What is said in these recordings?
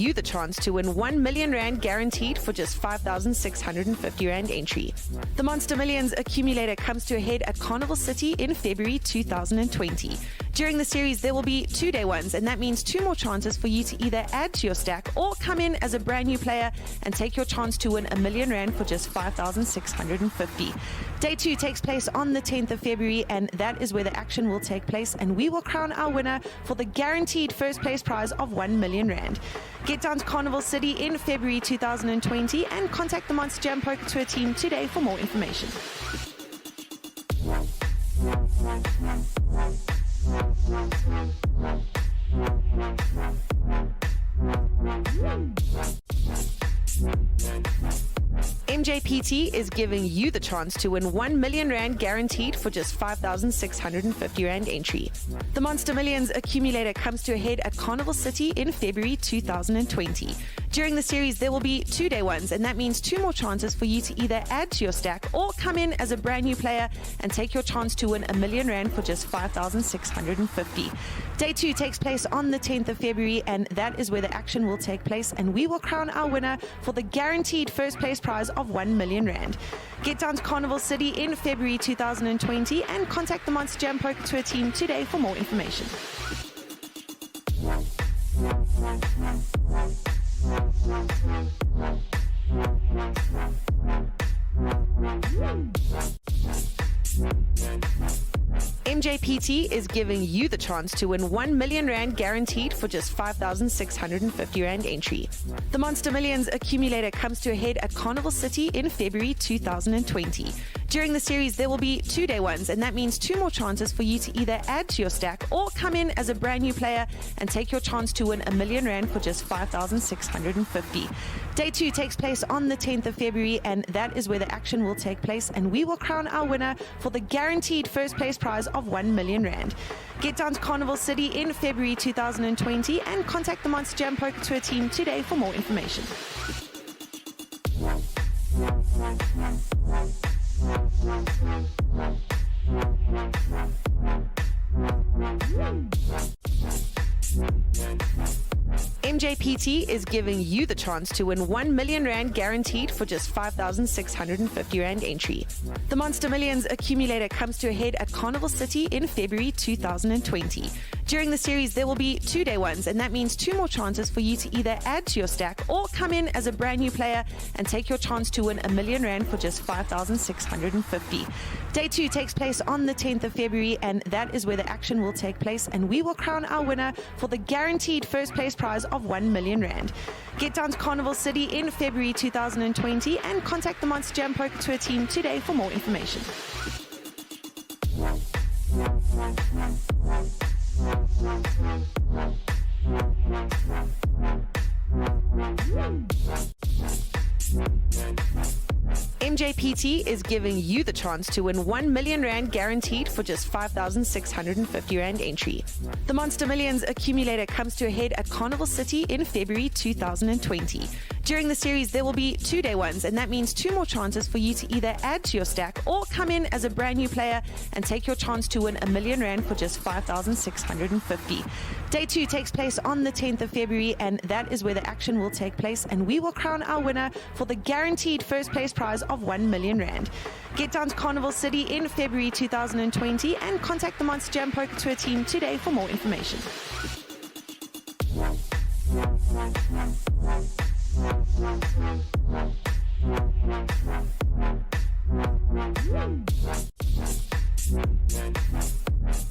you the chance to win 1 million rand guaranteed for just 5,650 rand entry. The Monster Millions accumulator comes to a head at Carnival City in February 2020. During the series, there will be 2-day ones, and that means 2 more chances for you to either add to your stack or come in as a brand new player and take your chance to win 1 million rand for just 5,650. Day 2 takes place on the 10th of February, and that is where the action will take place, and we will crown our winner for the guaranteed first place prize of 1 million rand. Get down to Carnival City in February 2020 and contact the Monsterjam Poker Tour team today for more information. Mjpt is giving you the chance to win 1 million rand guaranteed for just 5,650 rand entry. The Monster Millions accumulator comes to a head at Carnival City in February 2020. During the series, there will be 2-day ones, and that means 2 more chances for you to either add to your stack or come in as a brand new player and take your chance to win 1 million rand for just 5,650. Day 2 takes place on the 10th of February, and that is where the action will take place, and we will crown our winner for the guaranteed first place prize of 1 million rand. Get down to Carnival City in February 2020 and contact the Monsterjam Poker Tour team today for more information. Mjpt is giving you the chance to win 1 million rand guaranteed for just 5,650 rand entry. The Monster Millions accumulator comes to a head at Carnival City in February 2020. During the series, there will be 2-day ones, and that means 2 more chances for you to either add to your stack or come in as a brand new player and take your chance to win 1 million rand for just 5,650. Day 2 takes place on the 10th of February, and that is where the action will take place, and we will crown our winner for the guaranteed first place prize of 1 million rand. Get down to Carnival City in February 2020 and contact the Monsterjam Poker Tour team today for more information. Mjpt is giving you the chance to win 1 million rand guaranteed for just 5,650 rand entry. The Monster Millions accumulator comes to a head at Carnival City in February 2020. During the series, there will be 2-day ones, and that means 2 more chances for you to either add to your stack or come in as a brand new player and take your chance to win 1 million rand for just 5,650. Day 2 takes place on the 10th of February, and that is where the action will take place, and we will crown our winner for the guaranteed first place prize of 1 million rand. Get down to Carnival City in February 2020 and contact the Monsterjam Poker Tour team today for more information. Mjpt is giving you the chance to win 1 million rand guaranteed for just 5,650 rand entry. The Monster Millions accumulator comes to a head at Carnival City in February 2020. During the series, there will be 2-day ones, and that means 2 more chances for you to either add to your stack or come in as a brand new player and take your chance to win 1 million rand for just 5,650. Day 2 takes place on the 10th of February, and that is where the action will take place, and we will crown our winner for the guaranteed first place prize of 1 million rand. Get down to Carnival City in February 2020 and contact the Monsterjam Poker Tour team today for more information.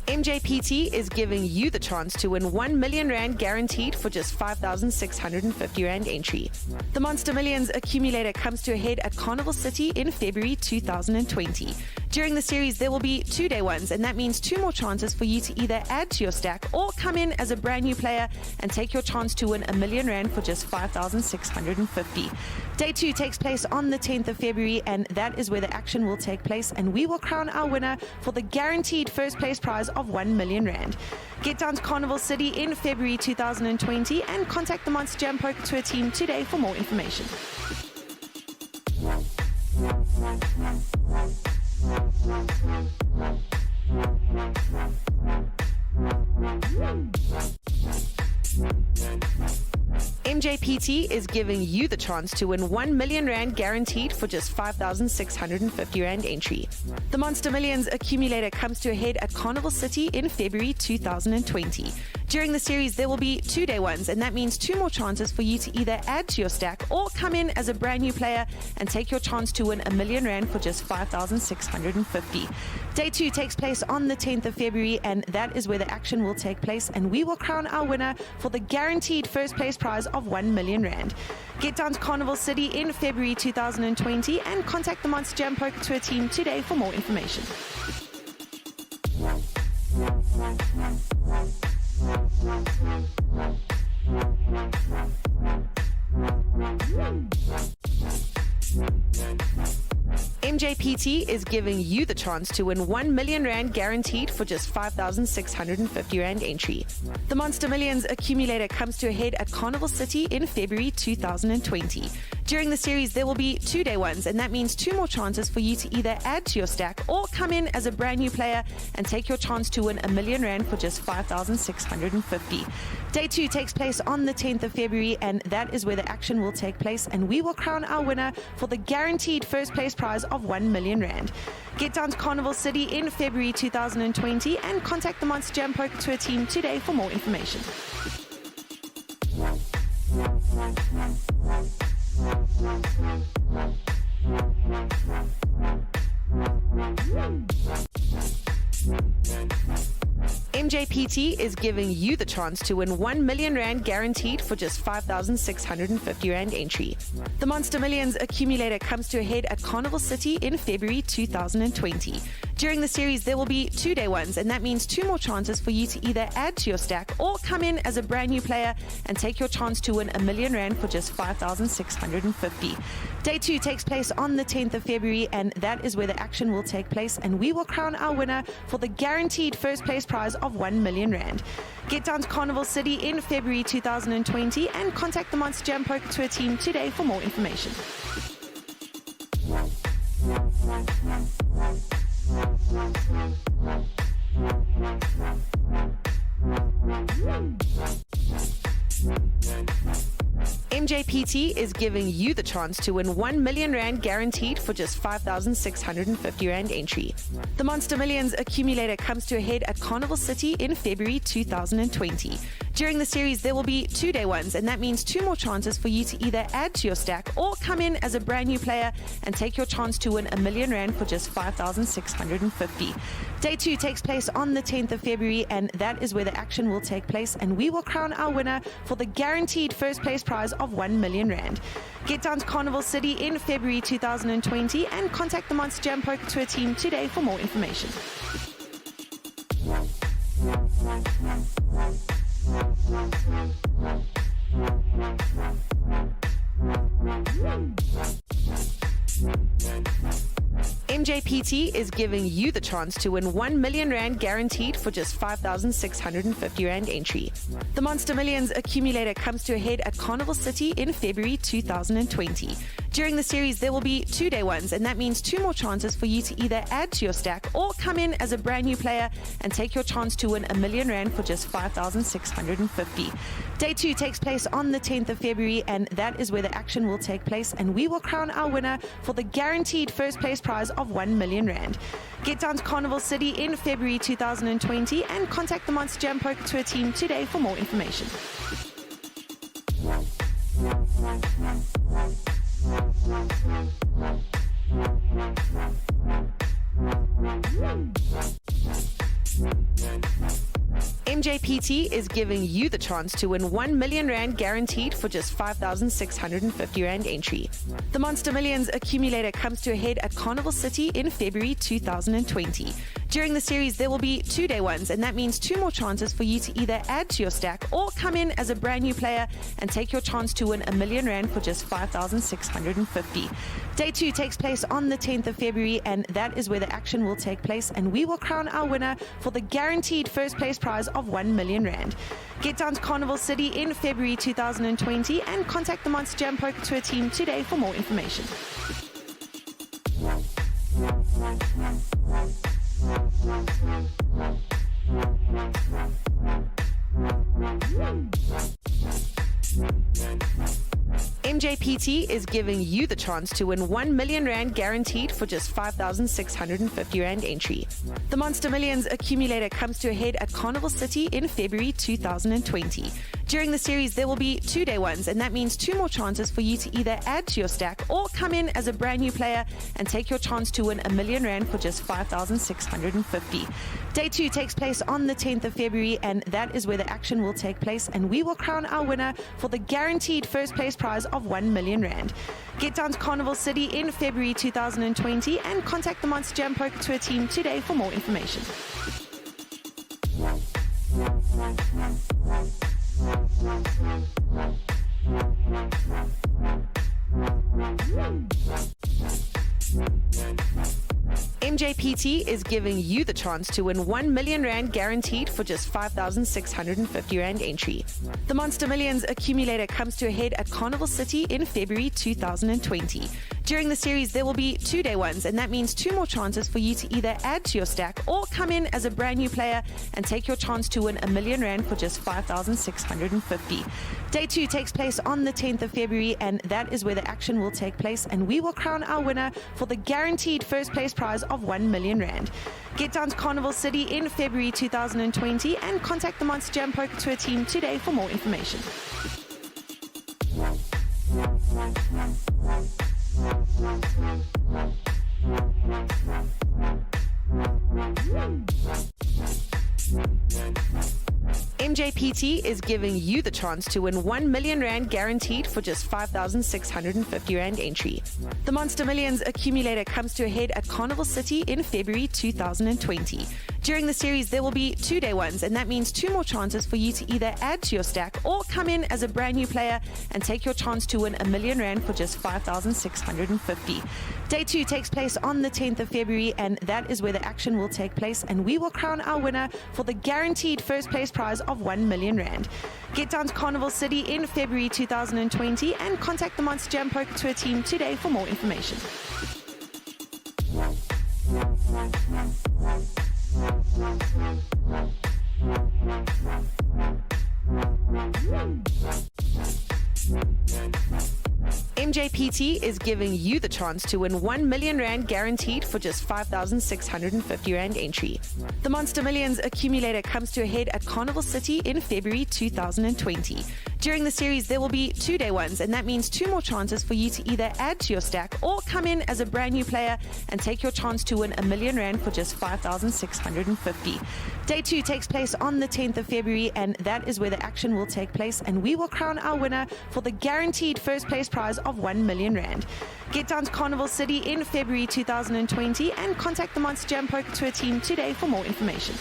Mjpt is giving you the chance to win 1 million rand guaranteed for just 5,650 rand entry. The Monster Millions accumulator comes to a head at Carnival City in February 2020. During the series, there will be 2-day ones, and that means 2 more chances for you to either add to your stack or come in as a brand new player and take your chance to win 1 million rand for just 5,650. Day 2 takes place on the 10th of February, and that is where the action will take place, and we will crown our winner for the guaranteed first place prize of 1 million rand. Get down to Carnival City in February 2020 and contact the Monsterjam Poker Tour team today for more information. Mjpt Mjpt is giving you the chance to win 1 million rand guaranteed for just 5,650 rand entry. The Monster Millions accumulator comes to a head at Carnival City in February 2020. During the series, there will be 2-day ones, and that means 2 more chances for you to either add to your stack or come in as a brand new player and take your chance to win 1 million rand for just 5,650. Day 2 takes place on the 10th of February, and that is where the action will take place, and we will crown our winner for the guaranteed first place prize of 1 million rand. Get down to Carnival City in February 2020 and contact the Monsterjam Poker Tour team today for more information. Mjpt is giving you the chance to win 1 million rand guaranteed for just 5,650 rand entry. The Monster Millions accumulator comes to a head at Carnival City in February 2020. During the series, there will be 2-day ones, and that means 2 more chances for you to either add to your stack or come in as a brand new player and take your chance to win 1 million rand for just 5,650. Day 2 takes place on the 10th of February, and that is where the action will take place, and we will crown our winner for the guaranteed first place prize of 1 million rand. Get down to Carnival City in February 2020 and contact the Monsterjam Poker Tour team today for more information. Mjpt is giving you the chance to win 1 million rand guaranteed for just 5,650 rand entry. The Monster Millions accumulator comes to a head at Carnival City in February 2020. During the series, there will be 2-day ones, and that means 2 more chances for you to either add to your stack or come in as a brand new player and take your chance to win 1 million rand for just 5,650. Day 2 takes place on the 10th of February, and that is where the action will take place, and we will crown our winner for the guaranteed first place prize of 1 million rand. Get down to Carnival City in February 2020 and contact the Monsterjam Poker Tour team today for more information. Mjpt is giving you the chance to win 1 million rand guaranteed for just 5,650 rand entry. The Monster Millions accumulator comes to a head at Carnival City in February 2020. During the series, there will be 2-day ones, and that means 2 more chances for you to either add to your stack or come in as a brand new player and take your chance to win 1 million rand for just 5,650. Day 2 takes place on the 10th of February, and that is where the action will take place, and we will crown our winner for the guaranteed first place prize of 1 million rand. Get down to Carnival City in February 2020 and contact the Monsterjam Poker Tour team today for more information. Mjpt is giving you the chance to win 1 million rand guaranteed for just 5,650 rand entry. The Monster Millions accumulator comes to a head at Carnival City in February 2020. During the series, there will be 2-day ones, and that means 2 more chances for you to either add to your stack or come in as a brand new player and take your chance to win 1 million rand for just 5,650. Day 2 takes place on the 10th of February, and that is where the action will take place, and we will crown our winner for the guaranteed first place prize of 1 million rand. Get down to Carnival City in February 2020 and contact the Monsterjam Poker Tour team today for more information. Mjpt is giving you the chance to win 1 million rand guaranteed for just 5,650 rand entry. The Monster Millions accumulator comes to a head at Carnival City in February 2020. During the series, there will be 2-day ones, and that means 2 more chances for you to either add to your stack or come in as a brand new player and take your chance to win 1 million rand for just 5,650. Day 2 takes place on the 10th of February, and that is where the action will take place, and we will crown our winner for the guaranteed first place prize of 1 million rand. Get down to Carnival City in February 2020 and contact the Monsterjam Poker Tour team today for more information. Mjpt is giving you the chance to win 1 million rand guaranteed for just 5,650 rand entry. The Monster Millions accumulator comes to a head at Carnival City in February 2020. During the series, there will be 2-day ones, and that means 2 more chances for you to either add to your stack or come in as a brand new player and take your chance to win 1 million rand for just 5,650. Day 2 takes place on the 10th of February, and that is where the action will take place, and we will crown our winner for the guaranteed first place prize of 1 million rand. Get down to Carnival City in February 2020 and contact the Monsterjam Poker Tour team today for more information. Mjpt is giving you the chance to win 1 million rand guaranteed for just 5,650 rand entry. The Monster Millions accumulator comes to a head at Carnival City in February 2020. During the series, there will be 2-day ones, and that means 2 more chances for you to either add to your stack or come in as a brand new player and take your chance to win 1 million rand for just 5,650. Day 2 takes place on the 10th of February, and that is where the action will take place, and we will crown our winner for the guaranteed first place prize of 1 million rand. Get down to Carnival City in February 2020 and contact the Monsterjam Poker Tour team today for more information. Mjpt is giving you the chance to win 1 million rand guaranteed for just 5,650 rand entry. The Monster Millions accumulator comes to a head at Carnival City in February 2020. During the series, there will be 2-day ones, and that means 2 more chances for you to either add to your stack or come in as a brand new player and take your chance to win 1 million rand for just 5,650. Day 2 takes place on the 10th of February, and that is where the action will take place, and we will crown our winner for the guaranteed first place prize of 1 million rand. Get down to Carnival City in February 2020 and contact the Monsterjam Poker Tour team today for more information. Mjpt is giving you the chance to win 1 million rand guaranteed for just 5,650 rand entry. The Monster Millions accumulator comes to a head at Carnival City in February 2020. During the series, there will be 2-day ones, and that means 2 more chances for you to either add to your stack or come in as a brand new player and take your chance to win 1 million rand for just 5,650. Day 2 takes place on the 10th of February, and that is where the action will take place, and we will crown our winner for the guaranteed first place prize of 1 million rand. Get down to Carnival City in February 2020 and contact the Monsterjam Poker Tour team today for more information.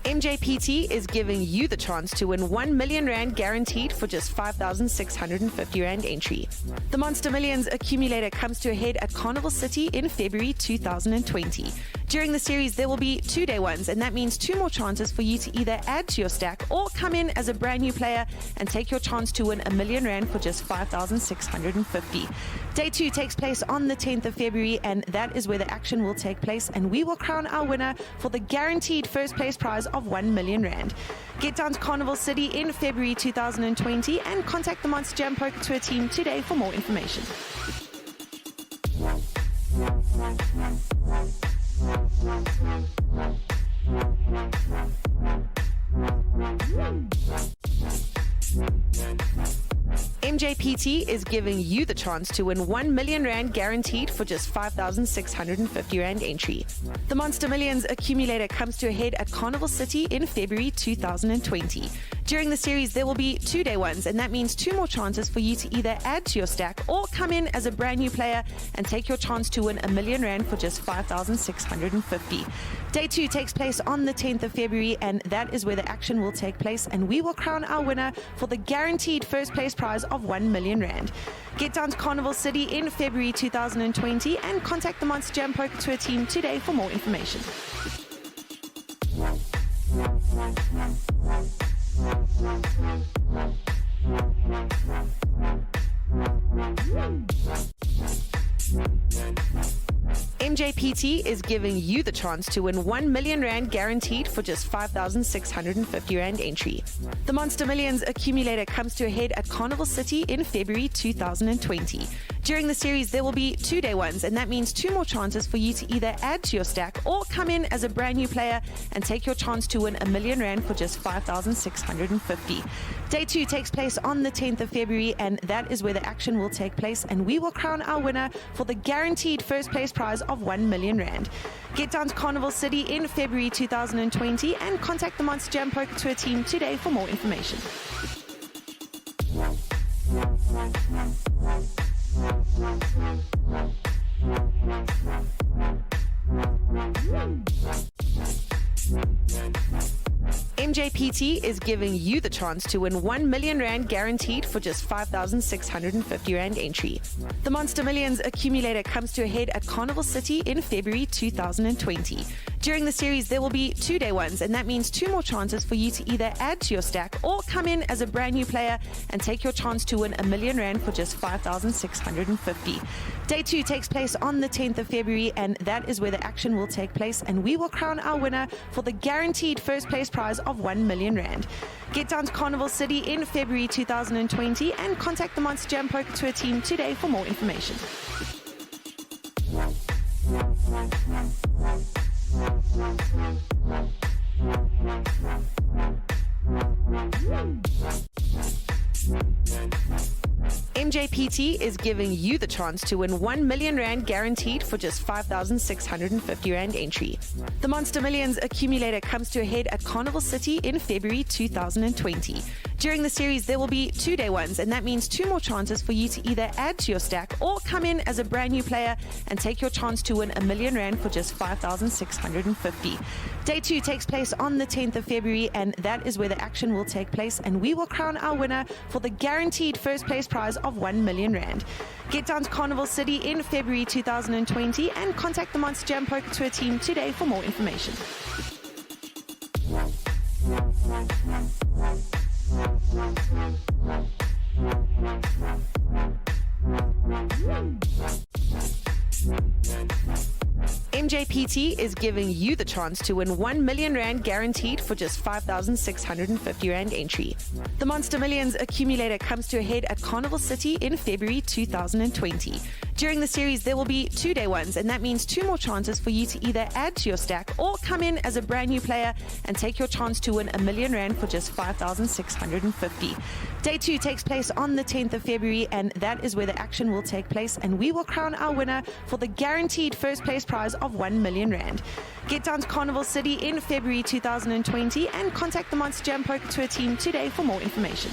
Mjpt is giving you the chance to win 1 million rand guaranteed for just 5,650 rand entry. The Monster Millions accumulator comes to a head at Carnival City in February 2020. During the series, there will be 2-day ones, and that means 2 more chances for you to either add to your stack or come in as a brand new player and take your chance to win 1 million rand for just 5,650. Day 2 takes place on the 10th of February, and that is where the action will take place, and we will crown our winner for the guaranteed first place prize of 1 million rand. Get down to Carnival City in February 2020 and contact the Monsterjam Poker Tour team today for more information. Mjpt is giving you the chance to win 1 million rand guaranteed for just 5,650 rand entry. The Monster Millions accumulator comes to a head at Carnival City in February 2020. During the series, there will be 2-day ones, and that means 2 more chances for you to either add to your stack or come in as a brand new player and take your chance to win 1 million rand for just 5,650. Day 2 takes place on the 10th of February, and that is where the action will take place, and we will crown our winner for the guaranteed first place prize of 1 million rand. Get down to Carnival City in February 2020 and contact the Monsterjam Poker Tour team today for more information. Mjpt is giving you the chance to win 1 million rand guaranteed for just 5,650 rand entry. The Monster Millions accumulator comes to a head at Carnival City in February 2020. During the series, there will be 2-day ones, and that means 2 more chances for you to either add to your stack or come in as a brand new player and take your chance to win 1 million rand for just 5,650. Day 2 takes place on the 10th of February, and that is where the action will take place, and we will crown our winner for the guaranteed first place prize of 1 million rand. Get down to Carnival City in February 2020 and contact the Monsterjam Poker Tour team today for more information. Mjpt is giving you the chance to win 1 million rand guaranteed for just 5,650 rand entry. The Monster Millions accumulator comes to a head at Carnival City in February 2020. During the series, there will be 2-day ones, and that means 2 more chances for you to either add to your stack or come in as a brand new player and take your chance to win 1 million rand for just 5,650. Day 2 takes place on the 10th of February, and that is where the action will take place, and we will crown our winner for the guaranteed first place prize of 1 million rand. Get down to Carnival City in February 2020 and contact the Monsterjam Poker Tour team today for more information. Mjpt is giving you the chance to win 1 million rand guaranteed for just 5,650 rand entry. The Monster Millions accumulator comes to a head at Carnival City in February 2020. During the series, there will be 2-day ones, and that means 2 more chances for you to either add to your stack or come in as a brand new player and take your chance to win 1 million rand for just 5,650. Day 2 takes place on the 10th of February, and that is where the action will take place, and we will crown our winner for the guaranteed first place prize of 1 million rand. Get down to Carnival City in February 2020 and contact the Monsterjam Poker Tour team today for more information. Mjpt is giving you the chance to win 1 million rand guaranteed for just 5,650 rand entry. The Monster Millions accumulator comes to a head at Carnival City in February 2020. During the series, there will be 2-day ones, and that means 2 more chances for you to either add to your stack or come in as a brand new player and take your chance to win 1 million rand for just 5,650. Day 2 takes place on the 10th of February, and that is where the action will take place, and we will crown our winner for the guaranteed first place prize of 1 million rand. Get down to Carnival City in February 2020 and contact the Monsterjam Poker Tour team today for more information.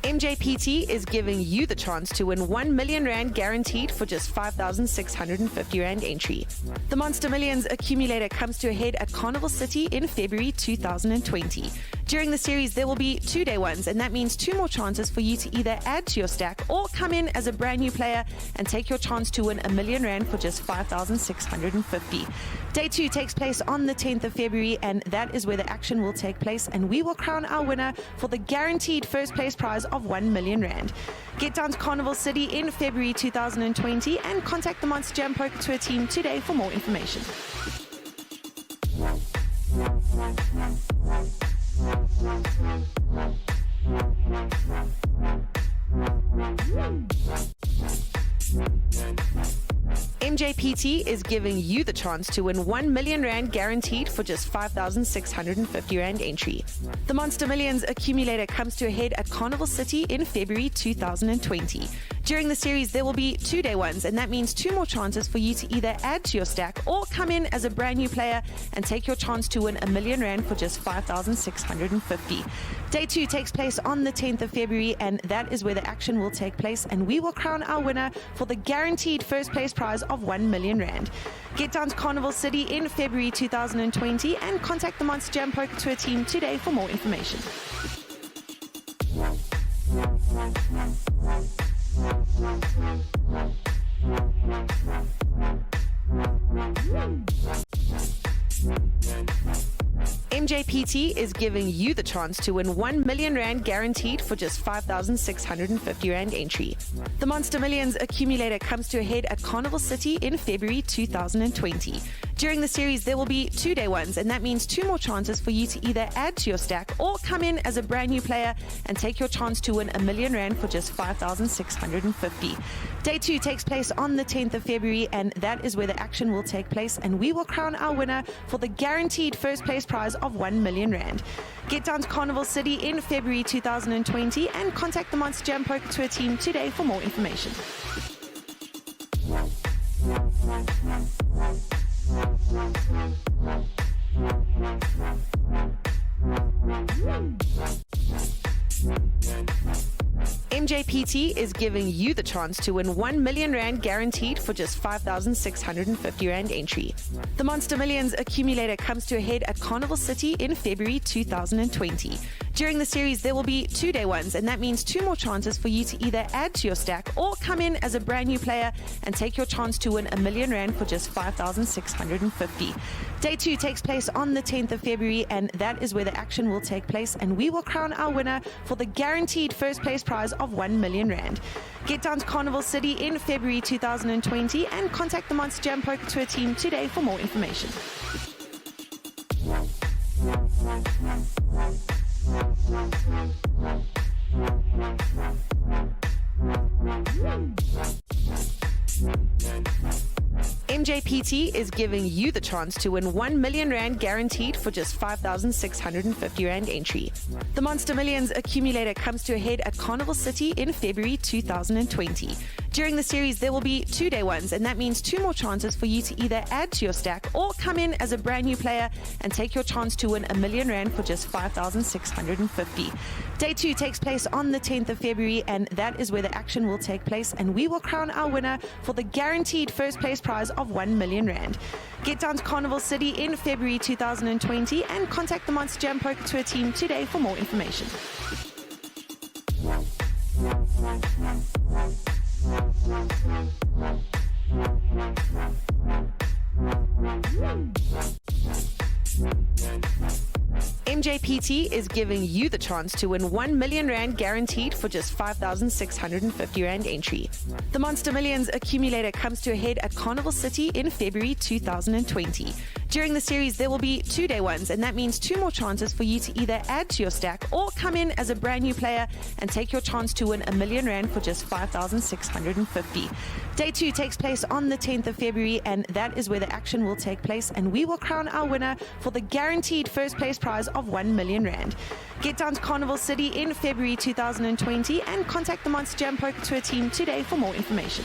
Mjpt is giving you the chance to win 1 million rand guaranteed for just 5,650 rand entry. The Monster Millions accumulator comes to a head at Carnival City in February 2020. During the series, there will be 2-day ones, and that means 2 more chances for you to either add to your stack or come in as a brand new player and take your chance to win 1 million rand for just 5,650. Day 2 takes place on the 10th of February, and that is where the action will take place, and we will crown our winner for the guaranteed first place prize of 1 million rand. Get down to Carnival City in February 2020 and contact the Monsterjam Poker Tour team today for more information. Mjpt is giving you the chance to win 1 million rand guaranteed for just 5,650 rand entry. The Monster Millions accumulator comes to a head at Carnival City in February 2020. During the series, there will be 2-day ones, and that means 2 more chances for you to either add to your stack or come in as a brand new player and take your chance to win 1 million rand for just 5,650. Day 2 takes place on the 10th of February, and that is where the action will take place, and we will crown our winner for the guaranteed first place prize of 1 million rand. Get down to Carnival City in February 2020 and contact the Monsterjam Poker Tour team today for more information. Mjpt is giving you the chance to win 1 million rand guaranteed for just 5,650 rand entry. The Monster Millions accumulator comes to a head at Carnival City in February 2020. During the series, there will be 2-day ones, and that means 2 more chances for you to either add to your stack or come in as a brand new player and take your chance to win 1 million rand for just 5,650. Day 2 takes place on the 10th of February, and that is where the action will take place, and we will crown our winner for the guaranteed first place prize of 1 million rand. Get down to Carnival City in February 2020 and contact the Monsterjam Poker Tour team today for more information. Mjpt is giving you the chance to win 1 million rand guaranteed for just 5,650 rand entry. The Monster Millions accumulator comes to a head at Carnival City in February 2020. During the series, there will be 2-day ones, and that means 2 more chances for you to either add to your stack or come in as a brand new player and take your chance to win 1 million rand for just 5,650. Day 2 takes place on the 10th of February, and that is where the action will take place, and we will crown our winner for the guaranteed first place prize of 1 million rand. Get down to Carnival City in February 2020 and contact the Monsterjam Poker Tour team today for more information. Mjpt is giving you the chance to win 1 million rand guaranteed for just 5,650 rand entry. The Monster Millions accumulator comes to a head at Carnival City in February 2020. During the series, there will be 2-day ones, and that means 2 more chances for you to either add to your stack or come in as a brand new player and take your chance to win 1 million rand for just 5,650. Day 2 takes place on the 10th of February, and that is where the action will take place, and we will crown our winner for the guaranteed first place prize of 1 million rand. Get down to Carnival City in February 2020 and contact the Monsterjam Poker Tour team today for more information. Mjpt is giving you the chance to win 1 million rand guaranteed for just 5,650 rand entry. The Monster Millions accumulator comes to a head at Carnival City in February 2020. During the series, there will be 2-day ones, and that means 2 more chances for you to either add to your stack or come in as a brand new player and take your chance to win 1 million rand for just 5,650. Day 2 takes place on the 10th of February, and that is where the action will take place, and we will crown our winner for the guaranteed first place prize of 1 million rand. Get down to Carnival City in February 2020 and contact the Monsterjam Poker Tour team today for more information.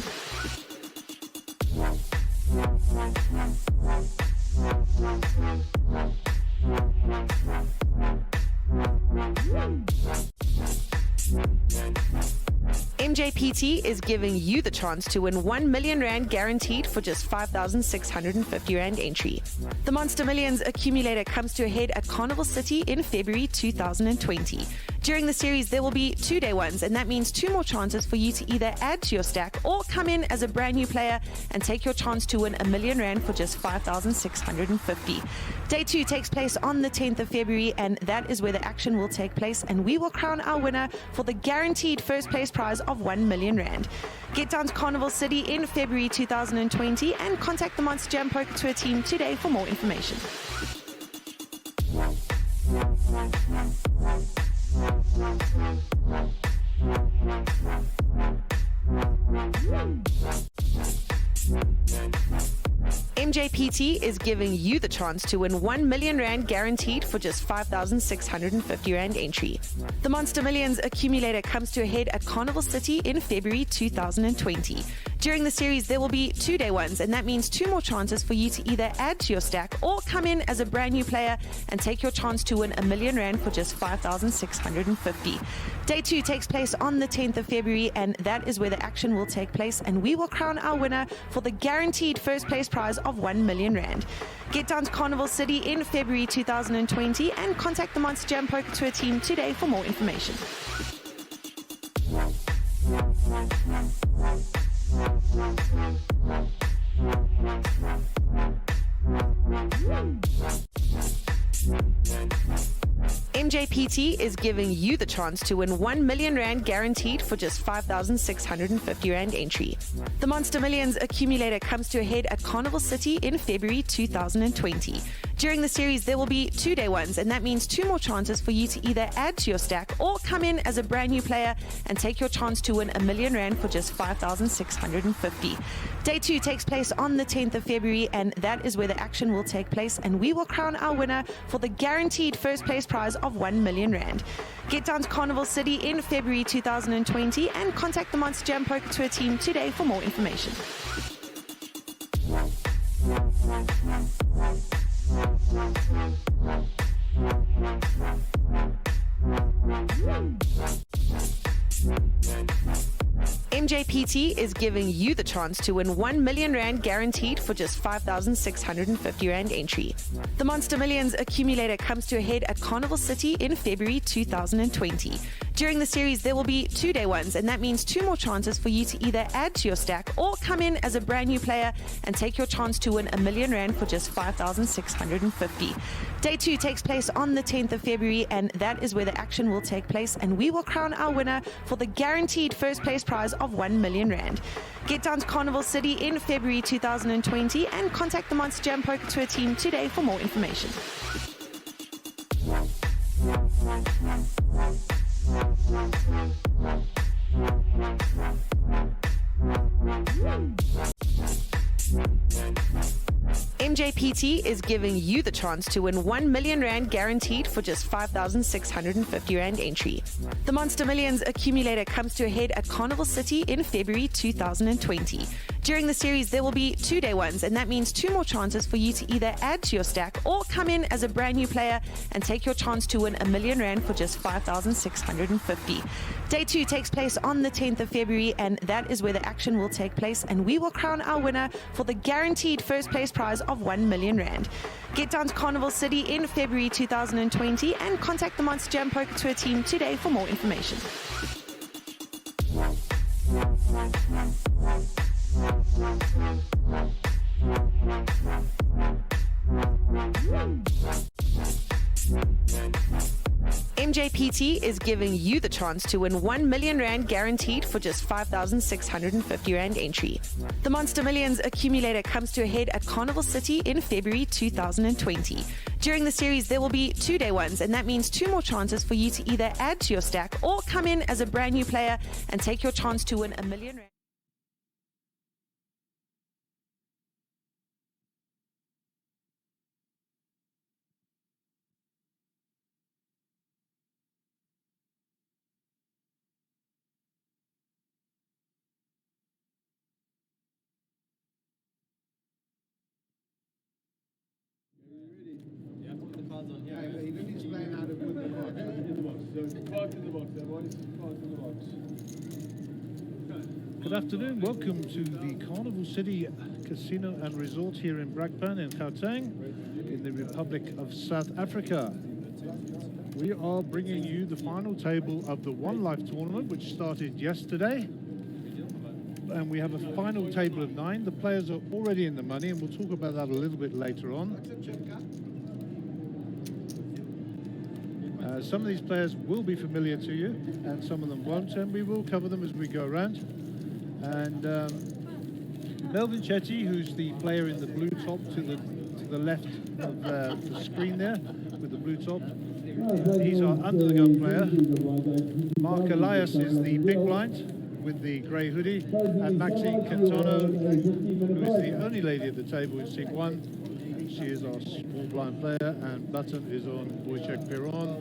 Mjpt is giving you the chance to win 1 million rand guaranteed for just 5,650 rand entry. The Monster Millions accumulator comes to a head at Carnival City in February 2020. During the series, there will be 2-day ones, and that means 2 more chances for you to either add to your stack or come in as a brand new player and take your chance to win 1 million rand for just 5,650. Day 2 takes place on the 10th of February, and that is where the action will take place, and we will crown our winner for the guaranteed first place prize of 1 million rand. Get down to Carnival City in February 2020 and contact the Monsterjam Poker Tour team today for more information. Mjpt is giving you the chance to win 1 million rand guaranteed for just 5,650 rand entry. The Monster Millions accumulator comes to a head at Carnival City in February 2020. During the series, there will be 2-day ones, and that means 2 more chances for you to either add to your stack or come in as a brand new player and take your chance to win 1 million rand for just 5,650. Day 2 takes place on the 10th of February, and that is where the action will take place, and we will crown our winner for the guaranteed first place prize of 1 million rand. Get down to Carnival City in February 2020 and contact the Monsterjam Poker Tour team today for more information. Mjpt is giving you the chance to win 1 million rand guaranteed for just 5,650 rand entry. The Monster Millions accumulator comes to a head at Carnival City in February 2020. During the series, there will be 2-day ones, and that means 2 more chances for you to either add to your stack or come in as a brand new player and take your chance to win 1 million rand for just 5,650. Day 2 takes place on the 10th of February, and that is where the action will take place, and we will crown our winner for the guaranteed first place prize of 1 million rand. Get down to Carnival City in February 2020 and contact the Monsterjam Poker Tour team today for more information. Mjpt is giving you the chance to win 1 million rand guaranteed for just 5,650 rand entry. The Monster Millions accumulator comes to a head at Carnival City in February 2020. During the series, there will be 2-day ones, and that means 2 more chances for you to either add to your stack or come in as a brand new player and take your chance to win 1 million rand for just 5,650. Day 2 takes place on the 10th of February, and that is where the action will take place, and we will crown our winner for the guaranteed first place prize of 1 million rand. Get down to Carnival City in February 2020 and contact the Monsterjam Poker Tour team today for more information. Mjpt is giving you the chance to win 1 million rand guaranteed for just 5,650 rand entry. The Monster Millions accumulator comes to a head at Carnival City in February 2020. During the series, there will be 2-day ones, and that means 2 more chances for you to either add to your stack or come in as a brand new player and take your chance to win 1 million rand for just 5,650. Day 2 takes place on the 10th of February, and that is where the action will take place, and we will crown our winner for the guaranteed first place prize of 1 million rand. Get down to Carnival City in February 2020 and contact the Monsterjam Poker Tour team today for more information. Mjpt is giving you the chance to win 1 million rand guaranteed for just 5,650 rand entry. The Monster Millions accumulator comes to a head at Carnival City in February 2020. During the series, there will be 2-day ones, and that means 2 more chances for you to either add to your stack or come in as a brand new player and take your chance to win 1 million rand. Yeah, you didn't explain how to put the box. Cards in the box, boys. Cards in the box. Good afternoon, welcome to the Carnival City Casino and Resort here in Brakpan in Gauteng, in the Republic of South Africa. We are bringing you the final table of the One Life tournament, which started yesterday. And we have a final table of 9. The players are already in the money, and we'll talk about that a little bit later on. Some of these players will be familiar to you, and some of them won't, and we will cover them as we go around. And Mjpt, who's the player in the blue top to the left of the screen there, with the blue top, he's our under-the-gun player. Mark Elias is the big blind with the grey hoodie, and Maxine Cantano, who is the only lady at the table in seat 1. She is our small blind player, and Button is on Wojciech Piron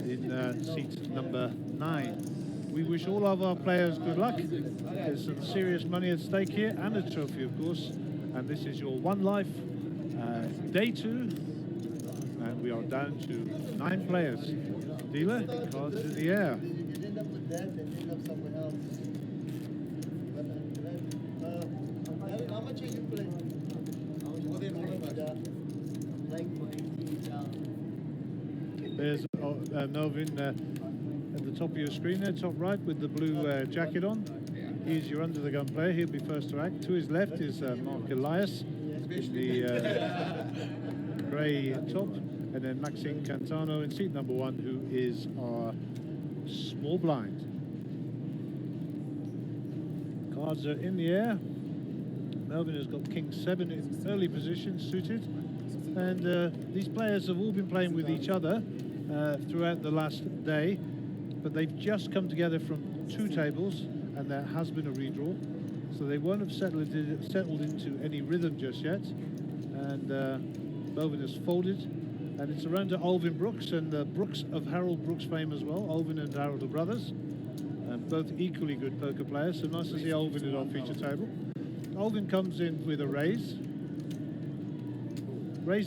in seat number 9. We wish all of our players good luck. There's some serious money at stake here, and a trophy, of course. And this is your One Life, day 2, and we are down to 9 players. Dealer, cards in the air. They didn't end up with that, they ended up somewhere else. How much are you playing? There's Melvin at the top of your screen there, top right, with the blue jacket on. He's your under-the-gun player. He'll be first to act. To his left is Mark Elias in the grey top, and then Maxine Cantano in seat number 1, who is our small blind. Cards are in the air. Melvin has got King 7 in early position, suited. And these players have all been playing with each other throughout the last day, but they've just come together from 2 tables, and there has been a redraw. So they won't have settled into any rhythm just yet. And Melvin has folded. And it's around to Alvin Brooks, and Brooks of Harold Brooks fame as well. Alvin and Harold are brothers, and both equally good poker players. So nice to see Alvin at our feature table. Alvin comes in with a raise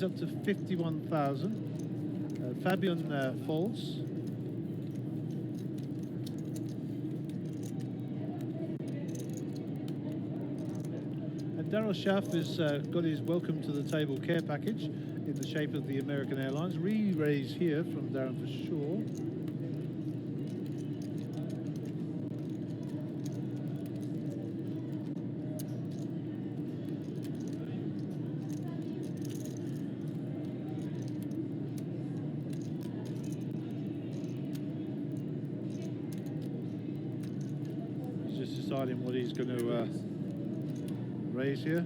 up to 51,000. Fabian folds. And Daryl Schaff has got his welcome to the table care package in the shape of the American Airlines. Re-raise here from Darren for sure. He's just deciding what he's going to raise here.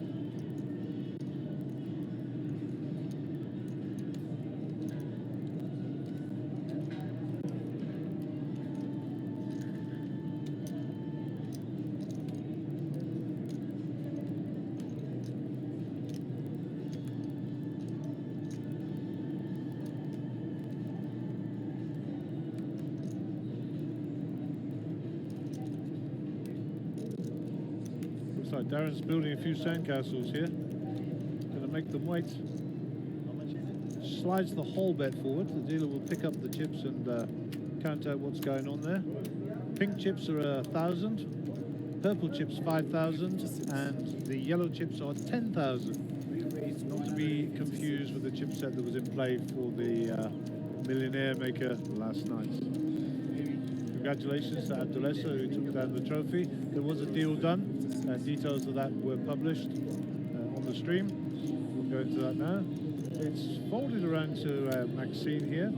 Like Darren's building a few sandcastles here. Going to make them wait. Slides the whole bet forward. The dealer will pick up the chips and count out what's going on there. Pink chips are 1,000, purple chips 5,000, and the yellow chips are 10,000. Not to be confused with the chip set that was in play for the Millionaire Maker last night. Congratulations to Abdulessa, who took down the trophy. There was a deal done. Details of that were published on the stream. We'll go into that now. It's folded around to Maxine here.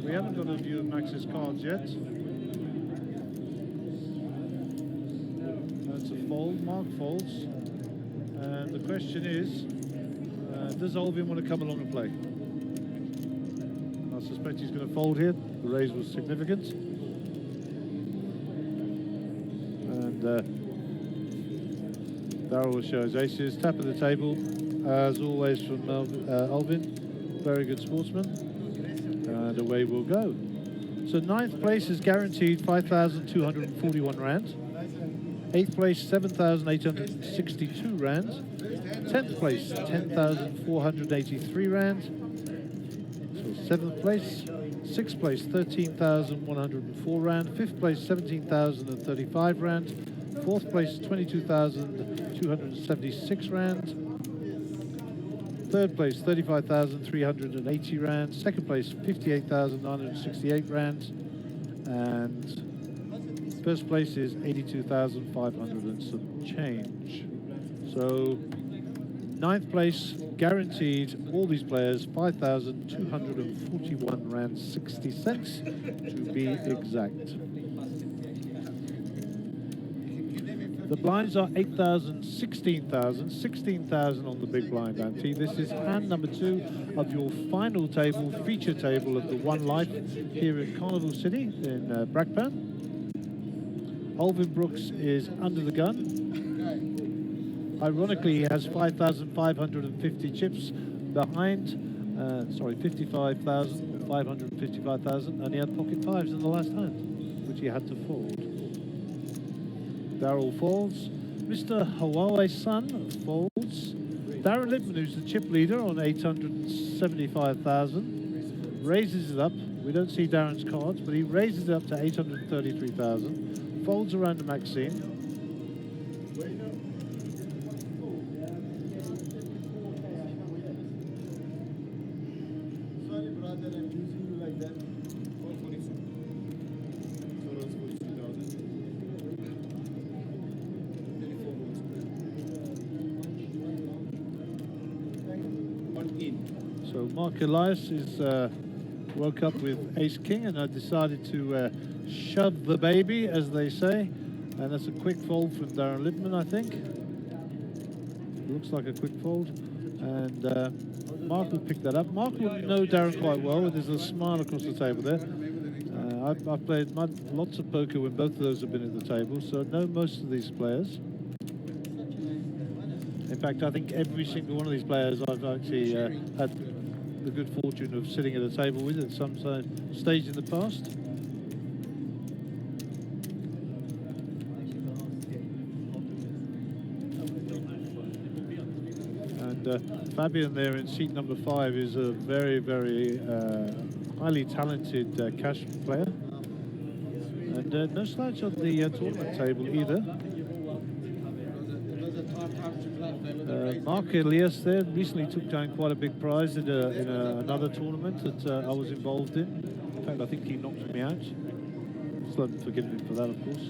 We haven't got a view of Max's cards yet. That's a fold. Mark folds. And the question is, does Alvin want to come along and play? I suspect he's going to fold here. The raise was significant. And Darryl will show his aces. Tap of the table, as always, from Alvin. Very good sportsman. And away we'll go. So 9th place is guaranteed 5,241 rand. 8th place, 7,862 rand. 10th place, 10,483 rand. So 7th place. 6th place, 13,104 rand. 5th place, 17,035 rand. 4th place, 22,276 rand. 3rd place, 35,380 rand. 2nd place, 58,968 rand. And 1st place is 82,500 and some change. So 9th place, guaranteed, all these players, 5,241 rand 60 cents to be exact. The blinds are 8,000, 16,000, 16,000 on the big blind ante. This is hand number 2 of your final table, feature table of the One Life here in Carnival City in Brakpan. Alvin Brooks is under the gun. Ironically, he has 5,550 chips behind, 555,000, and he had pocket 5s in the last hand, which he had to fold. Darryl folds. Mr. Hawaii's son folds. Darren Lippman, who's the chip leader on 875,000, raises it up. We don't see Darren's cards, but he raises it up to 833,000. Folds around to Maxine. Sorry, brother, I'm using you like that. Mark Elias is woke up with Ace King, and I decided to shove the baby, as they say. And that's a quick fold from Darren Lippman, I think. Looks like a quick fold. And Mark will pick that up. Mark will know Darren quite well, and there's a smile across the table there. I've played lots of poker when both of those have been at the table, so I know most of these players. In fact, I think every single one of these players I've actually had the good fortune of sitting at a table with at some stage in the past. And Fabian there in seat number 5 is a very, very highly talented cash player. And no slouch on the tournament table either. Mark Elias there recently took down quite a big prize in another tournament that I was involved in. In fact, I think he knocked me out. Still haven't forgiven him for that, of course.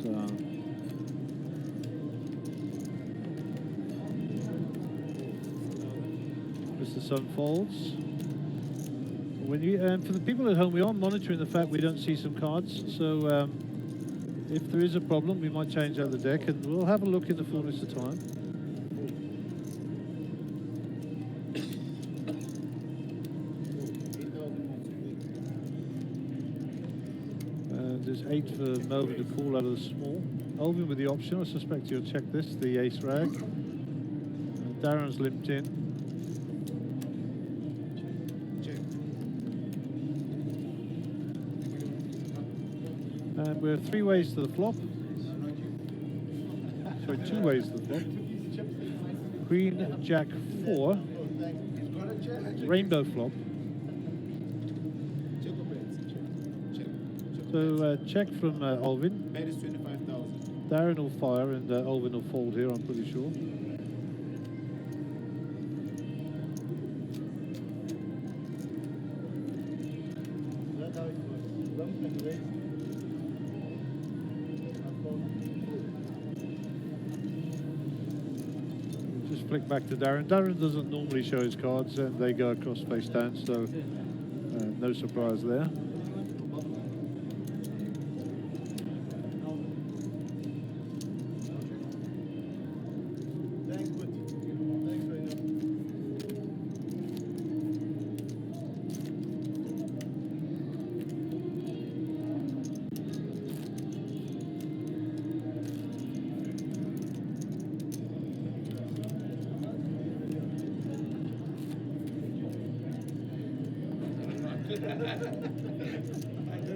But, Mr. Sun folds. When you, for the people at home, we are monitoring the fact we don't see some cards, so if there is a problem, we might change out the deck, and we'll have a look in the fullness of time. And there's 8 for Melvin to call out of the small. Elvin with the option. I suspect you'll check this, the ace rag. Darren's limped in. And we're 3 ways to the flop. Sorry, 2 ways to the flop. Queen, Jack, 4. Rainbow flop. So check from Alvin. Darren will fire and Alvin will fold here, I'm pretty sure. Flick back to Darren. Darren doesn't normally show his cards, and they go across face down, so no surprise there.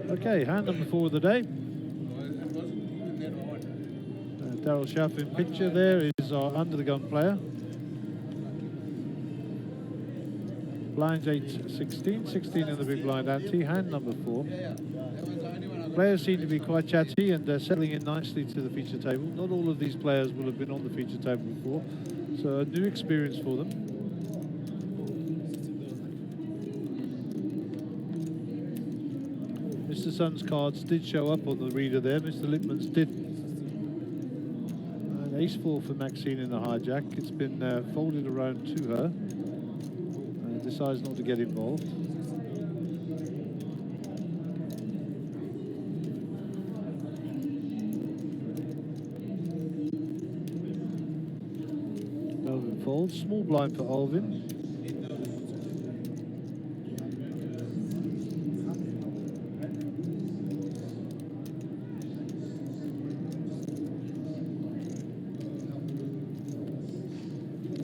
Okay, hand number 4 of the day. Daryl Schaff in picture there is our under the gun player. Blinds 8, 16, 16 in the big blind ante, hand number 4. Players seem to be quite chatty and settling in nicely to the feature table. Not all of these players will have been on the feature table before, so a new experience for them. Mr. Sun's cards did show up on the reader there. Mr. Lippman's didn't. And ace 4 for Maxine in the hijack. It's been folded around to her. Decides not to get involved. Melvin folds. Small blind for Alvin.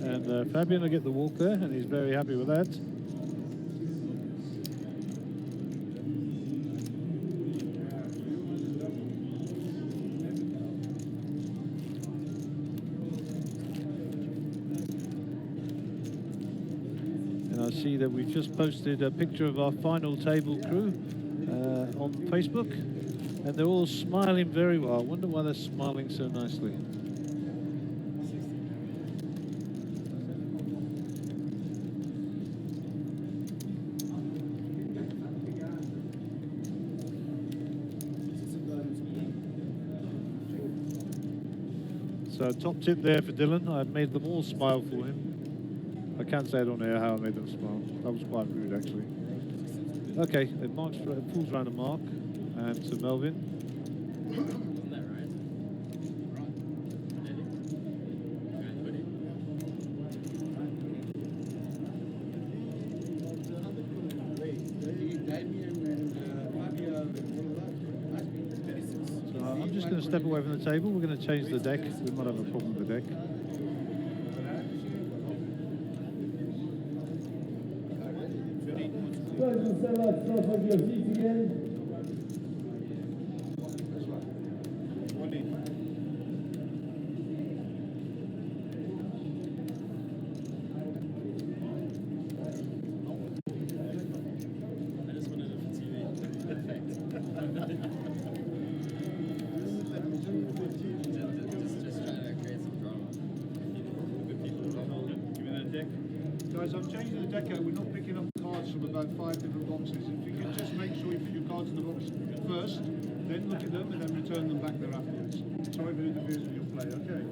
And Fabian will get the walk there, and he's very happy with that. And I see that we've just posted a picture of our final table crew on Facebook, and they're all smiling very well. I wonder why they're smiling so nicely. So top tip there for Dylan. I've made them all smile for him. I can't say it on air how I made them smile. That was quite rude, actually. Okay, it pulls around the mark, and to Melvin. So I'm just going to step away from the table. We're going to change the deck. We might have a problem with the deck. Guys, I'm changing the deck out. We're not picking up cards from about 5 different boxes. If you could just make sure you put your cards in the box first, then look at them and then return them back there afterwards. Sorry if it interferes with your play, okay?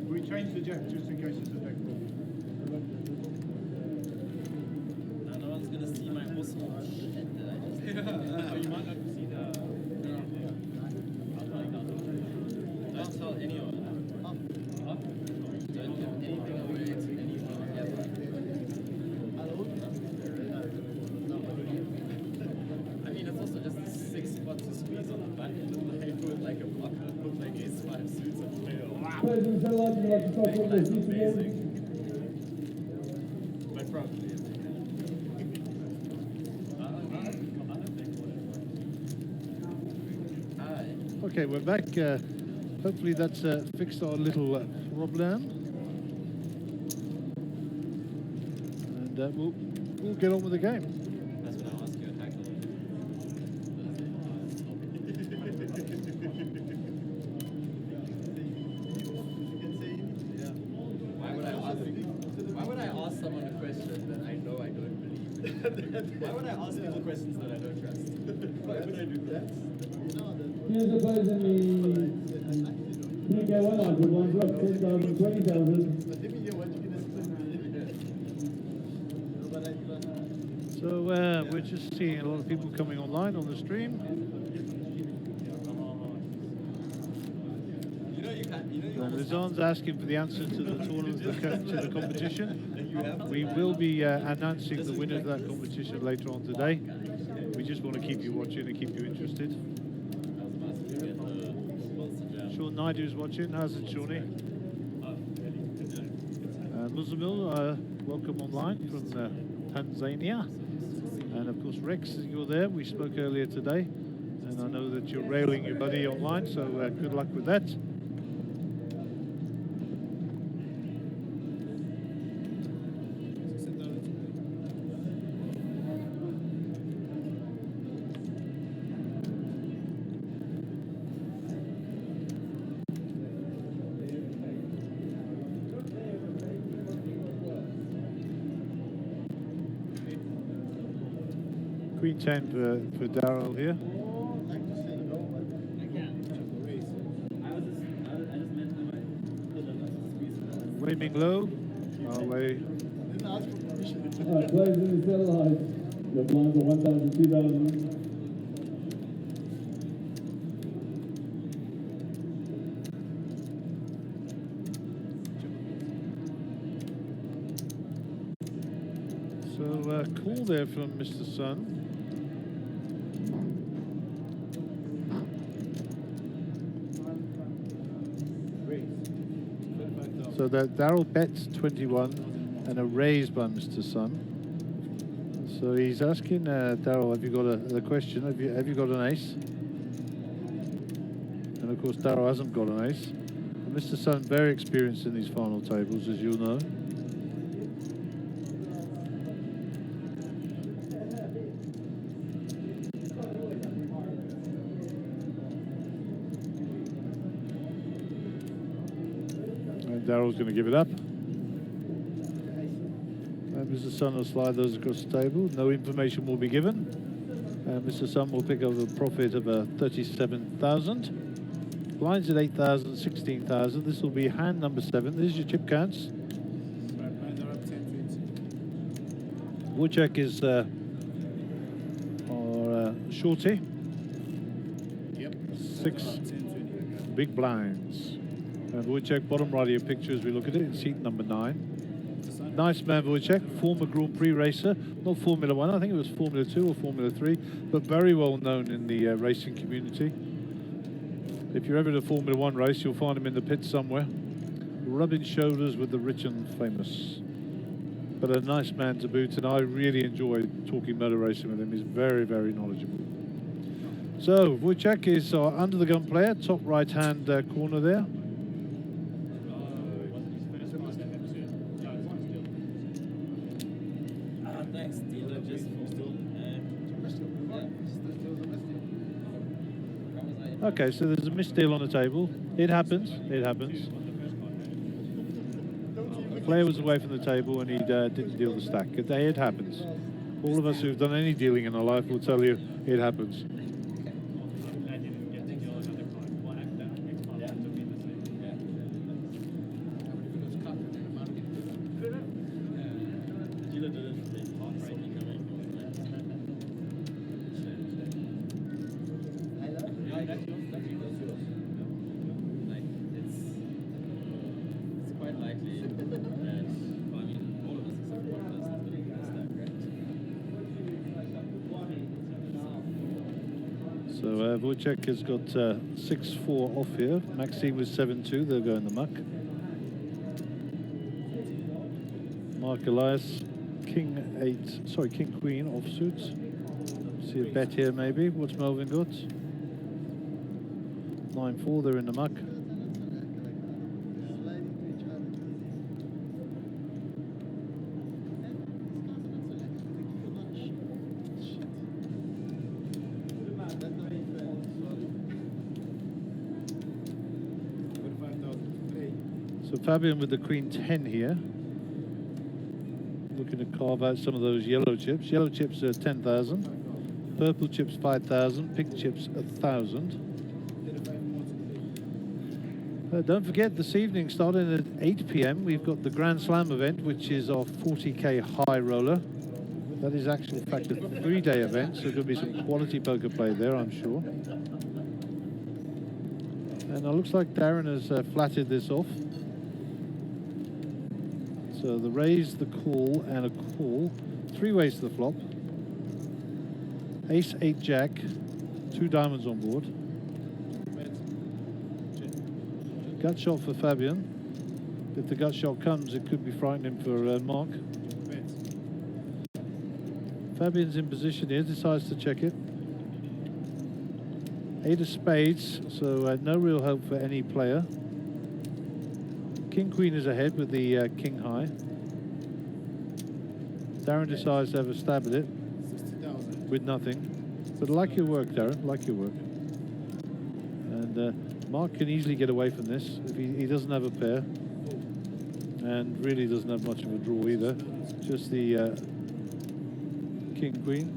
We changed the deck just in case it's a deck problem. Now no one's gonna see my muscle shit that I just did. You might not see that. Don't tell anyone. Don't give anything away to anyone ever. I mean, it's also just a 6 spot to squeeze on the button with like a blocker with like ace-5 suits and play. Wow! That's amazing. My problem. Okay, we're back. Hopefully that's fixed our little problem. And we'll get on with the game. That's when I ask you a tackle. Why would I ask someone a question that I know I don't believe? Why would I ask people questions that I don't trust? Why would I do that? Here's the prize in the PK100 ones worth 10,000, 20,000. So we're just seeing a lot of people coming online on the stream. Rizan's asking for the answer to the tournament, to the competition. We will be announcing the winner of that competition later on today. We just want to keep you watching and keep you interested. Sean Naidu is watching. How's it, Shawnee? Muzamil, welcome online from Tanzania. And of course, Rex, you're there. We spoke earlier today. And I know that you're railing your buddy online, so good luck with that. Queen 10 for Daryl here. Waving low. Away. Players in the center line. The blinds are 1,000, 2,000. So call there from Mr. Sun. So that Daryl bets 21 and a raise by Mr. Sun. So he's asking Daryl, have you got the question? Have you got an ace? And of course Daryl hasn't got an ace. And Mr. Sun very experienced in these final tables, as you'll know. Daryl's going to give it up. And Mr. Sun will slide those across the table. No information will be given. And Mr. Sun will pick up a profit of 37,000. Blinds at 8,000, 16,000. This will be hand number 7. This is your chip counts. Wojciech is our shorty. Yep. 6 big blinds. And Wojciech, bottom right of your picture as we look at it, in seat number 9. Nice man, Wojciech, former Grand Prix racer, not Formula 1, I think it was Formula 2 or Formula 3, but very well known in the racing community. If you're ever at a Formula 1 race, you'll find him in the pit somewhere, rubbing shoulders with the rich and famous. But a nice man to boot, and I really enjoy talking motor racing with him. He's very, very knowledgeable. So, Wojciech is our under-the-gun player, top right-hand corner there. Thanks, dealer. Just Okay, so there's a missed deal on the table. It happens, it happens. The player was away from the table and he didn't deal the stack. It happens. All of us who've done any dealing in our life will tell you it happens. So Wojciech has got 6-4 off here. Maxime was 7-2. They'll go in the muck. Mark Elias, King Queen offsuits. See a bet here maybe. What's Melvin got? 9-4. They're in the muck. So Fabian with the Queen 10 here. Looking to carve out some of those yellow chips. Yellow chips are 10,000. Purple chips 5,000. Pink chips 1,000. Don't forget, this evening, starting at 8 p.m, we've got the Grand Slam event, which is our 40k high roller. That is actually, in fact, a 3-day event, so there'll be some quality poker played there, I'm sure. And it looks like Darren has flatted this off. So the raise, the call, and a call. 3 ways to the flop. Ace, 8, Jack. 2 diamonds on board. Gut shot for Fabian. If the gut shot comes, it could be frightening for Mark. Fabian's in position here, decides to check it. 8 of spades, so no real hope for any player. King Queen is ahead with the King High. Darren decides to have a stab at it with nothing. But like your work, Darren, like your work. And Mark can easily get away from this if he doesn't have a pair. And really doesn't have much of a draw either. Just the King Queen.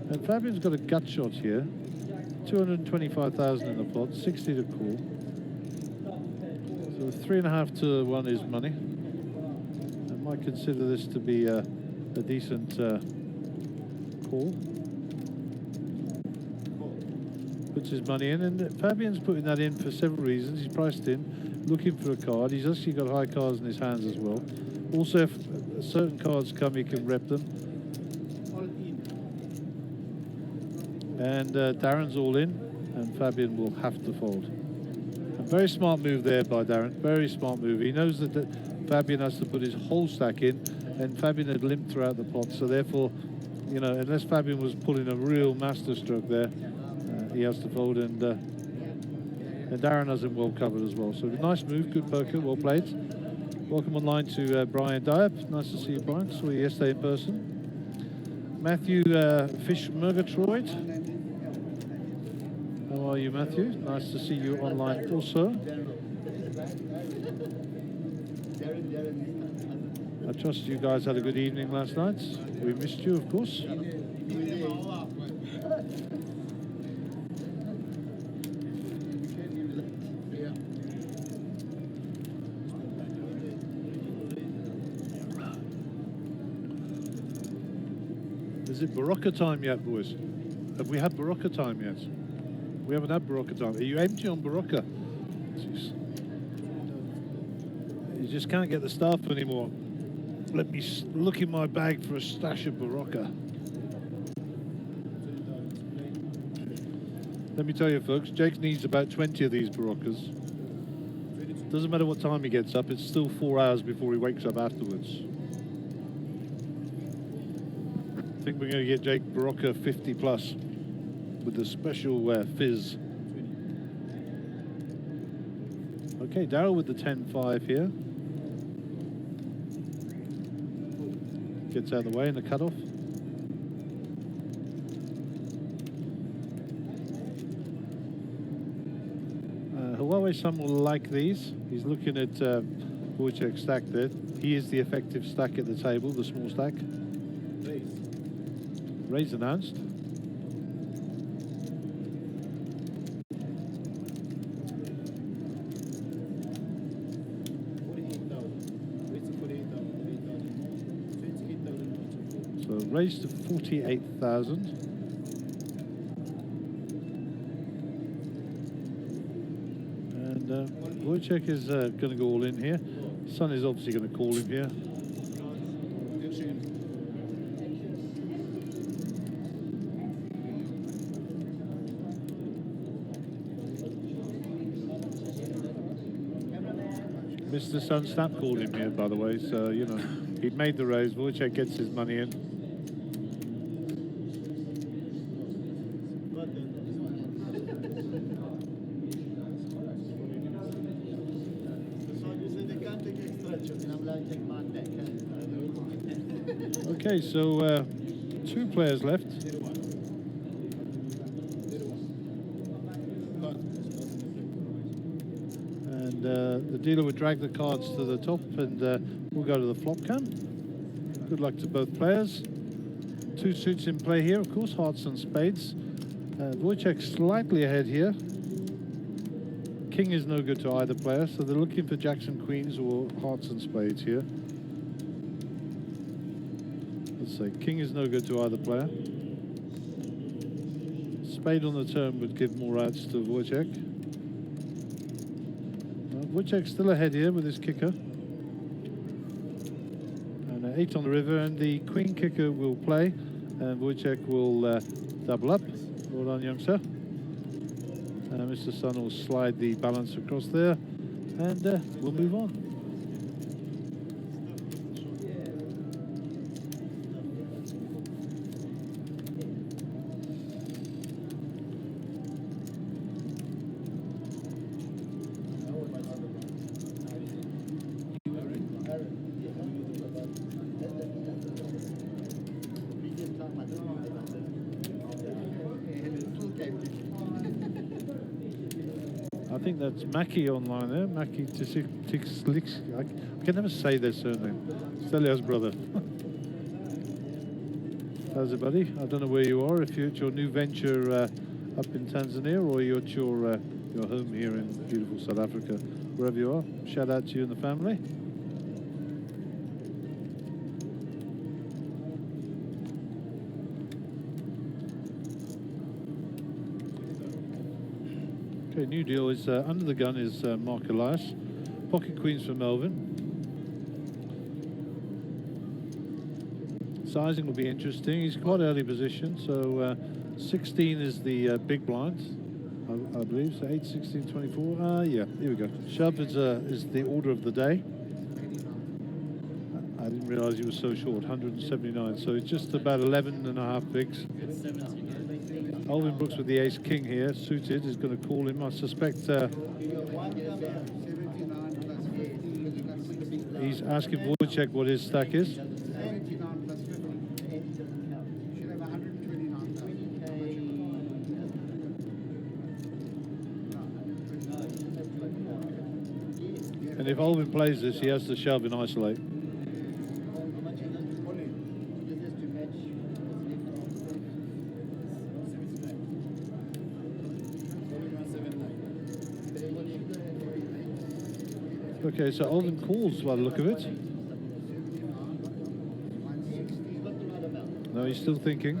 And Fabian's got a gut shot here. 225,000 in the pot, 60 to call. So 3.5 to 1 is money. I might consider this to be a decent call. Puts his money in, and Fabian's putting that in for several reasons. He's priced in, looking for a card. He's actually got high cards in his hands as well. Also, if certain cards come, he can rep them. And Darren's all in, and Fabian will have to fold. A very smart move there by Darren, very smart move. He knows that Fabian has to put his whole stack in, and Fabian had limped throughout the pot, so therefore, you know, unless Fabian was pulling a real masterstroke there, he has to fold, and Darren has him well covered as well. So nice move, good poker, well played. Welcome online to Brian Diab. Nice to see you, Brian. Saw you yesterday in person. Matthew Fish Murgatroyd. How are you, Matthew? Nice to see you online also. I trust you guys had a good evening last night. We missed you, of course. Is it Barocca time yet, boys? Have we had Barocca time yet? We haven't had Barocca time. Are you empty on Barocca? Jeez. You just can't get the staff anymore. Let me look in my bag for a stash of Barocca. Let me tell you, folks, Jake needs about 20 of these Baroccas. Doesn't matter what time he gets up, it's still 4 hours before he wakes up afterwards. I think we're going to get Jake Barocca 50 plus with the special fizz. Okay, Daryl with the 10.5 here. Gets out of the way in the cutoff. Huawei-san will like these. He's looking at Wojciech's stack there. He is the effective stack at the table, the small stack. Raise announced. So raised to 48,000. Wojciech is going to go all in here. Sun is obviously going to call him here. Mr. Sun Snap called him here, by the way, so, you know, he'd made the raise. Wojciech gets his money in. Okay, so 2 players left. And the dealer would drag the cards to the top, and we'll go to the flop cam. Good luck to both players. 2 suits in play here, of course, hearts and spades. Wojciech slightly ahead here. King is no good to either player, so they're looking for jacks and queens or hearts and spades here. Let's say king is no good to either player. Spade on the turn would give more outs to Wojciech. Wojciech's still ahead here with his kicker. And 8 on the river, and the queen kicker will play, and Wojciech will double up. Well done, youngster. Mr. Sun will slide the balance across there, and we'll move on. I think that's Mackie online there. Mackie Tixlix. I can never say their surname. Stelia's brother. How's it, buddy? I don't know where you are. If you're at your new venture up in Tanzania, or you're at your home here in beautiful South Africa, wherever you are. Shout out to you and the family. Okay, new deal is under the gun is Mark Elias. Pocket queens for Melvin. Sizing will be interesting. He's quite early position, so 16 is the big blind, I believe. So 8, 16, 24. Yeah, here we go. Shove is the order of the day. I didn't realize he was so short, 179. So it's just about 11.5 bigs. Alvin Brooks with the ace king here, suited, is going to call him. I suspect he's asking Wojciech what his stack is. And if Alvin plays this, he has to shove and isolate. Okay, so Alvin calls by the look of it. No, he's still thinking.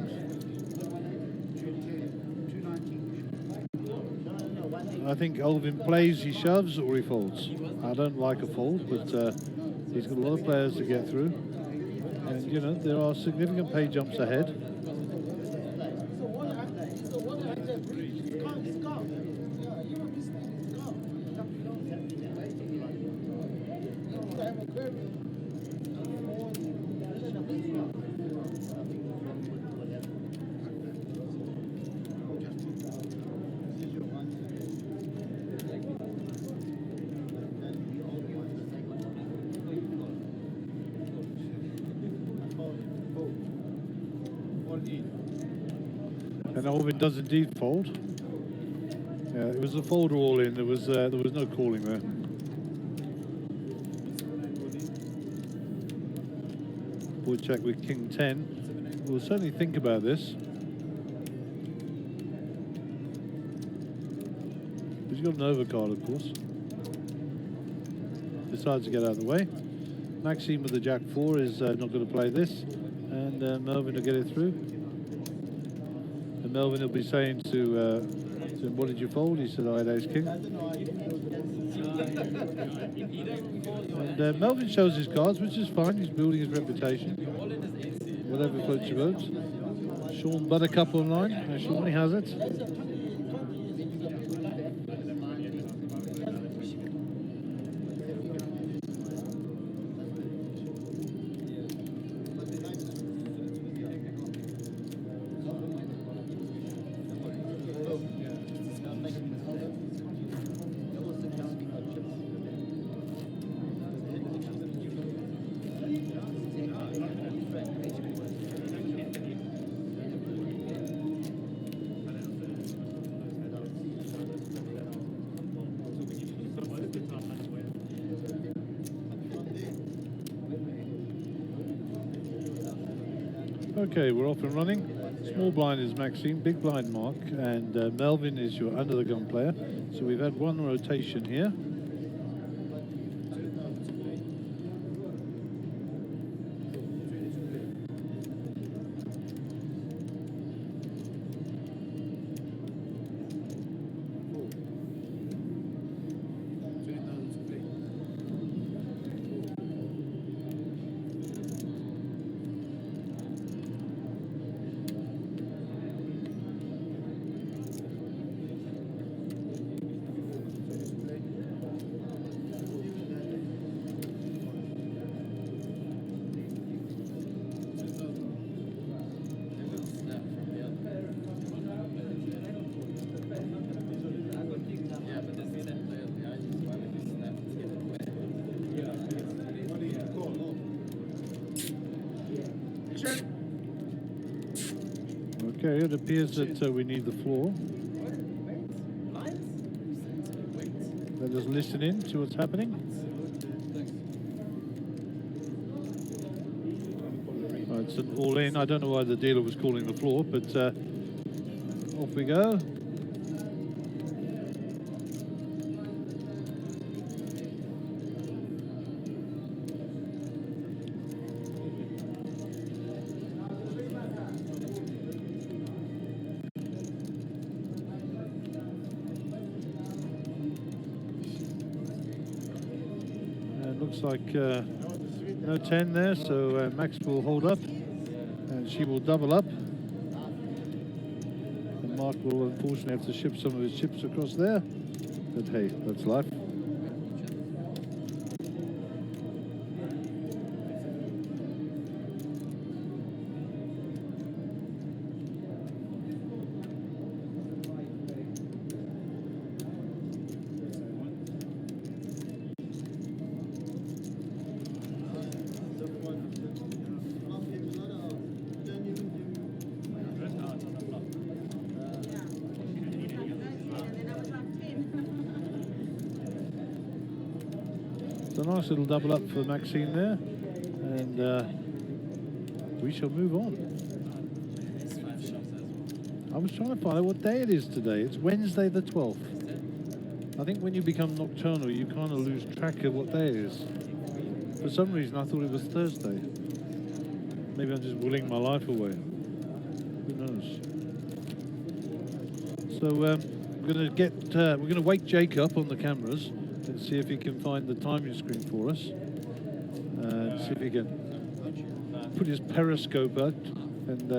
I think Olvin plays, he shoves, or he folds. I don't like a fold, but he's got a lot of players to get through. And, you know, there are significant pay jumps ahead. And Olvin does indeed fold. Yeah, it was a fold all in. There was no calling there. Board check with King 10. We'll certainly think about this. He's got an overcard, of course. Decides to get out of the way. Maxime with the Jack 4 is not going to play this, and Melvin will get it through. And Melvin will be saying to him, what did you fold? He said, I had ace king. And Melvin shows his cards, which is fine. He's building his reputation. Whatever floats your boat. Sean Buttercup online. Sean, he has it. Okay, we're off and running. Small blind is Maxime, big blind Mark, and Melvin is your under the gun player. So we've had one rotation here. Okay, it appears that we need the floor. Let us listen in to what's happening. It's an all in. I don't know why the dealer was calling the floor, but off we go. Looks like no 10 there, so Max will hold up and she will double up. And Mark will unfortunately have to ship some of his chips across there, but hey, that's life. It's a nice little double up for Maxime there, and we shall move on. I was trying to find out what day it is today. It's Wednesday the 12th. I think when you become nocturnal, you kind of lose track of what day it is. For some reason, I thought it was Thursday. Maybe I'm just willing my life away. Who knows? So we're going to wake Jake up on the cameras and see if he can find the timing screen for us, and see if he can put his periscope out and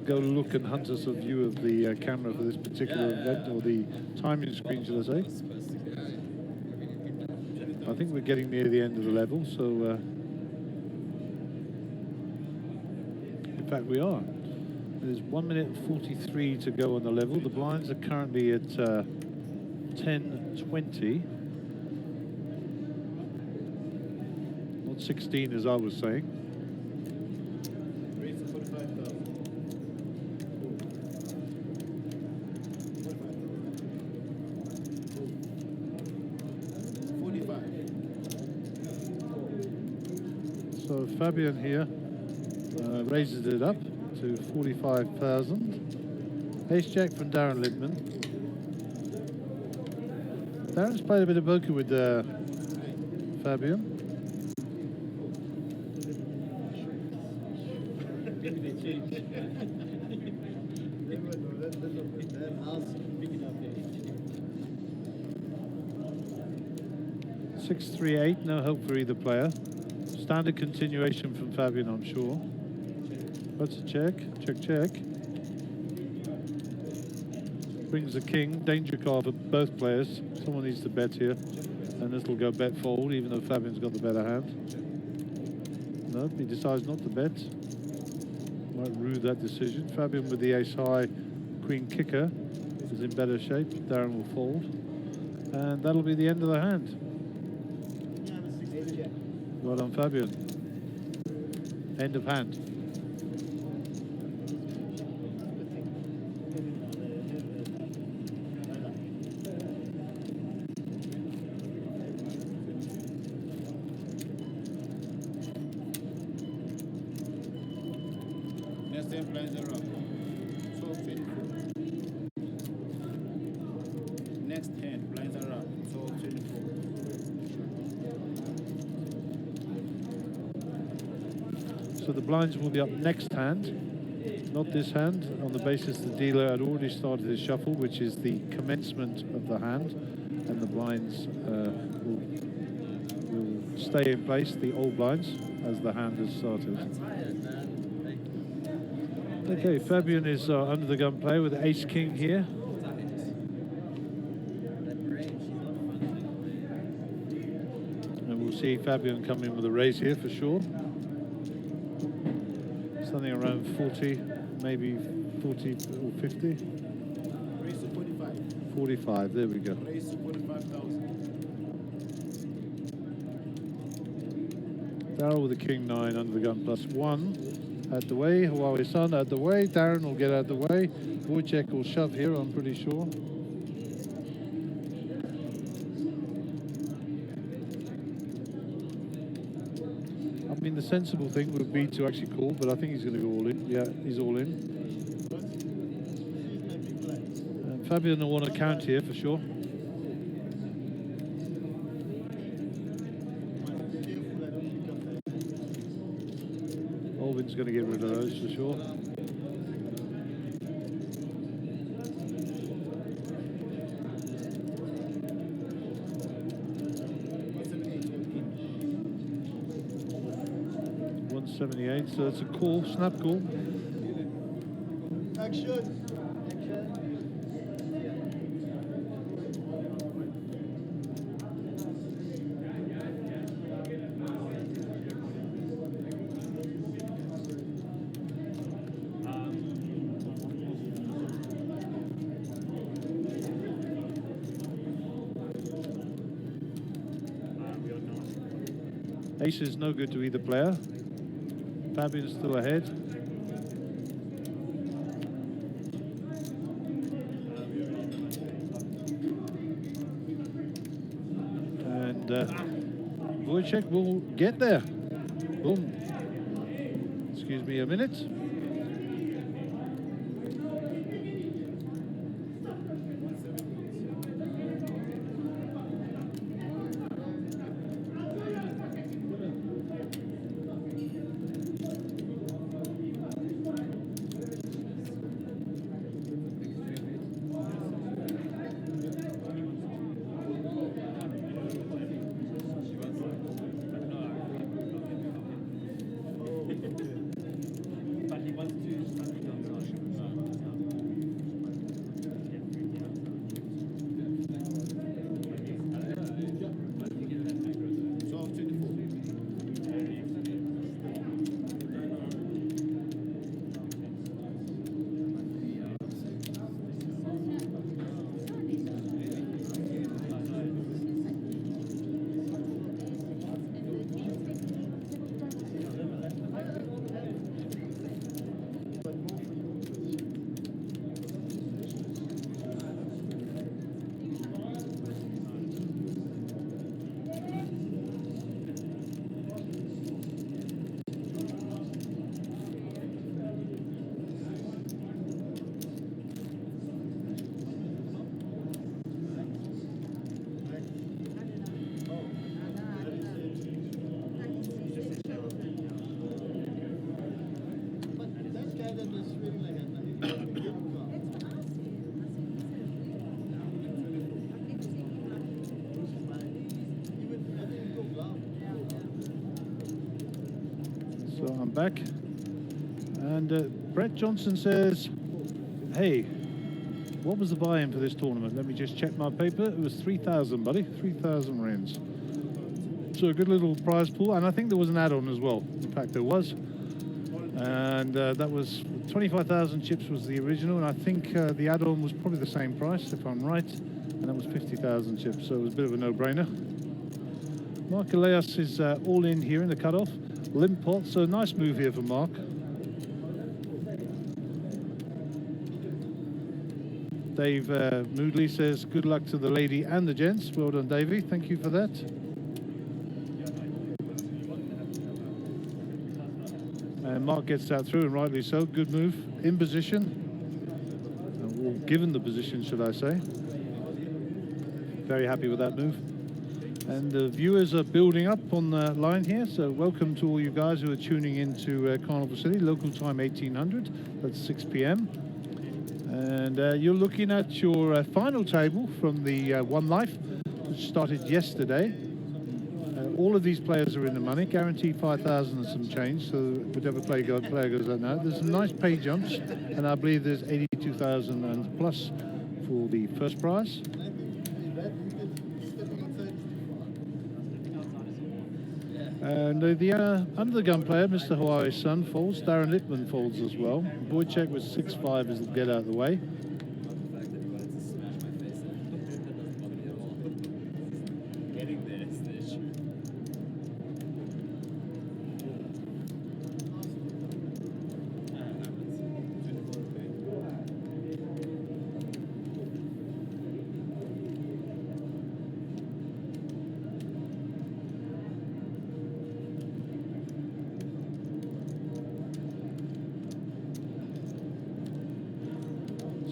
go look and hunt us a view of the camera for this particular event, or the timing screen, shall I say. I think we're getting near the end of the level, so in fact we are. There's 1 minute and 43 to go on the level. The blinds are currently at 10:20. Not 16 as I was saying. So Fabian here raises it up to 45,000. Ace Jack from Darren Lidman. Darren's played a bit of poker with Fabian. Six, 3, 8. No hope for either player. Standard continuation from Fabian, I'm sure. That's a check. Check, check. Brings the king. Danger card for both players. Someone needs to bet here. And this will go bet fold, even though Fabian's got the better hand. Nope, he decides not to bet. Might rue that decision. Fabian with the ace high, queen kicker is in better shape. Darren will fold. And that'll be the end of the hand. Well done, Fabian. End of hand. Next 10 blinds are up. 12:24. Next 10 blinds are up. 12:24. So the blinds will be up next hand, not this hand, on the basis the dealer had already started his shuffle, which is the commencement of the hand, and the blinds will stay in place, the old blinds, as the hand has started. Okay, Fabian is under the gun player with ace king here. And we'll see Fabian come in with a raise here for sure. Something around 40, maybe 40 or 50. Raise to 45. 45, there we go. Raise to 45,000. Darryl with the king 9 under the gun +1. Out the way, Huawei Sun out the way. Darren will get out the way. Wojciech will shove here, I'm pretty sure. I mean, the sensible thing would be to actually call, but I think he's going to go all in. Yeah, he's all in. And Fabian will want to count here for sure. Alvin's going to get rid of those for sure. $178, so it's a call, snap call. Action. Ace is no good to either player. Fabian's still ahead. And Wojciech will get there. Boom. Excuse me a minute. back. And Brett Johnson says, hey, what was the buy-in for this tournament? Let me just check my paper. It was 3,000, buddy, 3,000 rands. So a good little prize pool, and I think there was an add-on as well. In fact, there was. And that was 25,000 chips was the original, and I think the add-on was probably the same price, if I'm right, and that was 50,000 chips, so it was a bit of a no-brainer. Mark Elias is all in here in the cutoff. Limp pot, so nice move here for Mark. Dave Moodley says, good luck to the lady and the gents. Well done, Davey. Thank you for that. And Mark gets that through, and rightly so. Good move. In position. Or given the position, should I say. Very happy with that move. And the viewers are building up on the line here. So welcome to all you guys who are tuning into Carnival City. Local time 1800. That's 6 p.m. And you're looking at your final table from the One Life, which started yesterday. All of these players are in the money, guaranteed 5,000 and some change, so whichever player goes out now. There's some nice pay jumps, and I believe there's 82,000 and plus for the first prize. And the under the gun player, Mr. Hawaii's son, folds. Darren Lippman folds as well. Wojciech with 6-5 is the get out of the way.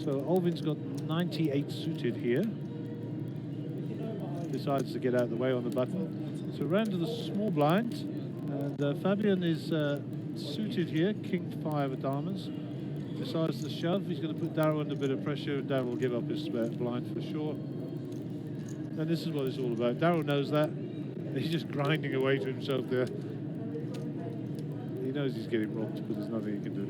So Olvin's got 98 suited here. Decides to get out of the way on the button. So round to the small blind. And Fabian is suited here, king 5 of diamonds. Decides to shove. He's going to put Darryl under a bit of pressure, and Darryl will give up his blind for sure. And this is what it's all about. Darryl knows that. He's just grinding away to himself there. He knows he's getting robbed, but there's nothing he can do.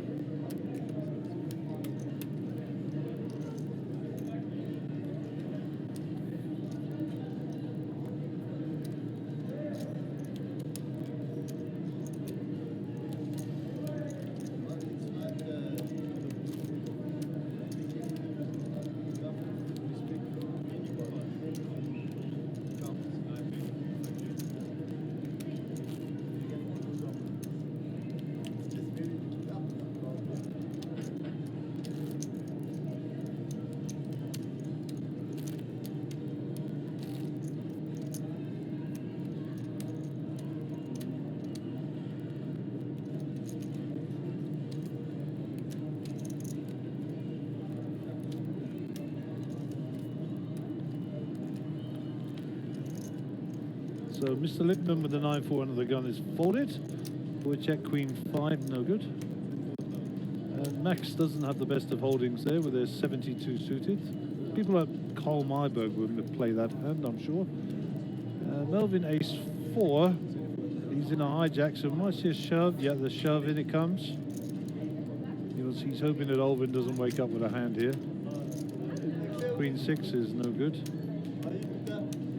So Mr. Lipman with the 9-4 under the gun is folded. Wojciech Queen 5, no good. Max doesn't have the best of holdings there with their 72 suited. People like Cole Myberg wouldn't play that hand, I'm sure. Melvin Ace 4, he's in a hijack, so might see a shove. Yeah, the shove, in it comes. He's hoping that Olvin doesn't wake up with a hand here. Queen 6 is no good.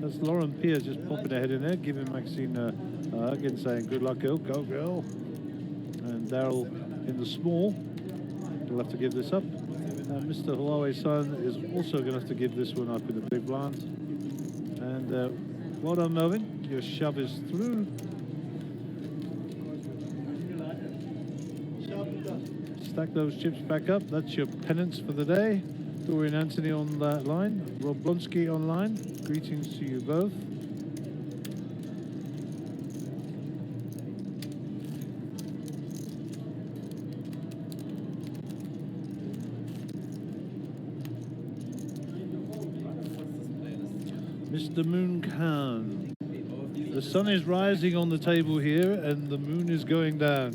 That's Lauren Pierce just popping ahead in there, giving Maxine a hug and saying, good luck, girl, go, girl. And Darryl in the small. He'll have to give this up. Mr. Huawei's son is also going to have to give this one up in the big blind. And well done, Melvin. Your shove is through. Stack those chips back up. That's your penance for the day. Dorian Anthony on that line. Rob Blonsky online. Greetings to you both. Mr. Moon Khan. The sun is rising on the table here and the moon is going down.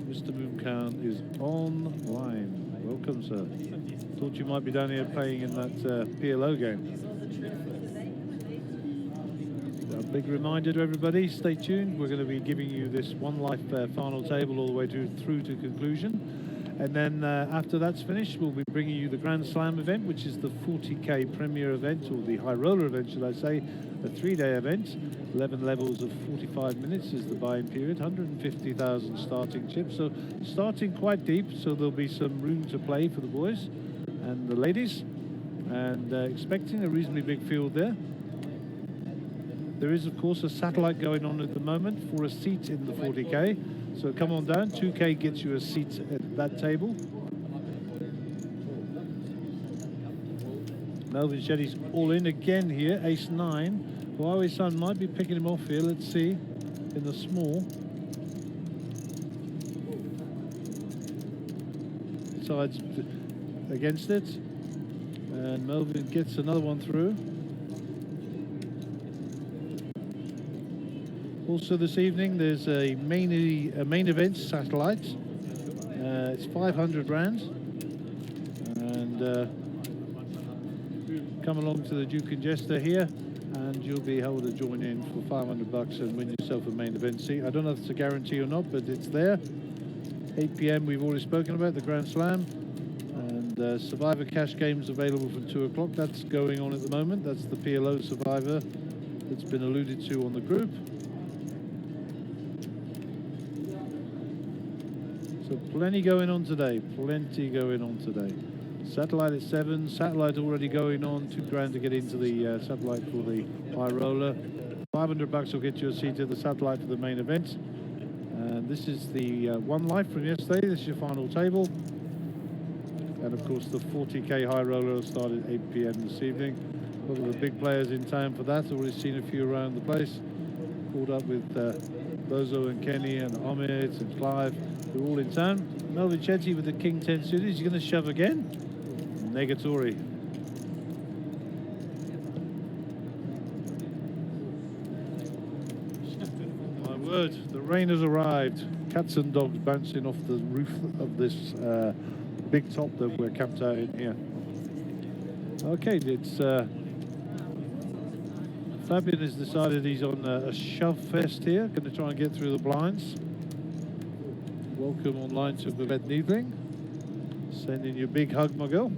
Mr. Moon Khan is online. Welcome, sir. Thought you might be down here playing in that PLO game. Big reminder to everybody, stay tuned. We're going to be giving you this One Life final table all the way through to conclusion. And then after that's finished, we'll be bringing you the Grand Slam event, which is the 40K Premier event, or the High Roller event, should I say, a 3-day event. 11 levels of 45 minutes is the buy-in period, 150,000 starting chips. So starting quite deep, so there'll be some room to play for the boys and the ladies. And expecting a reasonably big field there. There is, of course, a satellite going on at the moment for a seat in the 40K. So come on down, 2K gets you a seat at that table. Melvin Shetty's all in again here, ace-9. Huawei's son might be picking him off here, let's see, in the small. Decides against it. And Melvin gets another one through. Also this evening, there's a main event satellite. It's 500 rand, and come along to the Duke and Jester here, and you'll be able to join in for 500 bucks and win yourself a main event seat. I don't know if it's a guarantee or not, but it's there. 8 p.m. we've already spoken about the Grand Slam, and Survivor cash games available from 2 o'clock. That's going on at the moment. That's the PLO Survivor that's been alluded to on the group. So plenty going on today, plenty going on today. Satellite at 7, satellite already going on, £2 to get into the satellite for the high roller. 500 bucks will get you a seat at the satellite for the main event. And this is the One Life from yesterday, this is your final table. And of course the 40K high roller will start at 8 p.m. this evening. A lot of the big players in town for that, already seen a few around the place. Caught up with Bozo and Kenny and Ahmed and Clive. They're all in town. Melvin Shetty with the King 10 suited. He's going to shove again. Negatory. My word, the rain has arrived. Cats and dogs bouncing off the roof of this big top that we're camped out in here. Okay, it's Fabian has decided he's on a shove fest here. Going to try and get through the blinds. Welcome online to Babette Needling. Sending you a big hug, my girl.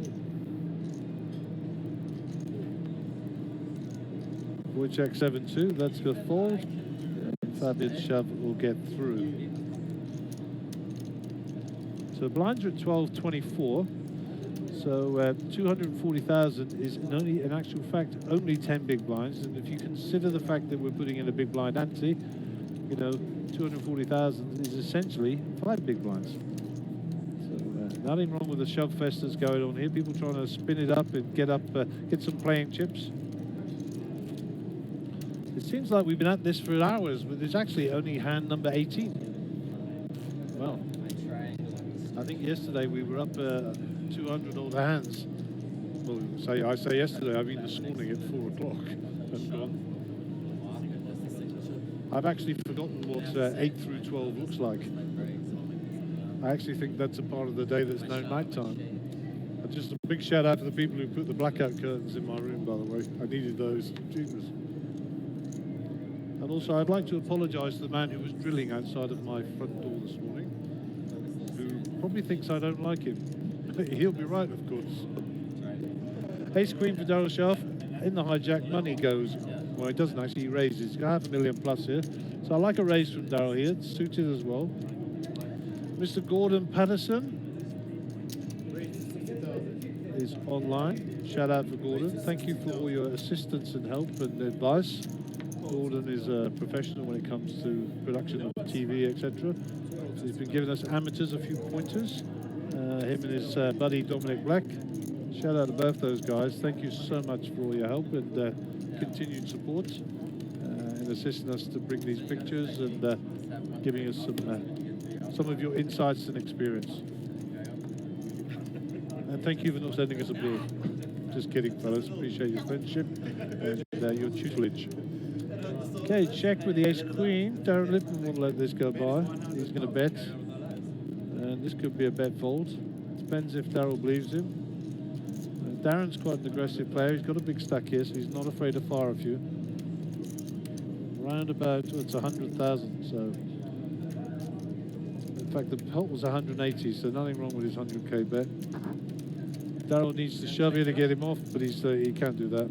Wojciech 7-2, that's the fold. And Fabian shove will get through. So blinds are at 12.24. So 240,000 is in actual fact only 10 big blinds, and if you consider the fact that we're putting in a big blind ante, you know, 240,000 is essentially 5 big blinds. So nothing wrong with the shove fest that's going on here. People trying to spin it up and get some playing chips. It seems like we've been at this for hours, but it's actually only hand number 18. Well, I think yesterday we were up 200 odd hands. Well, I say yesterday, I mean this morning at 4 o'clock and gone. I've actually forgotten what 8 through 12 looks like. I actually think that's a part of the day that's no night time. And just a big shout out to the people who put the blackout curtains in my room, by the way. I needed those. Jesus. And also, I'd like to apologise to the man who was drilling outside of my front door this morning, who probably thinks I don't like him. He'll be right, of course. Ace Queen for Daryl Schaff. In the hijack, money goes. Well, he doesn't actually, he raises. He's got $500,000 plus here. So I like a raise from Daryl here. It's suited as well. Mr. Gordon Patterson is online. Shout out for Gordon. Thank you for all your assistance and help and advice. Gordon is a professional when it comes to production of TV, etc. So he's been giving us amateurs a few pointers. Him and his buddy Dominic Black. Shout out to both those guys. Thank you so much for all your help and continued support in assisting us to bring these pictures and giving us some of your insights and experience. And thank you for not sending us a bill. Just kidding, fellas. Appreciate your friendship and your tutelage. Okay, check with the Ace Queen. Darren Lipton won't let this go by. He's going to bet. And this could be a bet fold. Depends if Darryl believes him. Darren's quite an aggressive player. He's got a big stack here, so he's not afraid to fire a few. round about, it's 100,000. So, in fact, the pot was 180, so nothing wrong with his 100k bet. Daryl needs to shove here to get him off, but he can't do that.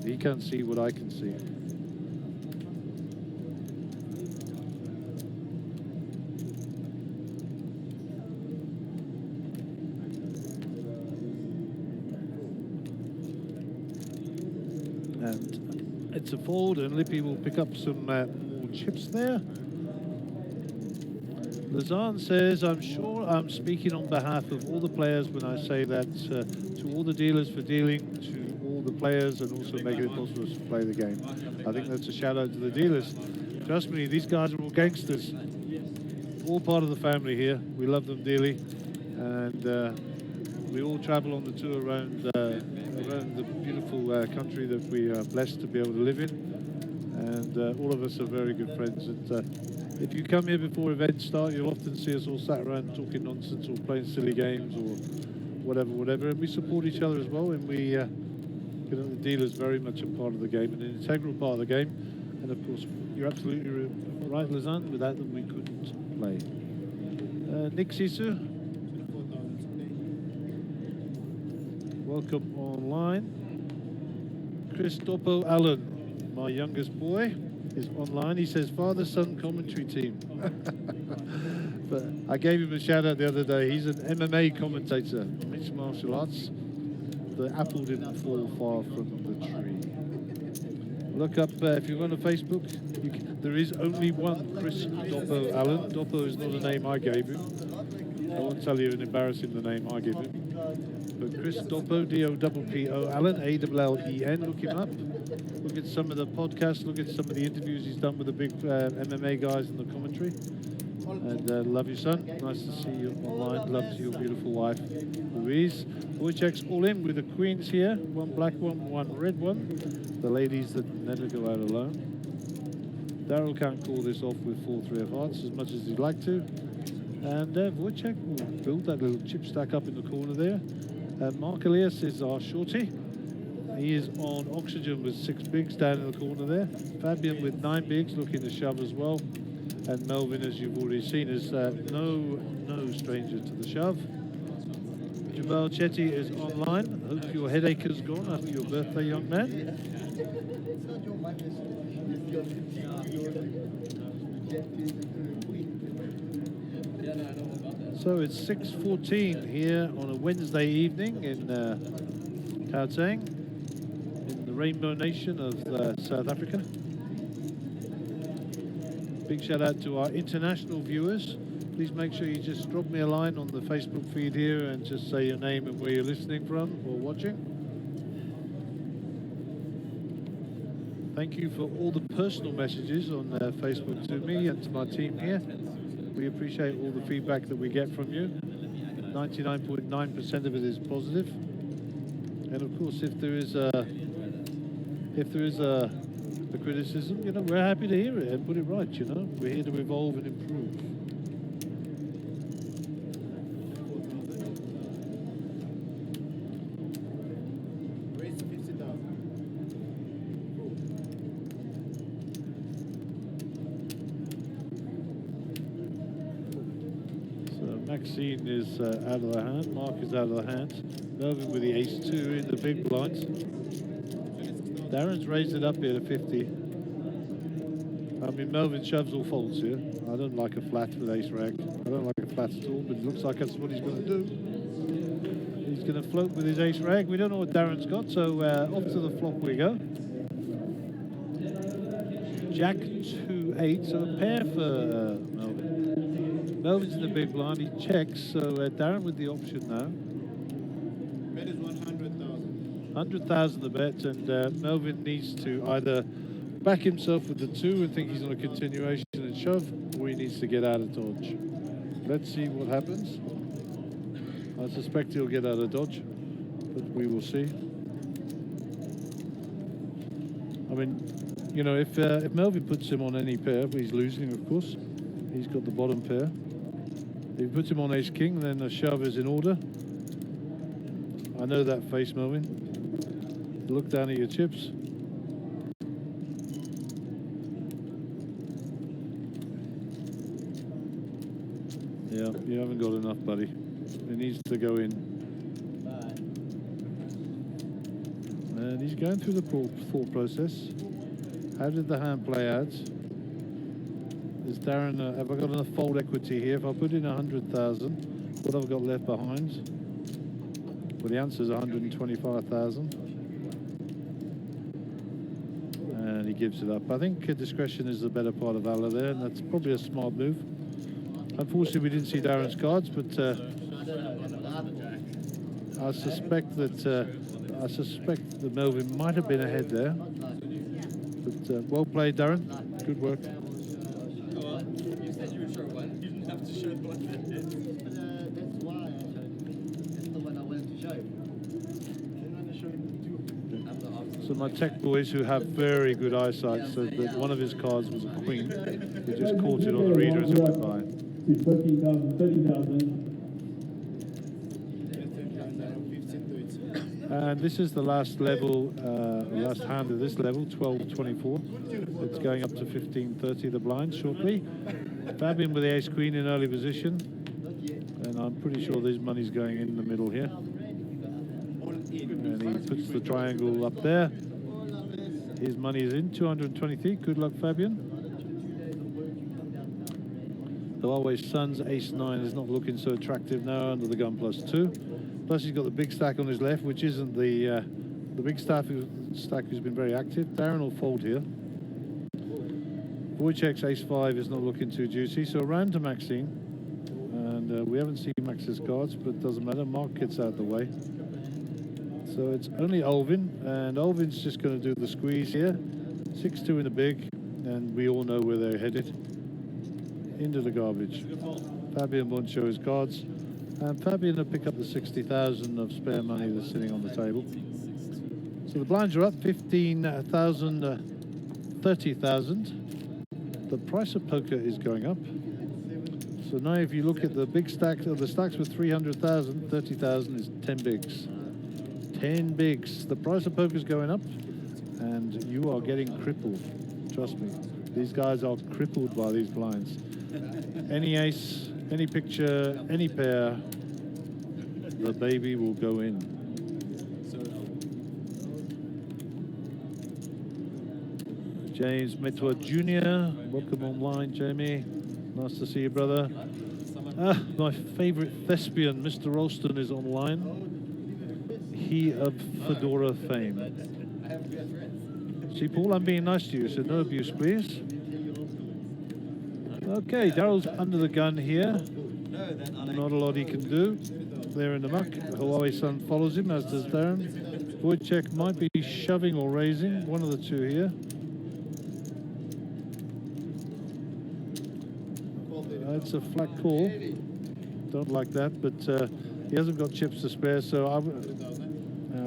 He can't see what I can see. And it's a fold, and Lippy will pick up some more chips there. Lazan says, I'm sure I'm speaking on behalf of all the players when I say that to all the dealers for dealing, to all the players, and also making it possible to play the game. I think that's a shout out to the dealers. Trust me, these guys are all gangsters. All part of the family here. We love them dearly. And we all travel on the tour around the beautiful country that we are blessed to be able to live in. And all of us are very good friends. And, if you come here before events start, you'll often see us all sat around talking nonsense or playing silly games or whatever. And we support each other as well. And we, you know, the dealer's very much a part of the game and an integral part of the game. And of course, you're absolutely right, Lazan. Without them, we couldn't play. Nick Sisu, welcome online. Chris Doppo Allen, my youngest boy, is online. He says, father-son commentary team. But I gave him a shout out the other day. He's an MMA commentator, mixed martial arts. The apple didn't fall far from the tree. Look up, if you're on Facebook, there is only one Chris Doppo Allen. Doppo is not a name I gave him. I won't tell you an embarrassing the name I gave him. But Chris Doppo, D-O-P-P-O Allen, A-L-L-E-N, look him up. Look at some of the podcasts, look at some of the interviews he's done with the big MMA guys in the commentary. And love you, son. Nice to see you online. Love to your beautiful wife, Louise. Wojciech's all in with the queens here. One black one, one red one. The ladies that never go out alone. Daryl can't call this off with 4-3 of hearts as much as he'd like to. And Wojciech will build that little chip stack up in the corner there. Mark Elias is our shorty. He is on oxygen with 6 bigs down in the corner there. Fabian with 9 bigs looking to shove as well. And Melvin, as you've already seen, is no stranger to the shove. Jabal Chetty is online. Hope your headache has gone after your birthday, young man. So it's 6:14 here on a Wednesday evening in Gauteng, in the Rainbow Nation of South Africa. Big shout out to our international viewers. Please make sure you just drop me a line on the Facebook feed here and just say your name and where you're listening from or watching. Thank you for all the personal messages on Facebook to me and to my team here. We appreciate all the feedback that we get from you. 99.9% of it is positive. And of course, if there is a criticism, you know, we're happy to hear it and put it right, you know. We're here to evolve and improve. Maxine is out of the hand. Mark is out of the hand. Melvin with the ace-2 in the big blinds. Darren's raised it up here to 50. I mean, Melvin shoves or folds here. I don't like a flat with ace-rag. I don't like a flat at all, but it looks like that's what he's going to do. He's going to float with his ace-rag. We don't know what Darren's got, so off to the flop we go. Jack 2-8, so a pair for Melvin. Melvin's in the big blind, he checks, so Darren with the option now. Bet is 100,000. 100,000 the bet, and Melvin needs to either back himself with the 2 and think he's on a continuation and shove, or he needs to get out of dodge. Let's see what happens. I suspect he'll get out of dodge, but we will see. I mean, you know, if Melvin puts him on any pair, he's losing, of course. He's got the bottom pair. If he puts him on ace-king, then the shove is in order. I know that face, Melvin. Look down at your chips. Yeah, you haven't got enough, buddy. It needs to go in. And he's going through the thought process. How did the hand play out? Is Darren, have I got enough fold equity here? If I put in 100,000, what have I got left behind? Well, the answer is 125,000. And he gives it up. I think discretion is the better part of valor there, and that's probably a smart move. Unfortunately, we didn't see Darren's cards, but I suspect that Melvin might have been ahead there. But well played, Darren. Good work. Well, you said you would show one. You didn't have to show one. That's why that's the one I wanted to show. So my tech boys who have very good eyesight said that one of his cards was a queen. He just caught it on the reader as it went by. 13,000, 30,000. And this is the last level, last hand of this level, 12.24. It's going up to 15.30, the blind, shortly. Fabian with the ace-queen in early position. And I'm pretty sure this money's going in the middle here. And he puts the triangle up there. His money is in, 223. Good luck, Fabian. The Huawei Sun's ace-9 is not looking so attractive now under the gun +2. Plus he's got the big stack on his left, which isn't the big stack who's been very active. Darren will fold here. Wojciech's ace-5 is not looking too juicy, so around to Maxine. And we haven't seen Max's cards, but it doesn't matter. Mark gets out the way. So it's only Olvin, and Olvin's just going to do the squeeze here. 6-2 in the big, and we all know where they're headed. Into the garbage. Fabian won't show his cards. And Fabian will pick up the 60,000 of spare money that's sitting on the table. So the blinds are up 15,000, 30,000. The price of poker is going up. So now if you look at the big stack, the stacks with 300,000, 30,000 is 10 bigs. 10 bigs. The price of poker is going up, and you are getting crippled. Trust me. These guys are crippled by these blinds. Any ace, any picture, any pair, the baby will go in. James Metwa Jr., welcome online, Jamie. Nice to see you, brother. My favorite thespian, Mr. Ralston, is online. He of Fedora fame. See, Paul, I'm being nice to you, so no abuse, please. Okay, Darrell's under the gun here. Not a lot he can do. There in the muck. Huawei Sun follows him, as does Darren. Wojciech might be shoving or raising, one of the two here. It's a flat call. Don't like that, but he hasn't got chips to spare, so I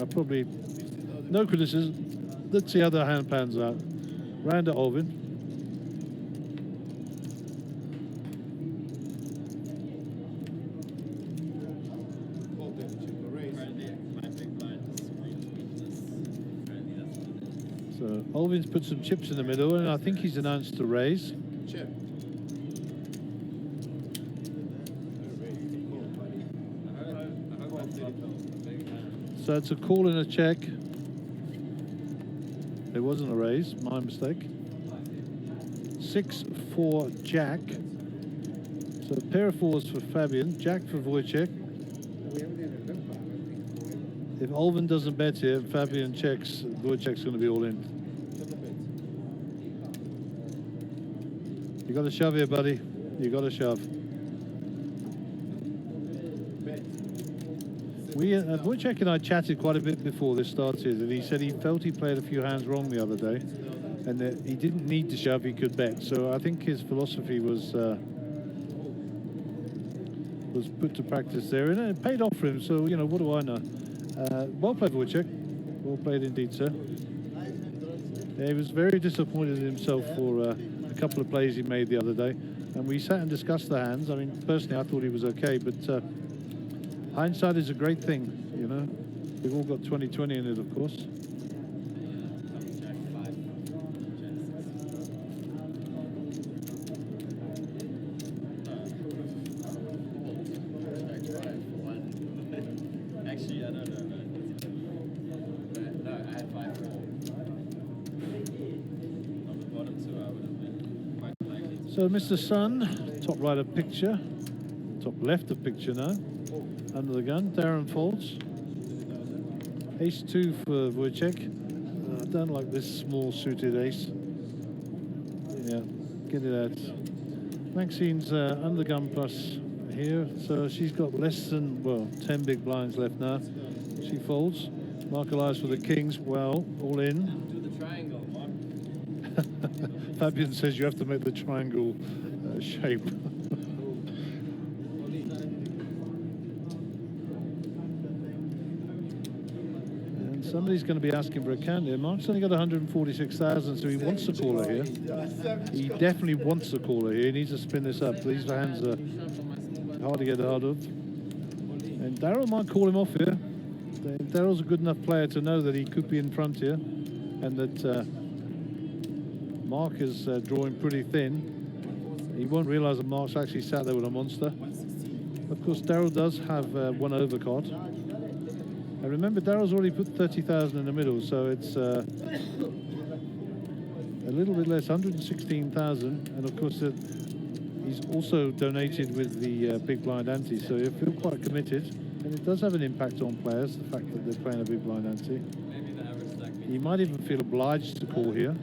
probably, no criticism. Let's see how the hand pans out. Round to Olvin. So Olvin's put some chips in the middle, and I think he's announced to raise. Chip. So it's a call and a check. It wasn't a raise, my mistake. 6-4 Jack. So a pair of fours for Fabian, Jack for Wojciech. If Olvin doesn't bet here, Fabian checks, Wojciech's going to be all in. You got to shove here, buddy. You got to shove. Wojciech and I chatted quite a bit before this started, and he said he felt he played a few hands wrong the other day, and that he didn't need to shove, he could bet. So I think his philosophy was put to practice there, and it paid off for him. So, you know, what do I know? Well played, Wojciech. Well played indeed, sir. Yeah, he was very disappointed in himself for a couple of plays he made the other day, and we sat and discussed the hands. I mean, personally, I thought he was okay, but hindsight is a great thing, you know. We've all got 20/20 in it, of course. So Mr. Sun, top right of picture, top left of picture now, under the gun. Darren folds. Ace-2 for Wojciech. I don't like this small suited ace. Yeah, get it out. Maxine's under the gun plus here, so she's got less than, well, 10 big blinds left now. She folds. Mark Elias for the kings. Well, all in. Do the triangle, Mark. Fabian says you have to make the triangle shape. And somebody's going to be asking for a count here. Mark's only got 146,000, so he wants a caller here. He definitely wants a caller here. He needs to spin this up. These hands are hard to get out of. And Daryl might call him off here. Daryl's a good enough player to know that he could be in front here, and that Mark is drawing pretty thin. He won't realise that Mark's actually sat there with a monster. Of course, Daryl does have one overcard. And remember, Daryl's already put 30,000 in the middle, so it's a little bit less, 116,000. And of course, he's also donated with the big blind ante, so he'll feel quite committed. And it does have an impact on players, the fact that they're playing a big blind ante. Maybe the average stack. You might even feel obliged to call here.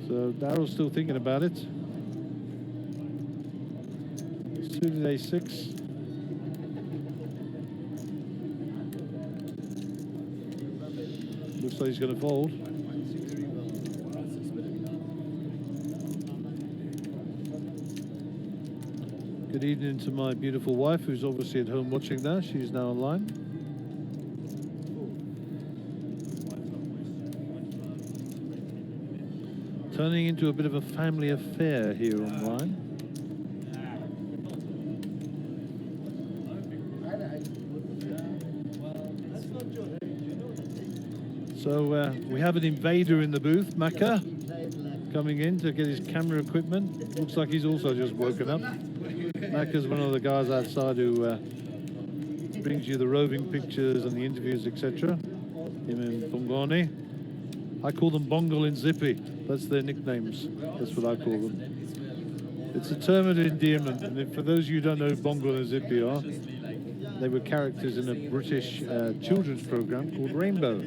So Daryl's still thinking about it. Suited A6. Looks like he's going to fold. Good evening to my beautiful wife, who's obviously at home watching now. She's now online. Turning into a bit of a family affair here online. So we have an invader in the booth, Maka, coming in to get his camera equipment. Looks like he's also just woken up. Maka's one of the guys outside who brings you the roving pictures and the interviews, etc. Him and Bongoni. I call them Bongle and Zippy. That's their nicknames. That's what I call them. It's a term of endearment. And if, for those of you who don't know who Bongle and Zippy are, they were characters in a British children's program called Rainbow.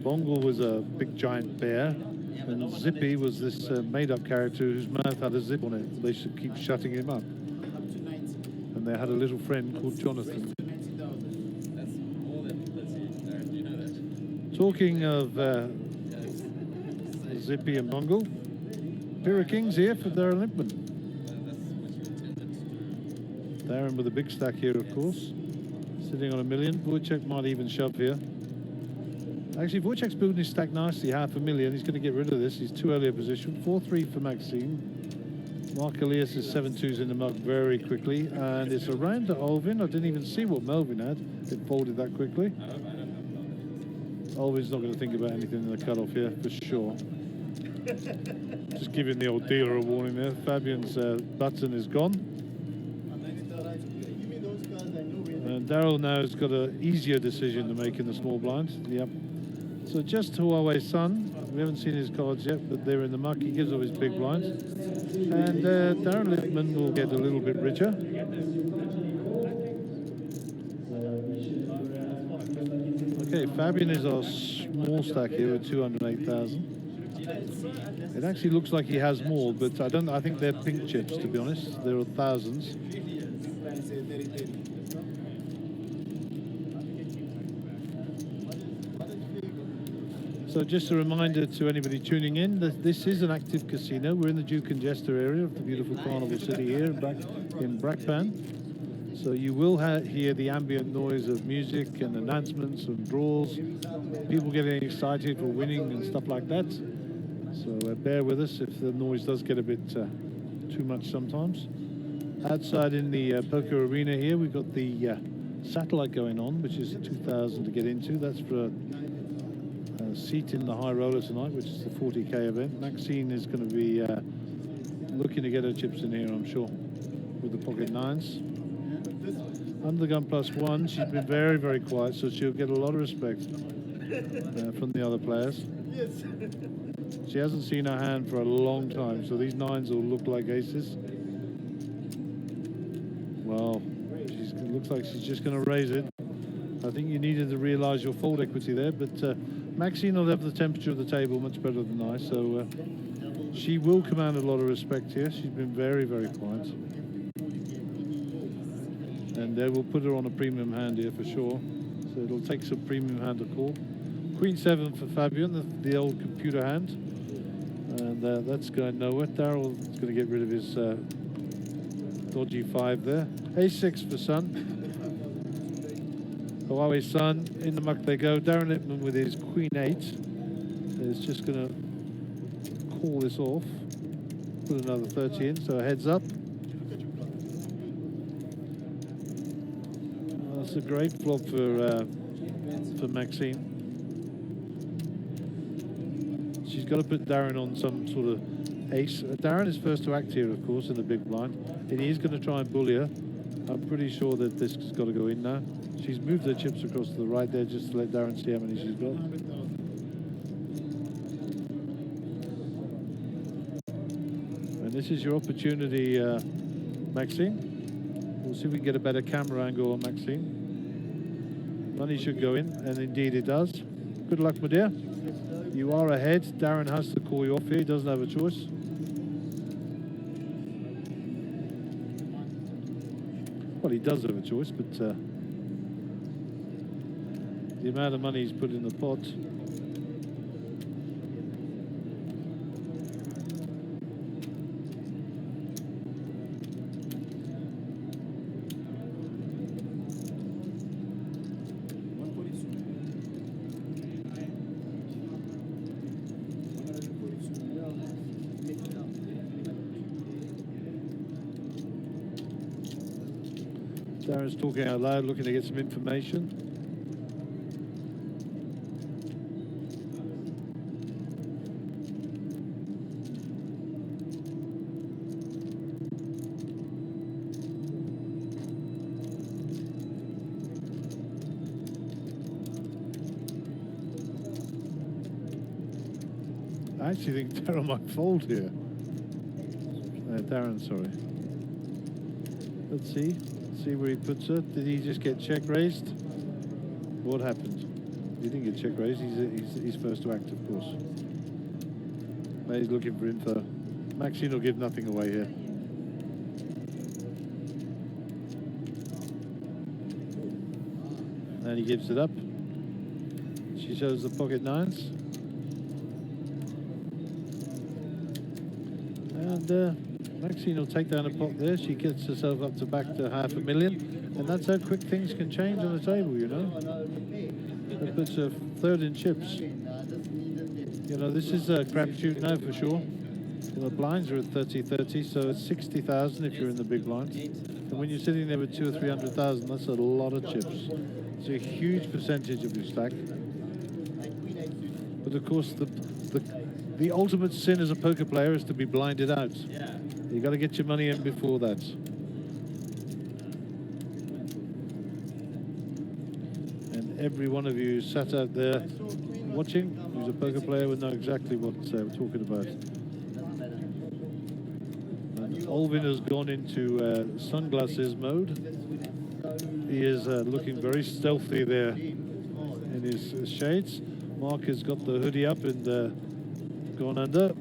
Bongle was a big giant bear, and Zippy was this made-up character whose mouth had a zip on it. They should keep shutting him up. And they had a little friend called Jonathan. Talking of Zippy and Bongle, Pira Kings here for Darren Lippman. Darren with a big stack here, of course, sitting on $1 million. Wojciech might even shove here. Actually, Wojciech's building his stack nicely, $500,000. He's going to get rid of this. He's too early a position. 4-3 for Maxine. Mark Elias is 7-2s in the mug very quickly. And it's around to Alvin. I didn't even see what Melvin had. It folded that quickly. Alvin's not going to think about anything in the cutoff here, for sure. Just giving the old dealer a warning there. Fabian's button is gone. And Daryl now has got an easier decision to make in the small blind. Yep. So just Huawei's son. We haven't seen his cards yet, but they're in the muck. He gives up his big blinds. And Darren Lippman will get a little bit richer. Okay, Fabian is our small stack here with 208,000. It actually looks like he has more, but I think they're pink chips, to be honest. There are thousands. So just a reminder to anybody tuning in that this is an active casino. We're in the Duke and Jester area of the beautiful Carnival City here in Brakpan. So you will hear the ambient noise of music and announcements and draws, people getting excited for winning and stuff like that. So bear with us if the noise does get a bit too much sometimes. Outside in the poker arena here, we've got the satellite going on, which is 2,000 to get into. That's for a seat in the high roller tonight, which is the 40k event. Maxine is going to be looking to get her chips in here, I'm sure, with the pocket nines. Under the gun +1, she's been very, very quiet, so she'll get a lot of respect from the other players. She hasn't seen her hand for a long time, so these nines will look like aces. Well, it looks like she's just going to raise it. I think you needed to realise your fold equity there, but Maxine will have the temperature of the table much better than I, so she will command a lot of respect here. She's been very, very quiet. And they will put her on a premium hand here for sure. So it'll take some premium hand to call. Queen 7 for Fabian, the old computer hand. And that's going nowhere. Darryl is going to get rid of his dodgy 5 there. A6 for Sun. Huawei Sun, in the muck they go. Darren Lippman with his Queen 8 is just going to call this off. Put another 30 in, so heads up. That's a great flop for Maxine. She's got to put Darren on some sort of ace. Darren is first to act here, of course, in the big blind. And he's going to try and bully her. I'm pretty sure that this has got to go in now. She's moved her chips across to the right there just to let Darren see how many she's got. And this is your opportunity, Maxine. We'll see if we can get a better camera angle on Maxine. Money should go in, and indeed it does. Good luck, my dear. You are ahead. Darren has to call you off here. He doesn't have a choice. Well, he does have a choice, but the amount of money he's put in the pot. Darren's talking out loud, looking to get some information. I actually think Darren might fold here. Darren, sorry. Let's see. See where he puts it. Did he just get check raised? What happened? He didn't get check raised. He's first to act, of course. But he's looking for info. Maxine will give nothing away here. And he gives it up. She shows the pocket nines. And Maxine will take down a pot there. She gets herself up to back to $500,000. And that's how quick things can change on the table, you know. That puts her third in chips. You know, this is a crapshoot now for sure. The blinds are at 30-30, so it's 60,000 if you're in the big blinds. And when you're sitting there with 200,000 or 300,000, that's a lot of chips. It's a huge percentage of your stack. But of course, the ultimate sin as a poker player is to be blinded out. You got to get your money in before that. And every one of you sat out there watching, who's a poker player, would know exactly what we're talking about. And Olvin has gone into sunglasses mode. He is looking very stealthy there in his shades. Mark has got the hoodie up and gone under.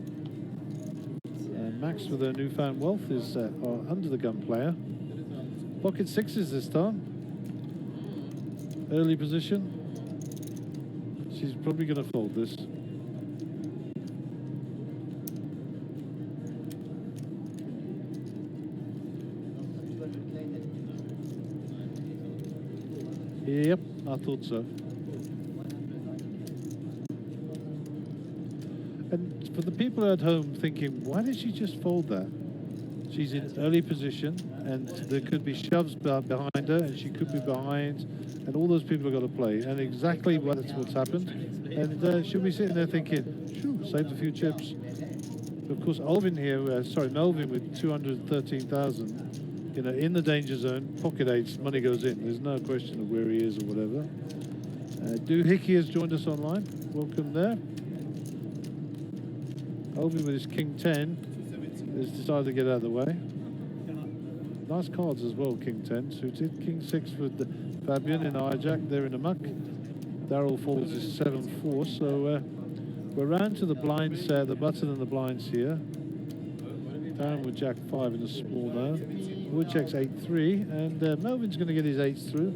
Max with her newfound wealth is our under the gun player. Pocket sixes this time. Early position. She's probably going to fold this. Yep, I thought so. And for the people at home thinking, why did she just fold that? She's in early position, and there could be shoves behind her, and she could be behind, and all those people have got to play. And exactly that's what's happened. And she'll be sitting there thinking, phew, saved a few chips. Of course, Melvin with 213,000, in the danger zone, pocket eights, money goes in. There's no question of where he is or whatever. Doohickey has joined us online. Welcome there. Melvin with his King 10 has decided to get out of the way. Nice cards as well, King 10 suited. King 6 for Fabian in hijack, there in a muck. Darryl folds his 7-4, so we're round to the blinds, the button and the blinds here. Darren with Jack 5 in a small now. Woodcheck's 8-3, and Melvin's going to get his 8s through,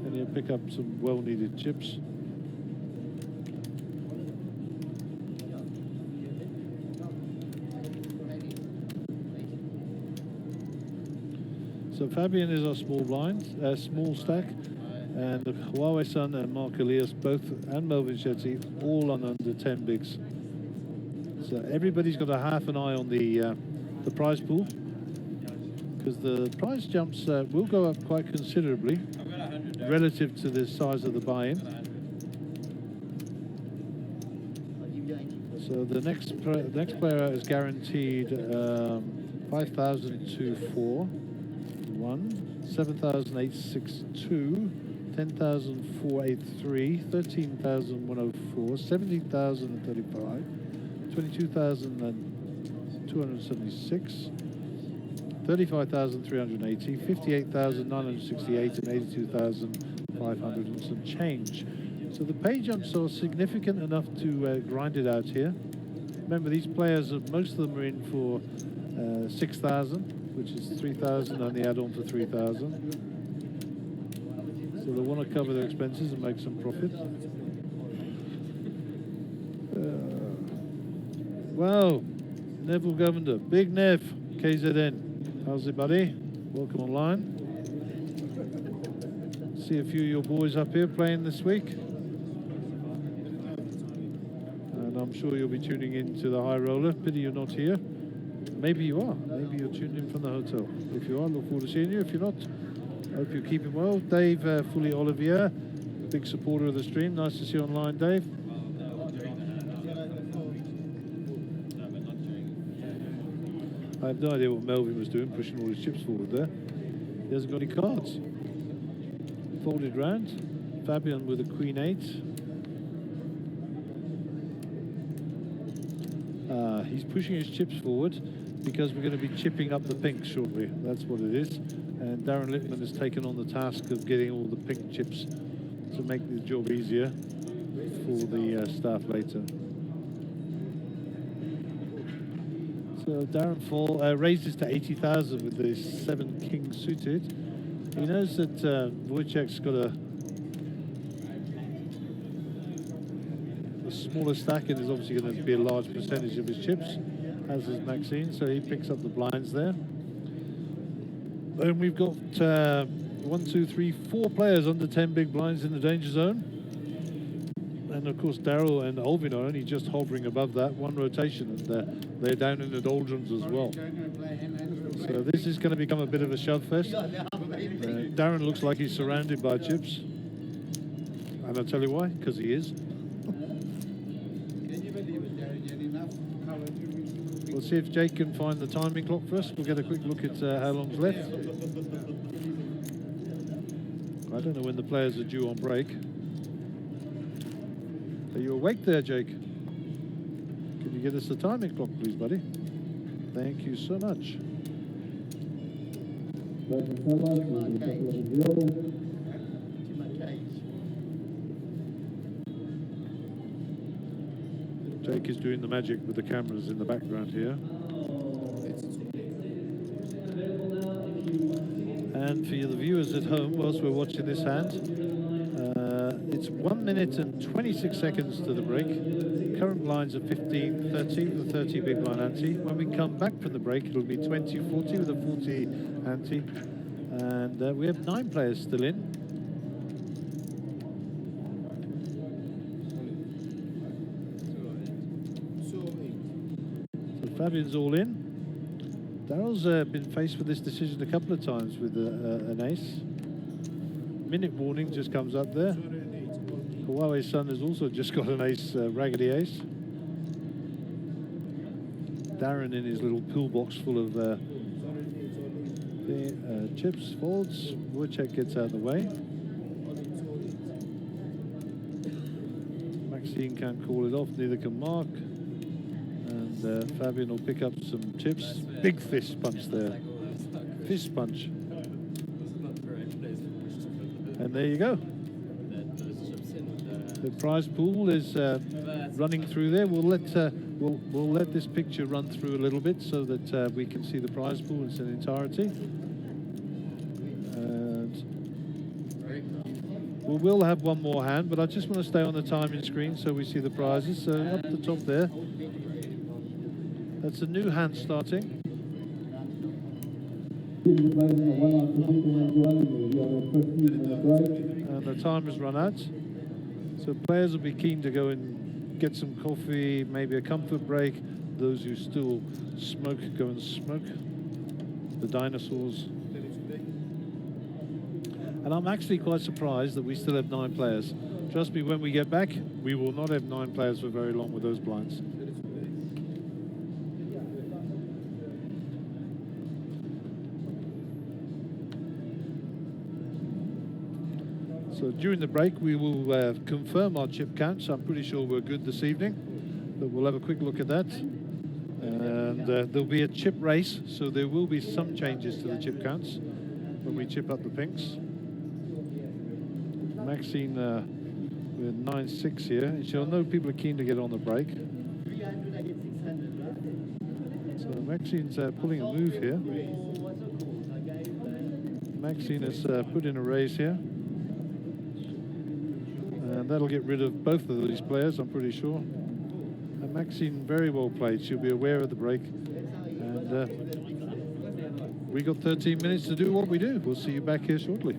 and he'll pick up some well-needed chips. So Fabian is our small blind, small stack, and the Huawei Sun and Mark Elias both, and Melvin Shetty, all on under 10 bigs. So everybody's got a half an eye on the prize pool, because the prize jumps will go up quite considerably relative to the size of the buy-in. So the next player out is guaranteed 5,000 to 4. 7,862, 10,483, 13,104, 17,035, 22,276, 35,380, 58,968, and 82,500 and some change. So the pay jumps are significant enough to grind it out here. Remember, these players, most of them are in for 6,000. Which is 3,000 and the add-on for 3,000. So they want to cover their expenses and make some profit. Wow, Neville Governor, Big Nev, KZN. How's it, buddy? Welcome online. See a few of your boys up here playing this week. And I'm sure you'll be tuning in to the High Roller. Pity you're not here. Maybe you are. Maybe you're tuned in from the hotel. If you are, look forward to seeing you. If you're not, hope you're keeping well. Dave Fully Olivier, big supporter of the stream. Nice to see you online, Dave. I have no idea what Melvin was doing, pushing all his chips forward there. He hasn't got any cards. Folded round. Fabian with a Queen 8. He's pushing his chips forward because we're going to be chipping up the pink shortly. That's what it is. And Darren Littman has taken on the task of getting all the pink chips to make the job easier for the staff later. So Darren Fall raises to 80,000 with the 7 king suited. He knows that Wojciech's got a smaller stack, and is obviously going to be a large percentage of his chips, as is Maxine, so he picks up the blinds there. And we've got 1, 2, 3, 4 players under 10 big blinds in the danger zone. And of course Daryl and Olvin are only just hovering above that, one rotation, and they're down in the doldrums as well. So this is going to become a bit of a shove fest. Darren looks like he's surrounded by chips. And I'll tell you why, because he is. We'll see if Jake can find the timing clock first. We'll get a quick look at how long's left. I don't know when the players are due on break. Are you awake there, Jake? Can you get us the timing clock, please, buddy? Thank you so much. Jake is doing the magic with the cameras in the background here. And for the viewers at home, whilst we're watching this hand, it's 1 minute and 26 seconds to the break. Current blinds are 15, 30 with a 30 big blind ante. When we come back from the break, it'll be 20, 40 with a 40 ante. And we have 9 players still in. Fabian's all in. Daryl's been faced with this decision a couple of times with an ace. Minute warning just comes up there. Huawei's son has also just got an ace, raggedy ace. Darren in his little pillbox full of chips, folds. Wojciech gets out of the way. Maxine can't call it off, neither can Mark. And Fabian will pick up some chips. Big fist punch there. Fist punch. And there you go. The prize pool is running through there. We'll let this picture run through a little bit so that we can see the prize pool in its entirety. And we will have one more hand, but I just want to stay on the timing screen so we see the prizes. So up the top there, that's a new hand starting. And the time has run out. So players will be keen to go and get some coffee, maybe a comfort break. Those who still smoke, go and smoke. The dinosaurs. And I'm actually quite surprised that we still have 9 players. Trust me, when we get back, we will not have 9 players for very long with those blinds. So during the break, we will confirm our chip counts. I'm pretty sure we're good this evening, but we'll have a quick look at that. And there'll be a chip race, so there will be some changes to the chip counts when we chip up the pinks. Maxine with 9.6 here, and she'll know people are keen to get on the break. So Maxine's pulling a move here. Maxine has put in a raise here. And that'll get rid of both of these players, I'm pretty sure. And Maxine very well played. She'll be aware of the break. And we got 13 minutes to do what we do. We'll see you back here shortly.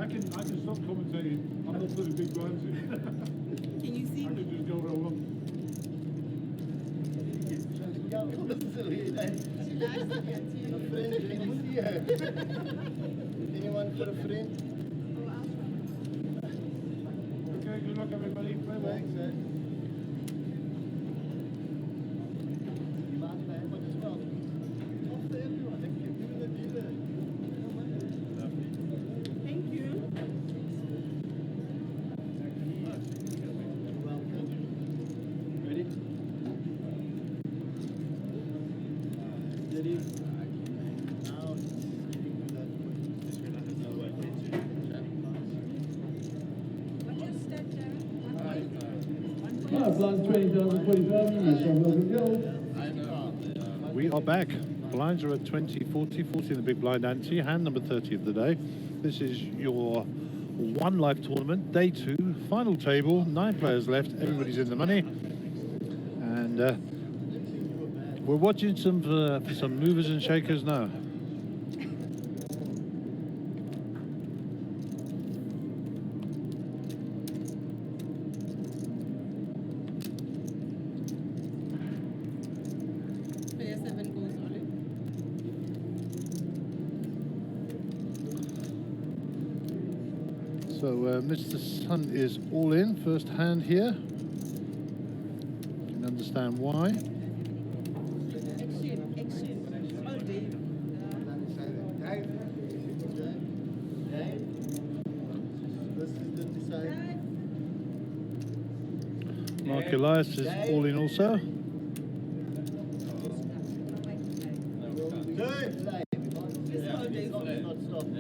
can stop commentating. I'm not putting big blinds in. Can you see I me? can just go where I want. Anyone for a friend? Okay, good luck everybody. Bye bye. Thanks, You mind if I have one as well? After everyone, thank you. Give it a dealer. Thank you. Welcome. Ready? Ready? Now, We are back. Blinds are at 20, 40, 40 in the big blind ante, hand number 30 of the day. This is your one life tournament, day 2, final table, 9 players left, everybody's in the money. And we're watching some for some movers and shakers now. Player 7 goes on it. So Mr. Sun is all in, first hand here. You can understand why. Exchange. Oh, Dave. this is the decide. Mark Elias is all in also. Not stop.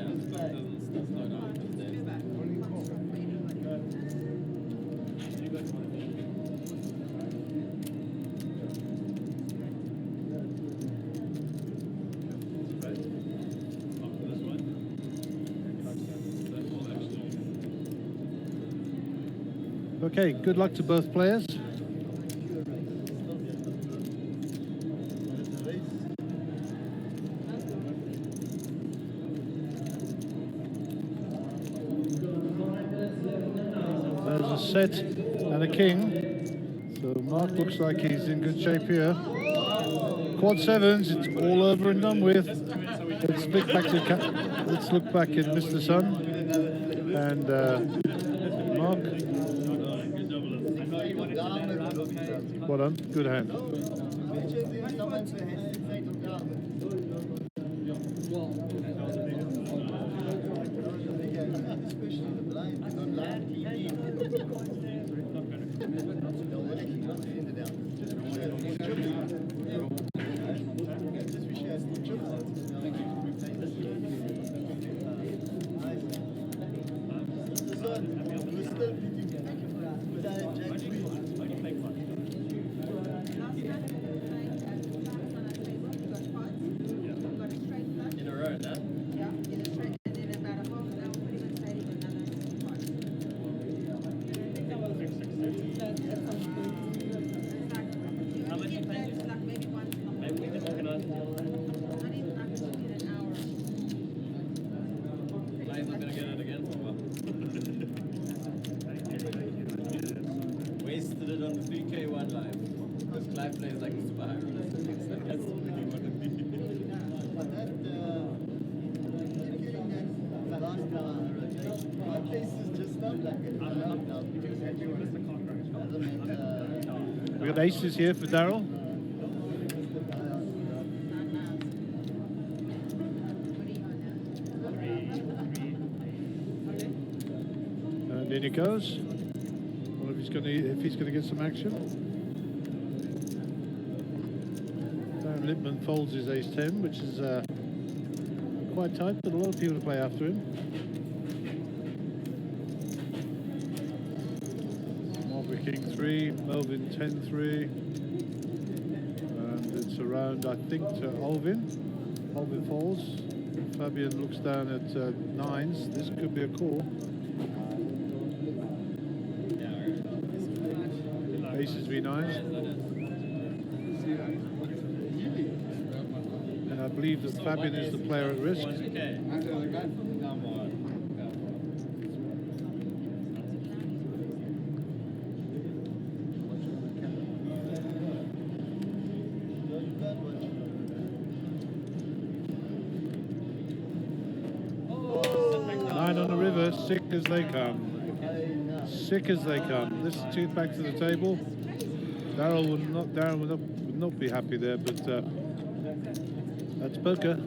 Okay, good luck to both players. There's a set and a king. So Mark looks like he's in good shape here. Quad sevens, it's all over and done with. Let's look back at Mr. Sun and Mark. Well done, good hand. In a row, that? Maybe we can organize it. Clay's not going to get it again. Wasted it on the 3K one live. Because Clay plays like a super high roller. So that's really what it means. But that, the last my face is just not like it. We got aces here for Daryl. And in he goes. Well, if he's gonna get some action. Darren Lippman folds his ace 10, which is quite tight, but a lot of people to play after him. Marbury King 3, Melvin 10-3. And it's around, I think, to Alvin. Alvin falls. Fabian looks down at nines. This could be a call. Aces v9s. And I believe that Fabian is the player at risk. Okay. Come on. sick as they come. Sick as they come. This is back to the table. Darren would not be happy there, but that's poker.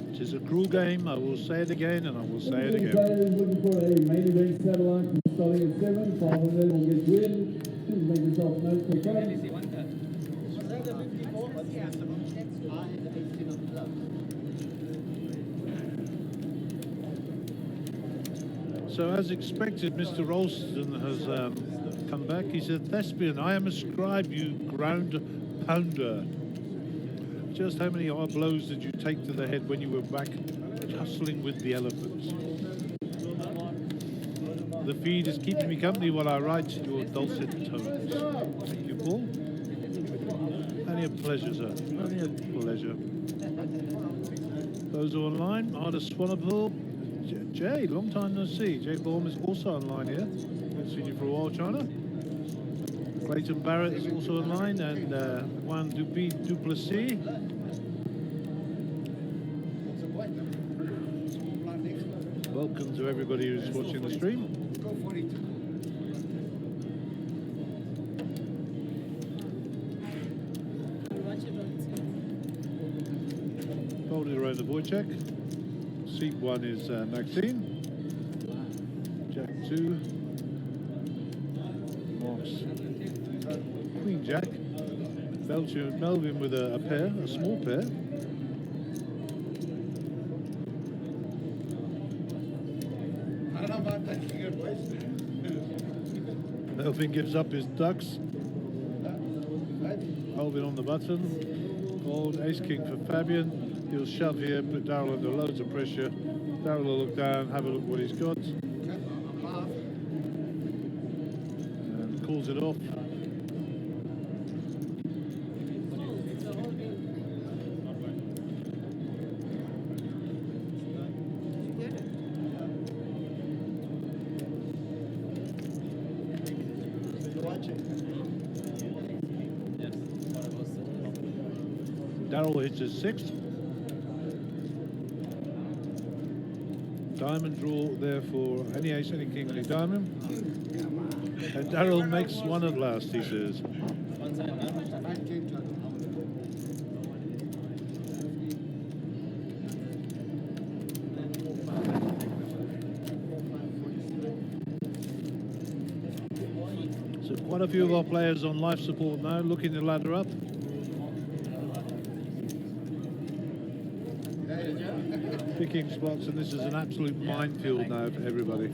It is a cruel game. I will say it again, and I will say it again. Players looking for a main event satellite starting at 7. 500 will get win. Please make yourself known for fun. So as expected, Mr. Ralston has come back. He said, Thespian, I am a scribe, you ground pounder. Just how many hard blows did you take to the head when you were back tussling with the elephants? The feed is keeping me company while I write your dulcet tones. Thank you, Paul. Only a pleasure, sir. Only a pleasure. Those who are online, Arda Swanepoel. Jay, long time no see. Jay Baum is also online here. Haven't seen you for a while, China. Clayton Barrett is also online, and Juan Duplessis. Welcome to everybody who's watching the stream. Folded around the Wojciech. Seat 1 is Maxine. Jack 2. Marks. Queen Jack. Melvin with a pair, a small pair. Melvin gives up his ducks. Melvin on the button. Old ace king for Fabian. He'll shove here, put Darrell under loads of pressure. Darrell will look down, have a look what he's got. And calls it off. Darrell hits his 6th. Diamond draw there for any ace, any king, any diamond. And Darrell makes one at last, he says. So quite a few of our players on life support now, looking to ladder up. Picking spots, and this is an absolute minefield now for everybody.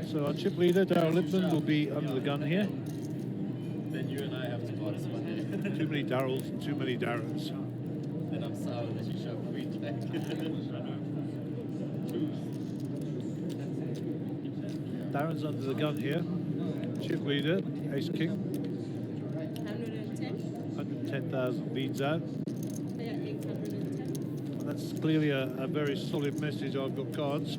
So our chip leader, Darrell Lippman, will be under the gun here. Then you and I have to participate. Too many Darrells and too many Darrens. Then I'm sour that you shove Queen Jack. Darren's under the gun here. Chip leader, ace king. 110. 110,000 leads out. Yeah, 810. That's clearly a very solid message. I've got cards.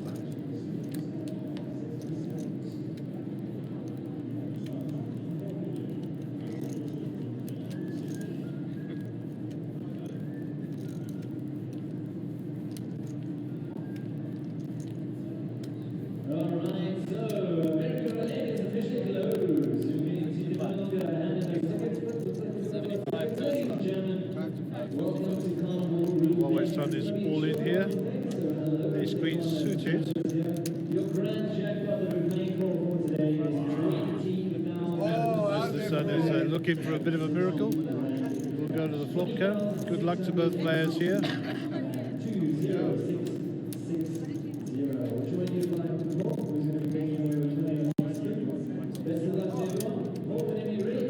Huawei's son is all in here. Ace queen suited. As the son is looking for a bit of a miracle. We'll go to the flop count. Good luck to both players here.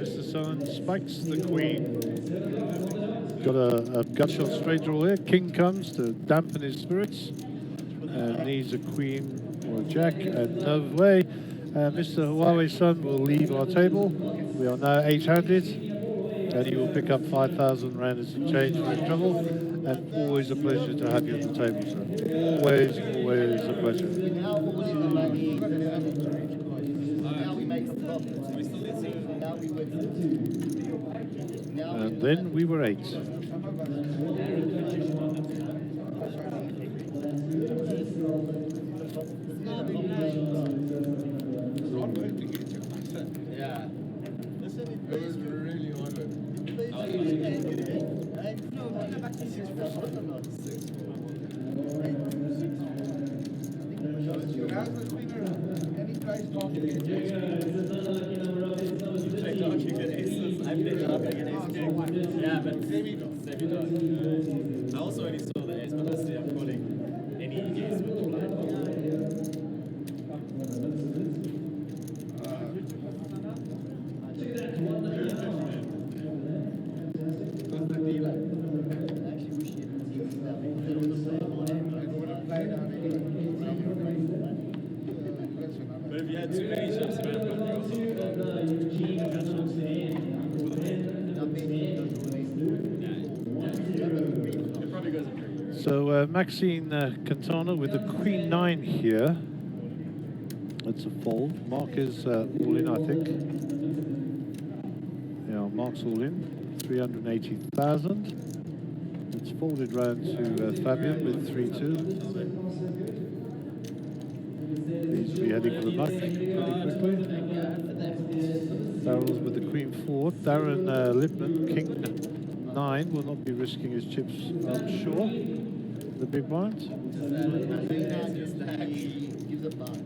Mr. Son spikes the queen. Got a gut shot straight draw here. King comes to dampen his spirits. Needs a queen or a jack, and no way. Mr. Huawei's son will leave our table. We are now 800, and he will pick up 5,000 rand as a change for his trouble. And always a pleasure to have you at the table, sir. Always, always a pleasure. Now all in the money, now we make a profit. Now we win. And then we were 8. Yeah. Listen, it was really hard. Yeah, but semi-dog. I also only saw the ace, but I see I'm calling any ace with the blind. But if you had too many shops around, So Maxine Cantona with the Queen 9 here. That's a fold. Mark is all in, I think. Yeah, Mark's all in. 380,000. It's folded round to Fabian with 3-2. He's be heading for the muck pretty quickly. Darrell's with the Queen 4. Darren Lipman, King 9, will not be risking his chips, I'm sure. The big blind. Gives a buck.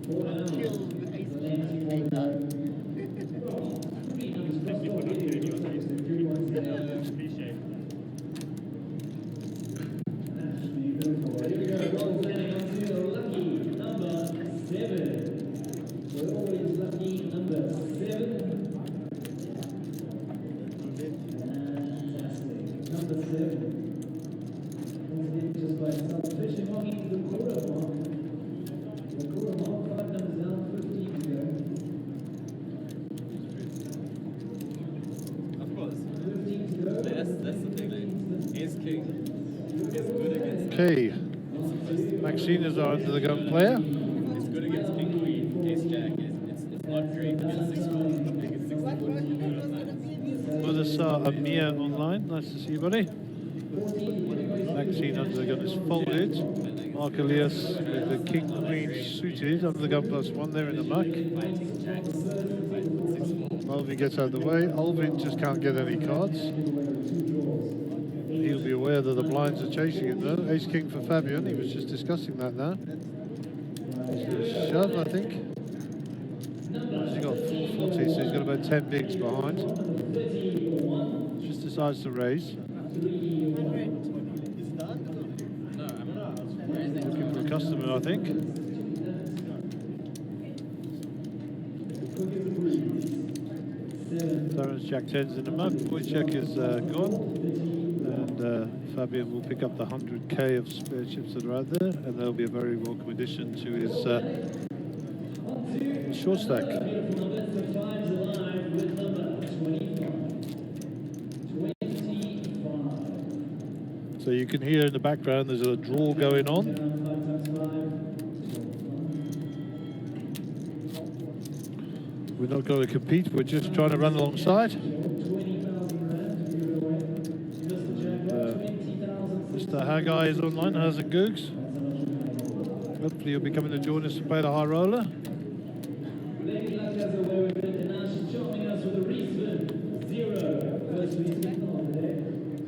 Kill with ace Okay, Maxine is our under the gun player. It's good against King Queen, Ace Jack. It's not great against 6-4. Mother saw Amir online. Nice to see you, buddy. Maxine under the gun is folded. Mark Elias with the King Queen suited under the gun +1 there in the muck. Alvin gets out of the way. Alvin just can't get any cards. He'll be aware that the blinds are chasing him though. Ace King for Fabian. He was just discussing that now. Shove, I think. He's got 440, so he's got about 10 bigs behind. Just decides to raise. Looking for a customer, I think. Darren's Jack 10's in the mug. Wojciech is gone. And Fabian will pick up the 100k of spare chips that are out there, and there'll be a very welcome addition to his short stack. So you can hear in the background there's a draw going on. We're not going to compete, we're just trying to run alongside. Mr. Haggai is online. How's it, Googs? Hopefully you'll be coming to join us to play the high roller.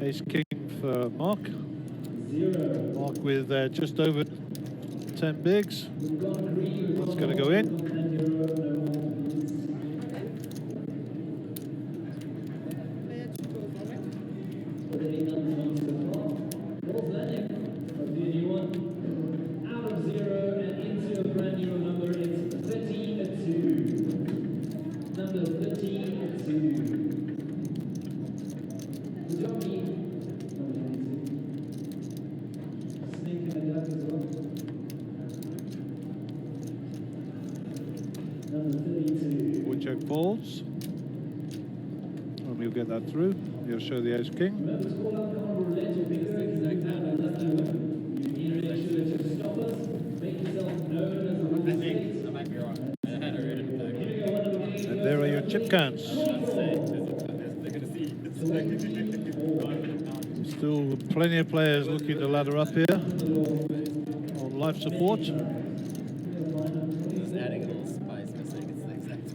Ace King for Mark. Mark with just over 10 bigs. That's going to go in. Woodchuck folds. And we'll get that through. He'll show the ace king. And there are your chip counts. Still plenty of players looking to ladder up here on life support. Just adding a little spice, missing it's the exact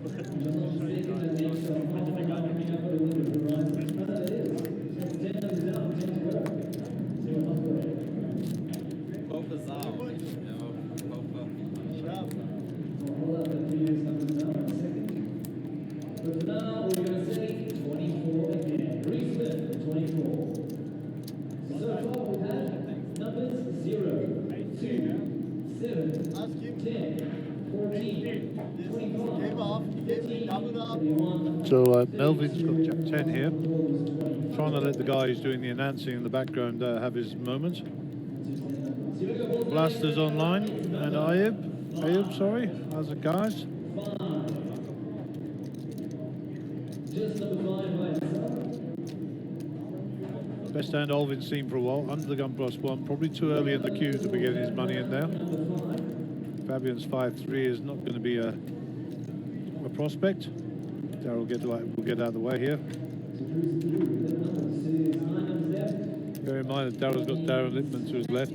Now we're going to say 24 again. Reset 24. So far we've had numbers 0, 2, 7, 10, 14, 25, 15, So Melvin's got Jack 10 here, trying to let the guy who's doing the announcing in the background have his moment. Blaster's online, and Ayub, sorry, how's it guys? Best hand Alvin's seen for a while, under the gun +1, probably too early in the queue to be getting his money in there. Fabian's 5-3 is not going to be a prospect. Darryl will get out of the way here. Bear in mind that Darryl's got Darren Lippman to his left.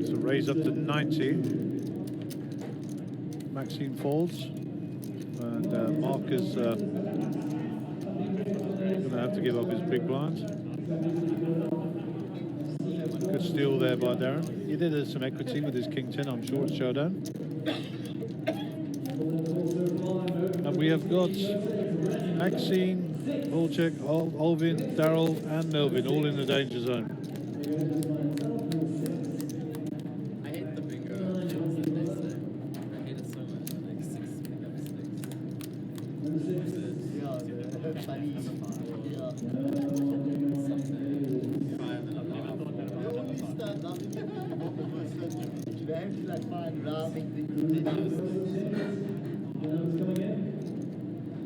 So raise up to 90. Maxine folds, and Mark is going to have to give up his big blind. Good steal there by Darren. He did some equity with his King 10, I'm sure, at Showdown. And we have got Maxine, Volchek, Alvin, Darryl, and Melvin all in the danger zone. I hate the bingo. I hate it so much. Like 6 pickup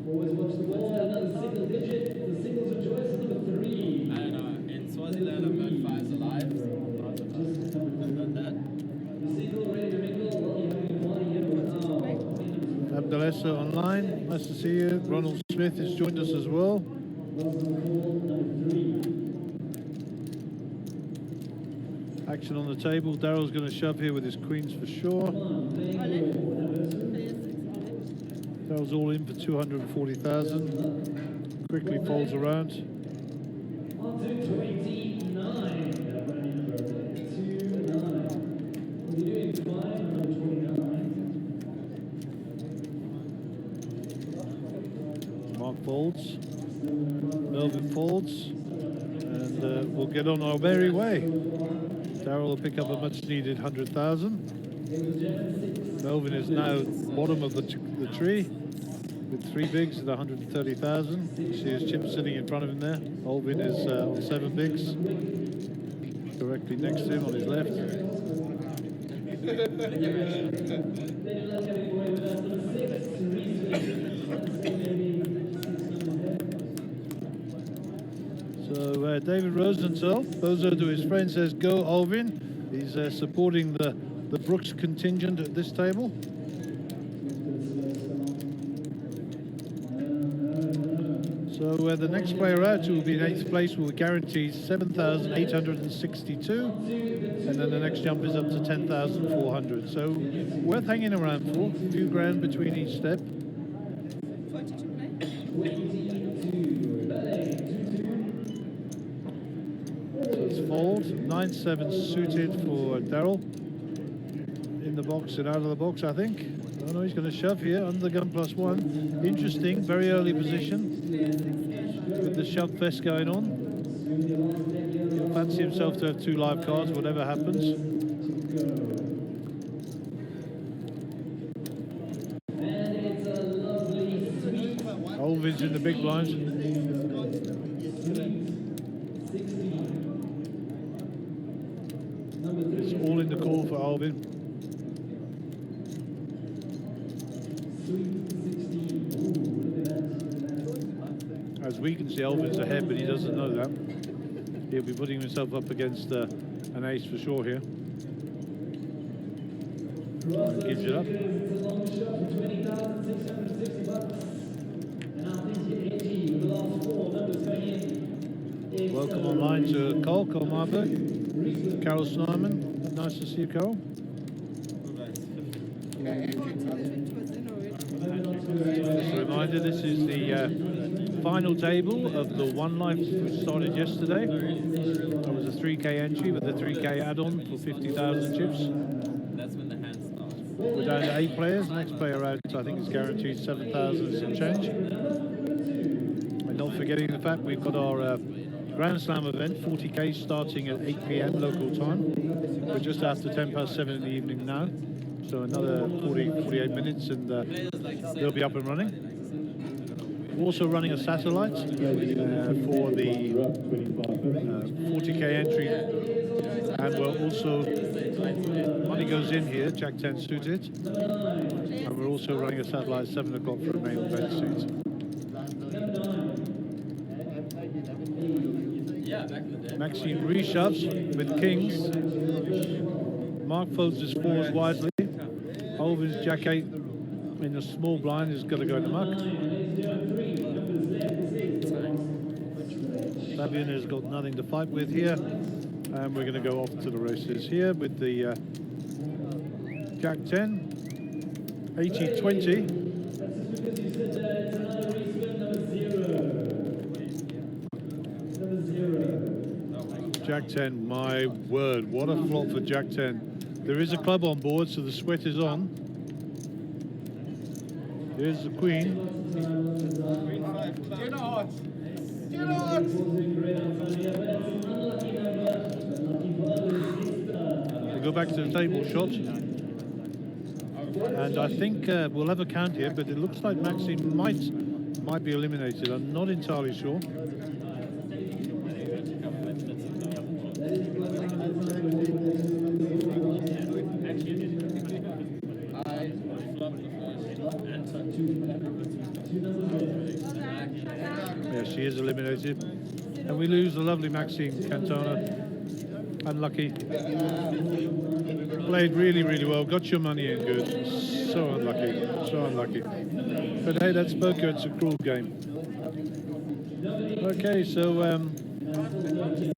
Always watch the ball, another single digit, the singles of choice, number 3. I don't know. In Swaziland, I've heard 5's alive. Single ready to mingle, well, you're having a party here with Abdelessa online, nice to see you. Ronald Smith has joined us as well. Action on the table. Daryl's going to shove here with his queens for sure. Daryl's all in for 240,000. Quickly folds around. On to 29. We're doing fine on 29. Mark folds. Melvin folds. And we'll get on our merry way. Daryl will pick up a much needed 100,000. Melvin is now bottom of the tree with 3 bigs at 130,000. See his chip sitting in front of him there. Alvin is on 7 bigs, directly next to him on his left. So David Rosenthal, Bozo to his friend, says go Alvin. He's supporting the Brooks contingent at this table. So the next player out who will be in 8th place will be guaranteed 7,862, and then the next jump is up to 10,400. So worth hanging around for, a few grand between each step. 42 play. So it's fold, 9-7 suited for Daryl. In the box and out of the box, I think. Oh no, he's going to shove here, under the gun +1. Interesting, very early position with the shove fest going on. He'll fancy himself to have 2 live cards, whatever happens. Olvin's in the big blinds. It's all in the call for Olvin. As we can see, Olvin's ahead, but he doesn't know that. He'll be putting himself up against an ace for sure here. Gives it up. Welcome online to Carl Marburg, Carol Snyman. Nice to see you, Carol. Just a reminder, this is the final table of the One Life which started yesterday. That was a 3K entry with the 3K add-on for 50,000 chips. That's when the hand starts. We're down to 8 players. Next player out, I think, is guaranteed 7,000 and some change. And not forgetting the fact we've got our Grand Slam event, 40K, starting at 8 p.m. local time. We're just after 7:10 in the evening now. So another 48 minutes and they'll be up and running. We're also running a satellite for the 40K entry. And we're also, money goes in here, Jack 10 suited. And we're also running a satellite at 7 o'clock for a main event seat. Yeah, back in the day. Maxine reshoves with kings. Mark folds his fours wisely. Olvin's Jack 8 in the small blind is going to go to muck. Fabian has got nothing to fight with here. And we're going to go off to the races here with the Jack 10, 80-20. Jack 10, my word, what a flop for Jack 10. There is a club on board, so the sweat is on. Here's the queen. We go back to the table shot. And I think we'll have a count here, but it looks like Maxine might be eliminated. I'm not entirely sure. Yeah, she is eliminated. And we lose the lovely Maxine Cantona. Unlucky. Played really, really well. Got your money in good. So unlucky. So unlucky. But hey, that's poker. It's a cruel game. Okay, so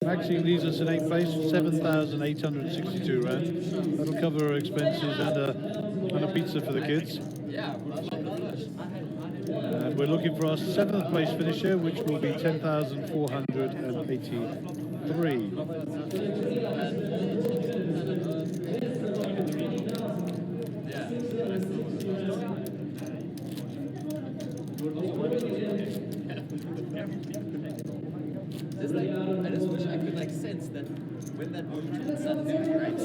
Maxine leaves us in 8th place, 7,862 rand. That'll cover her expenses and a pizza for the kids. And we're looking for our 7th place finisher, which will be 10,483. I just wish I could sense that when that movement something great.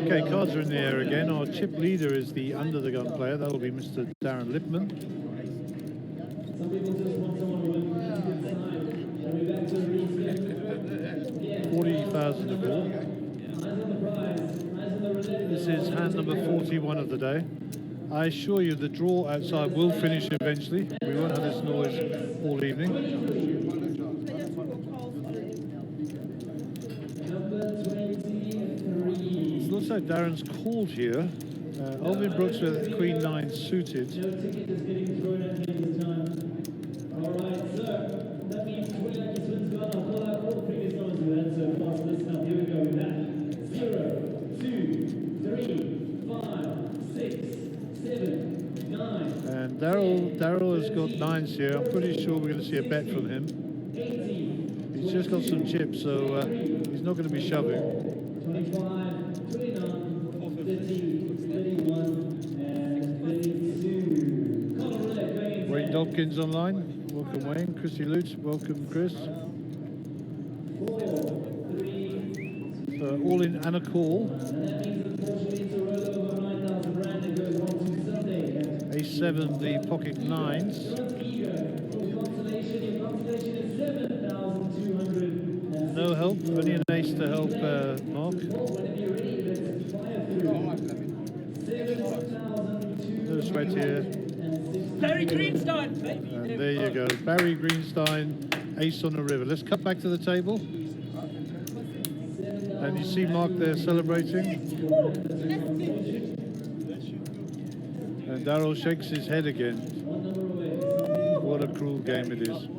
Okay, cards are in the air again. Our chip leader is the under the gun player. That will be Mr. Darren Lipman. 40,000 to ball. This is hand number 41 of the day. I assure you the draw outside will finish eventually. We won't have this noise all evening. It looks like Darren's called here. Olvin Brooks with Queen 9 suited. And Daryl has got 9s here. I'm pretty sure we're going to see a bet from him. He's just got some chips, so he's not going to be shoving. 25, 29, 30, 31, and 32. Wayne Dobkins online. Welcome, Wayne. Chrissy Lutz. Welcome, Chris. 4, 3. All in and a call. And that means unfortunately it's a roll over 9,000 rand and goes on to Sunday. A 7, the pocket 9s. No help, only an ace to help Mark. No sweat here. Barry Greenstein, baby. And there you go, Barry Greenstein, ace on the river. Let's cut back to the table. And you see Mark there celebrating. And Darryl shakes his head again. What a cruel game it is.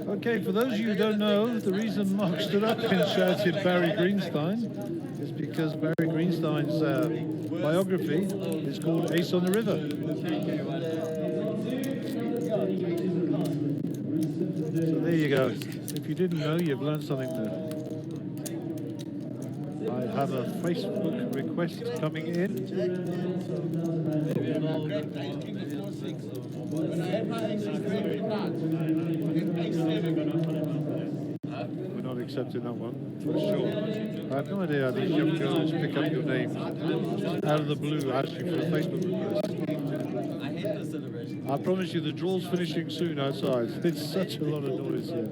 Okay, for those of you who don't know, the reason Mark stood up and shouted Barry Greenstein is because Barry Greenstein's biography is called Ace on the River. So there you go. If you didn't know, you've learned something there. I have a Facebook request coming in. We're not accepting that one, for sure. I have no idea how these young girls pick up your name out of the blue, asking for a Facebook request. I hate the celebration. I promise you the draw's finishing soon outside. It's such a lot of noise here.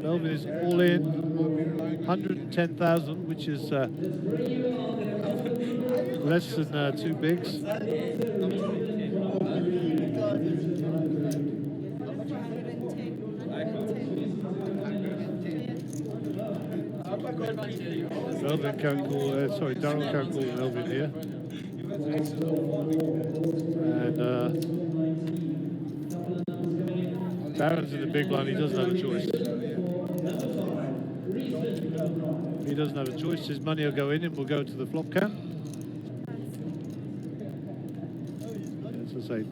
Melvin is all in, 110,000, which is less than 2 bigs. Melvin can't call, sorry, Darryl can't call Melvin here. And Darren's in the big blind, he doesn't have a choice. He doesn't have a choice, his money will go in and will go to the flop count. As I say.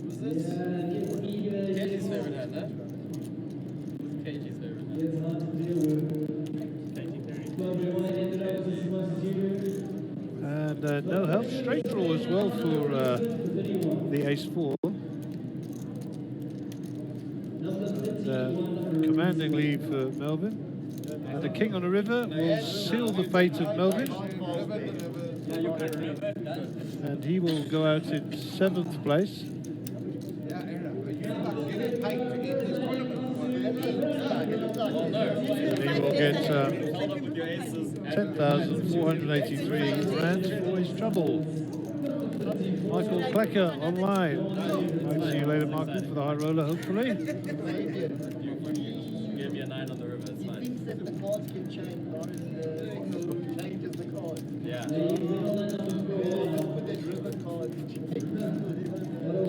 Was this Katie's favorite hand, no? Katie's favorite hand. And no help, straight draw as well for the ace-4. Commanding lead for Melvin. And the king on the river will seal the fate of Melvin. And he will go out in 7th place. And he will get 10,483 rands for his trouble. Michael Klecker online. I'll see you later, Michael, for the high roller, hopefully. You gave me a 9 on the river, it's fine. The cards can change, right? Changes the card. Yeah.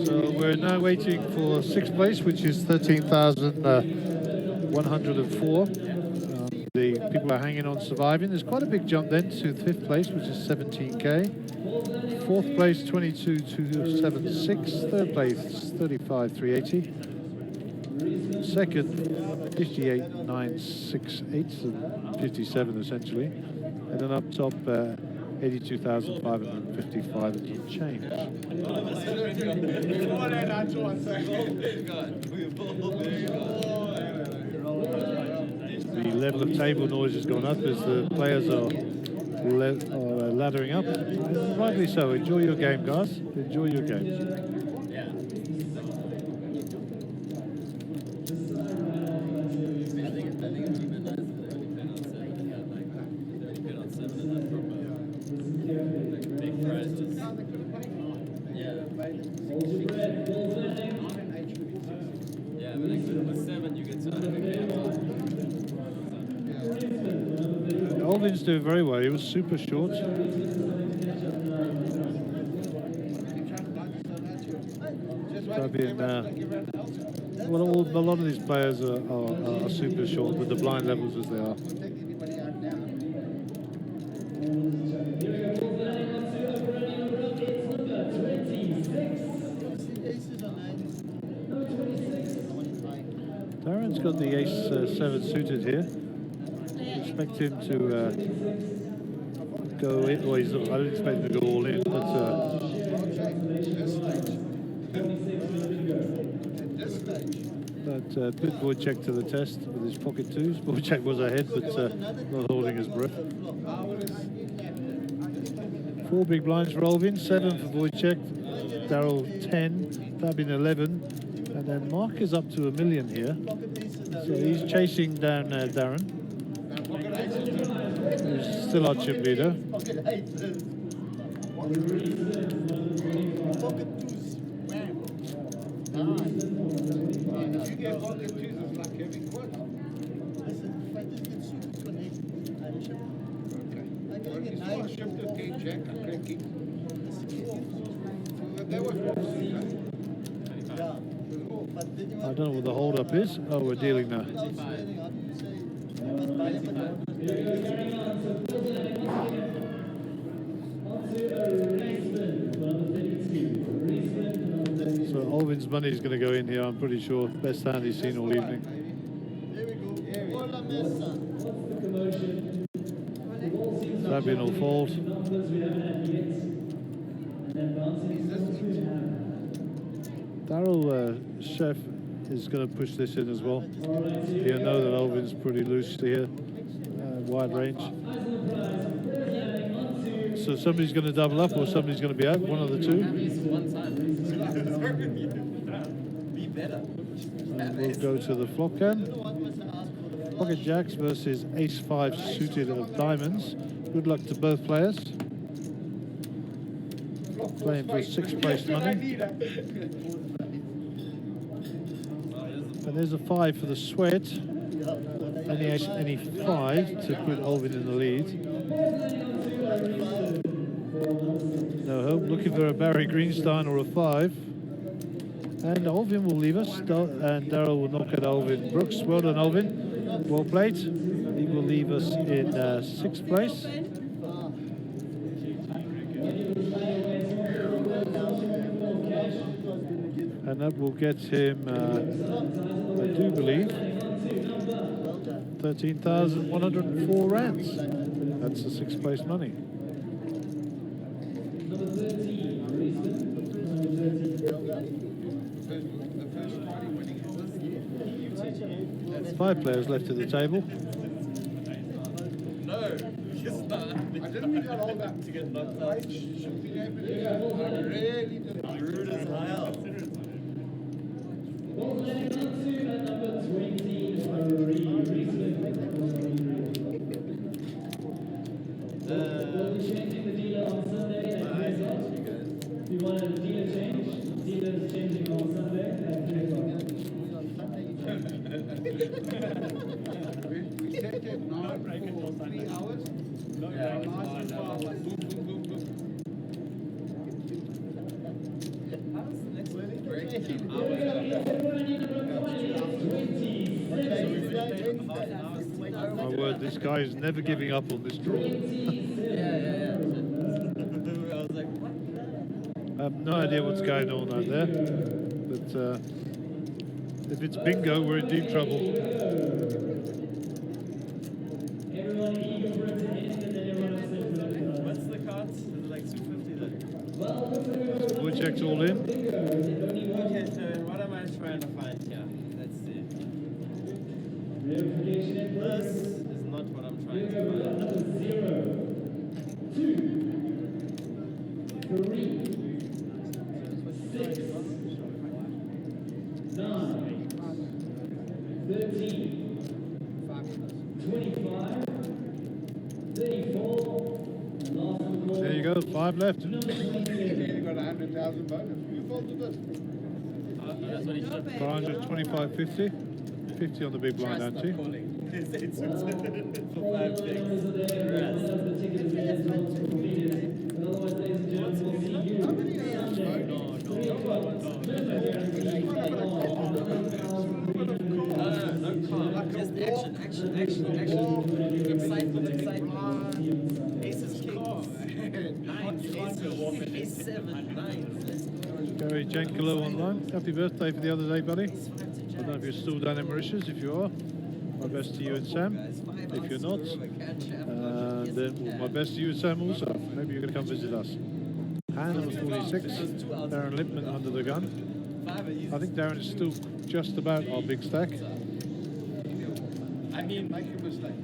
So we're now waiting for 6th place, which is 13,104. The people are hanging on surviving. There's quite a big jump then to 5th place, which is 17k. 4th place, 22,276. 3rd place, 35,380. 2nd, 58,968, and 57 essentially. And then up top, 82,555 and some change. The level of table noise has gone up as the players are laddering up. And rightly so. Enjoy your game, guys. Enjoy your game. Yeah, but with 7 you get to Alvin's doing very well. He was super short. Well, a lot of these players are super short with the blind levels as they are. Darren's got the ace-7 suited here. Expect him to go in. Well, I don't expect him to go all in, but good Wojciech to the test with his pocket twos. Wojciech was ahead, but not holding his breath. 4 big blinds for Olvin, 7 for Wojciech, Daryl 10, Fabian 11, and then Mark is up to $1 million here. So he's chasing down Darren, who's still our chip leader. I don't know what the hold up is. Oh, we're dealing now. So Olvin's money is going to go in here, I'm pretty sure. Best hand he's seen all evening. Fabian will fold. Daryl Chef is going to push this in as well. He'll know that Olvin's pretty loose here, wide range. So somebody's going to double up or somebody's going to be out, one of the two. Be better. And we'll go to the flop can. Pocket jacks versus ace-5 suited of diamonds. Good luck to both players. Playing for 6th place money. And there's a 5 for the sweat. Any 5 to put Olvin in the lead. No hope, looking for a Barry Greenstein or a 5. And Olvin will leave us, and Daryl will knock at Olvin. Brooks, well done Olvin. Well played. He will leave us in 6th place. And that will get him, I do believe, 13,104 rands. That's the 6th place money. There's 5 players left at the table. No, he's not. I didn't mean all that to get knocked out. Rude as hell. Changing the dealer on Sunday. If you want a dealer change, dealer's changing on Sunday at 3 o'clock. We set it now for 3 hours. My word, this guy is never giving up on this draw. I was like, what? I have no idea what's going on out there, but if it's bingo, we're in deep trouble. Everyone eager for it to end, and then everyone else says What's the cards? Is it like 250 then? Wojciech's all in. Okay, so what am I trying to find here? Let's see. This is not what I'm trying to find. 0, 2, 3, 6, 9, 13, 25, 34, and last one. There you go, 5 left. You got 100,000 bonus. You folded it. That's what he should have 425.50. 50 on the big blind, aren't you? calling. It's for 5 picks. Just action, action, action, action. Excitement, excitement. Aces, kings, nines, aces, ace seven, nines. Let's go. Gary Jankalo online. Happy birthday for the other day, buddy. I don't know if you're still down in Mauritius. If you are, my best to you and Sam. If you're not, then well, my best to you and Sam also. Maybe you're going to come visit us. Hand number 46, Darren Lippman under the gun. I think Darren is still just about our big stack. I mean, make a mistake.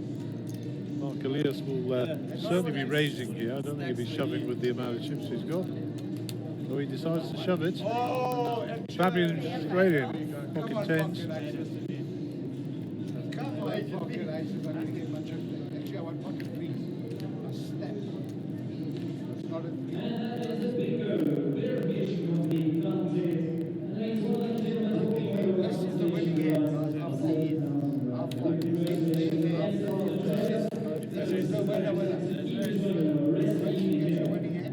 Mark Elias will certainly be raising here. I don't think he'll be shoving with the amount of chips he's got. So he decides to shove it. Fabian straight in. Pocket tens. Come on, pocket aces. I'm going to get much of that. Actually, I want pocket threes. A step. It's not a this is the winning hand. This is the winner.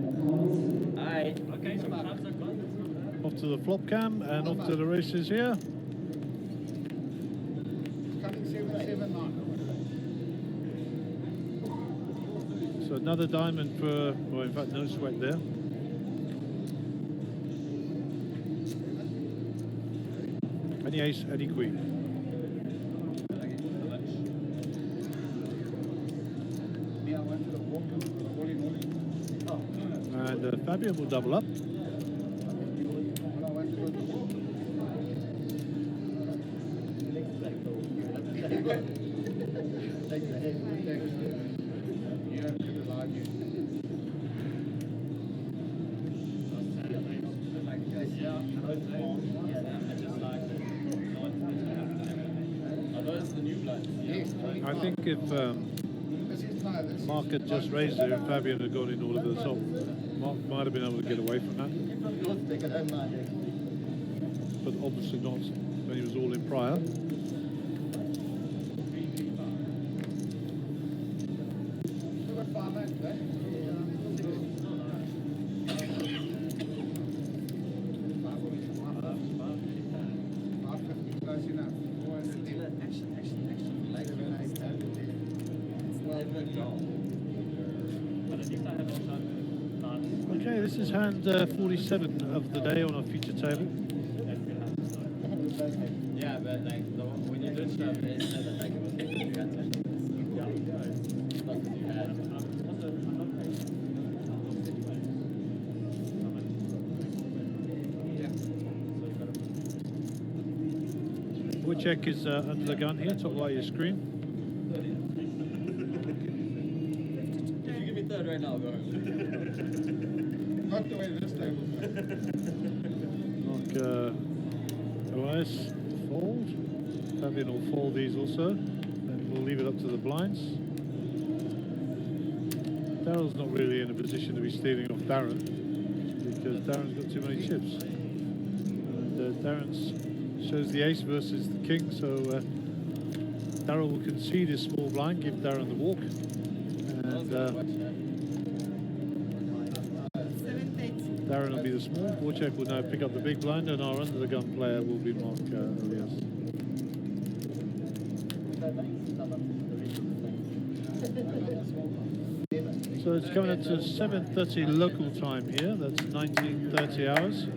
Alright, okay, so Off to the flop cam and off to the races here. Coming 779. So another diamond for, well, in fact, no sweat there. Any ace, any queen. And Fabian will double up. I think if Mark had just raised there and Fabian had gone in all over the top, Mark might have been able to get away from that. But obviously not when he was all in prior. Okay, this is hand 47 of the day on our feature table. yeah, but like when you do stuff, it's like it was you had to. Not that you had. Wojciech is under the gun here, top right of your screen. If you give me third right now, I'll go home. Not the way this table. Mark Elias fold. Fabian will fold these also. And we'll leave it up to the blinds. Daryl's not really in a position to be stealing off Darren because Darren's got too many chips. And Darren's shows the ace versus the king, so Daryl will concede his small blind, give Darren the walk. And Darren will be the small. Wojciech will now pick up the big blind, and our under the gun player will be Mark Elias. So it's coming up to 7:30 local time here. That's 19:30 hours.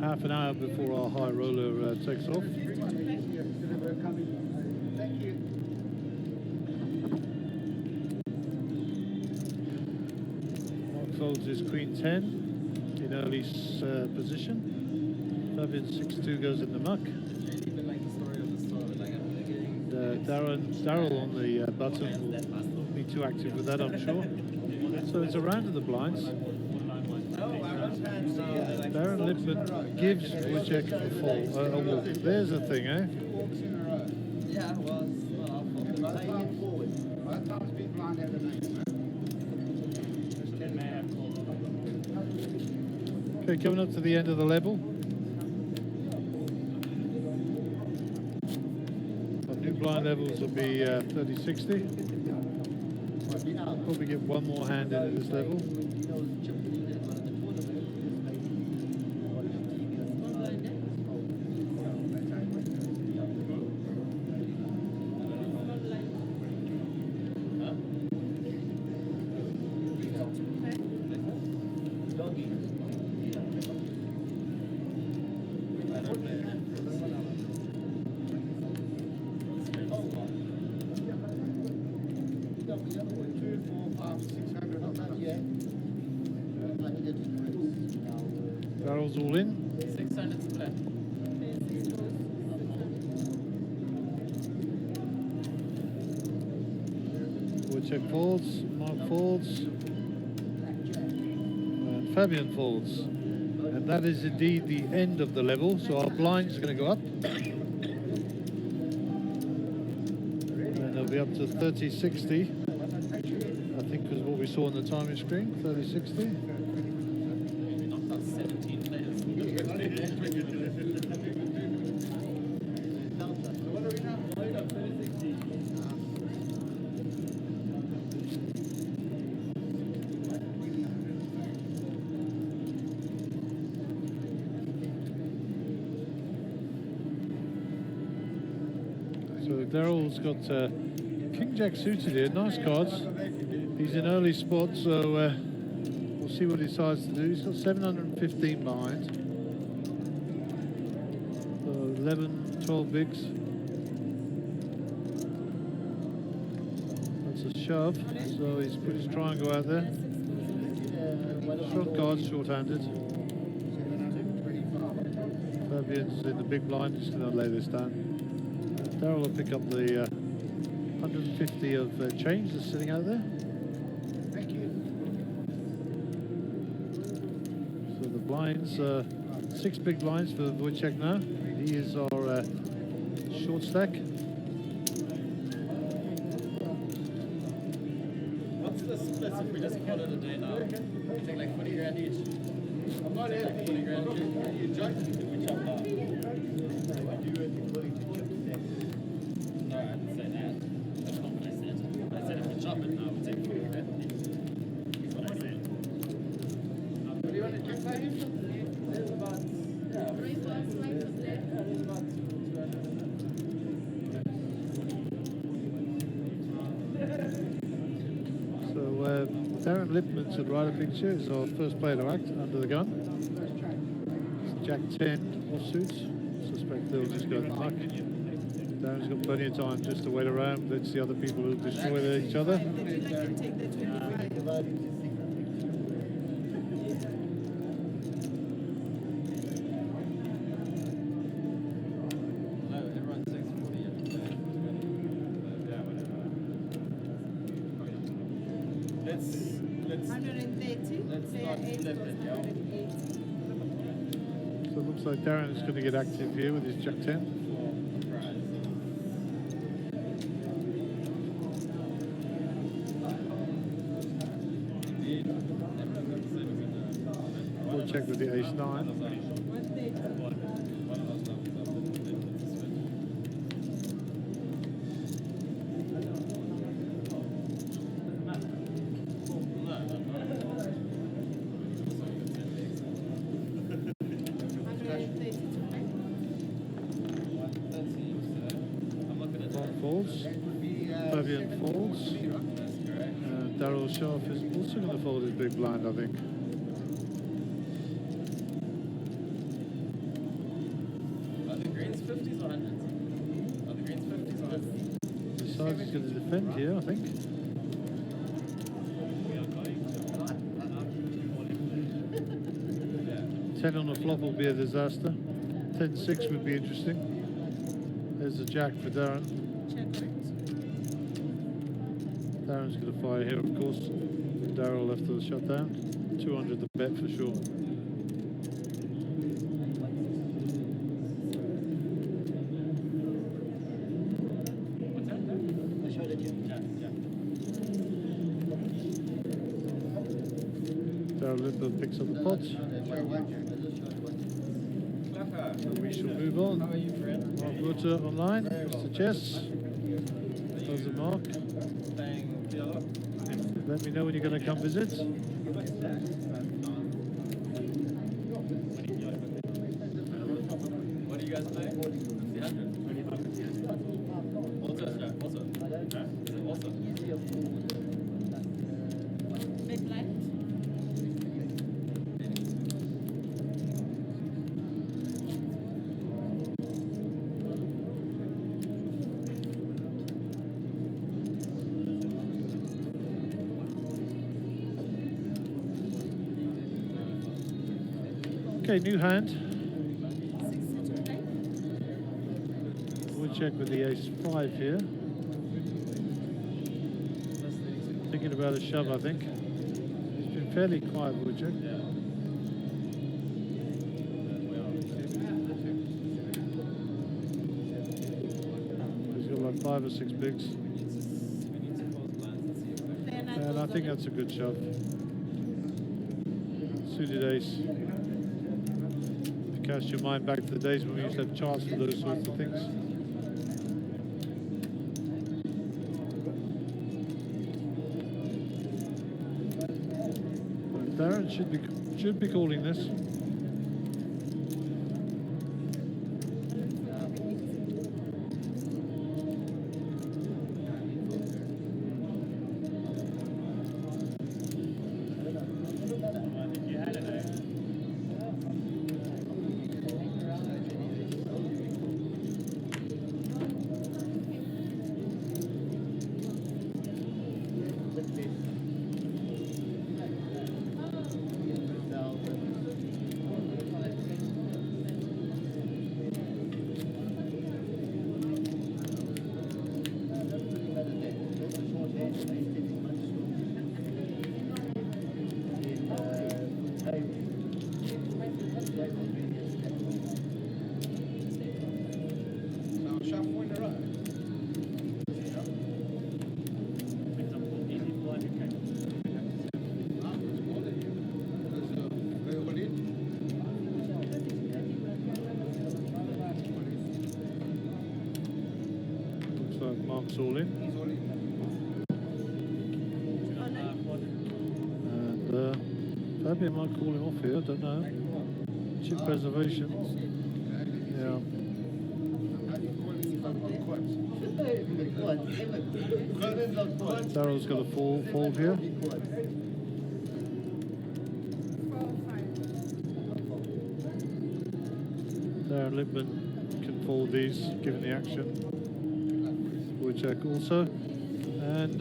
Half an hour before our high roller takes off. Thank you. Mark folds his queen 10 in early position. Fabian 6-2 goes in the muck. Daryl on the button will be too active with that, I'm sure. So it's a round of the blinds. Darren Lippman gives Wojciech a walk. There's a thing, eh? Yeah, well, it's not our fault. By the time it's been blind every night. Okay, coming up to the end of the level. Our new blind levels will be 30-60. Probably get one more hand in at this level. all in. 600 split. Wojciech folds, Mark folds, and Fabian folds. And that is indeed the end of the level, so our blinds are going to go up. And they'll be up to 30-60, I think was what we saw on the timing screen, 30-60. Knocked out 17 players. So Daryl's got King Jack suited here, nice cards. He's in early spot, so we'll see what he decides to do. He's got 715 behind. So 11, 12 bigs. That's a shove, so he's put his triangle out there. Short cards, short-handed. Fabian's in the big blind, just going to lay this down. Daryl will pick up the 150 of change that's sitting out there. Thank you. So the blinds, 6 big blinds for Wojciech now. He is our short stack. What's the split if we just call it a day now? We take like 40 grand each. I'm not Like 40 grand each. You judge If we chop out. No, I didn't say that. That's not what I said. I said if we chop it now, we take 40 grand each. That's what I said. Do you want to check that? There's about, yeah. So Darren Lipman should write a picture. Is our first player to act under the gun. It's Jack 10 offsuit. Suspect they'll just go muck. Darren's got plenty of time just to wait around. Let's see other people who destroy each other. No, everyone takes 40. Let's 130. Let's Player not 8 flip goes it, yeah. 180. So it looks like Darren is going to get active here with his Jack 10. We'll check with the ace 9. 130. Folds. Fabian folds. Daryl Sharp is also going to fold his big blind, I think. Are the greens 50s or 100s? Are the greens 50s or 100s? Decides he's going to defend here, I think. Yeah. 10 on the flop will be a disaster. 10-6 would be interesting. There's a jack for Darren. Darren's going to fire here, of course. Darryl left the shutdown. 200 the bet for sure. Darryl Lipper picks up the pot. So we shall move on. How are you, friend? Mark Rutter online. Mr. Chess. Does the mark. Playing Piolo? Let me know when you're going to come visit. What are you guys playing? 300. Also, also. Is it also? Big blind. Okay, new hand. We'll check with the ace-5 here. Thinking about a shove, I think. It's been fairly quiet, we'll check. He's got like 5 or 6 bigs. And I think that's a good shove. Suited ace. If you cast your mind back to the days when we used to have charts for those sorts of things. Darren should be calling this. All in. And Fabian might call him off here, I don't know. Chip preservation. Yeah. Darrell's got a fold here. Darren Lippman can fold these given the action. Check also, and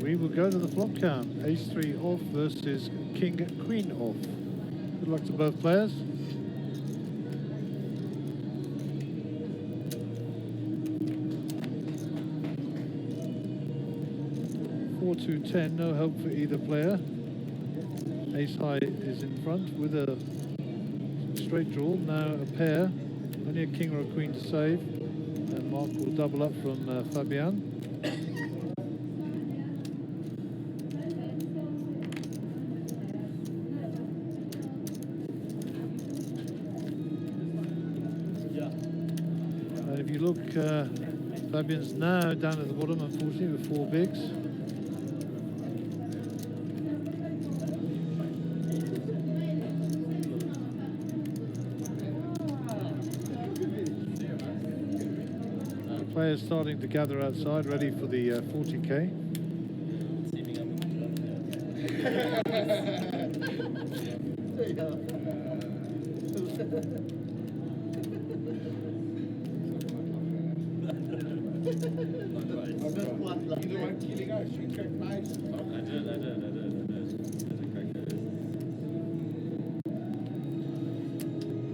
we will go to the flop count. Ace-3 off versus King-Queen off. Good luck to both players. 4-2-10, no hope for either player. Ace-high is in front with a straight draw, now a pair. Only a king or a queen to save. And Mark will double up from Fabian. And if you look, Fabian's now down at the bottom, unfortunately, with 4 bigs. Players starting to gather outside, ready for the 40k.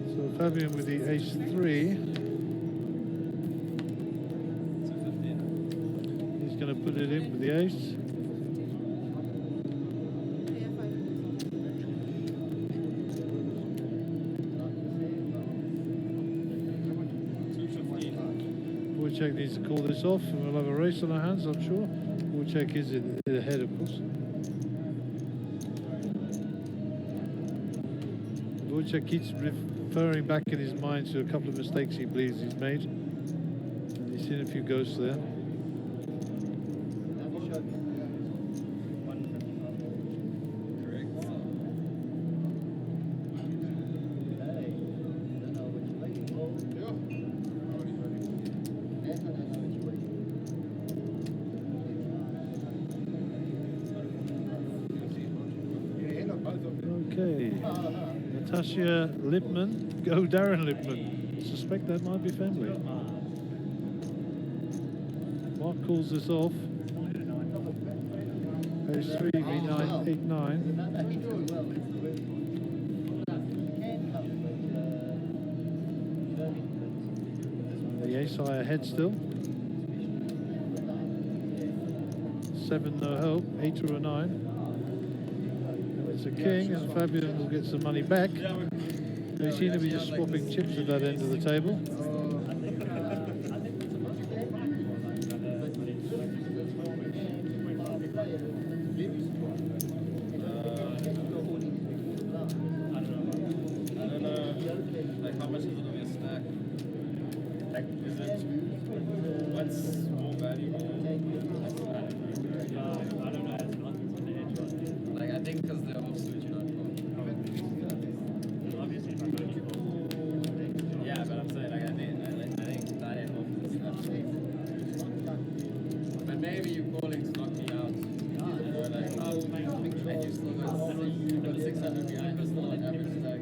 So Fabian with the ace-3. Going to put it in with the ace. Wojciech needs to call this off, and we'll have a race on our hands, I'm sure. Wojciech is ahead, of course. Wojciech keeps referring back in his mind to a couple of mistakes he believes he's made. And he's seen a few ghosts there. Okay, Natasha Lippman, go Darren Lippman. Suspect that might be family. Mark calls this off. Ace 3, V9, 8, 9. ace high ahead still. 7 no help, 8 or a 9. It's a king, and Fabian will get some money back. They seem to be just swapping chips at that end of the table. Like how much is it on your stack? Like is it what's more valuable? I don't know, it's not on the edge one. Like I think because they're offsuit, you're not going. Obviously if I'm going to call. Yeah, but I'm saying like I think dying off is not safe. But maybe you calling to knock me out. Or like and you still got 600 behind, but still an average stack.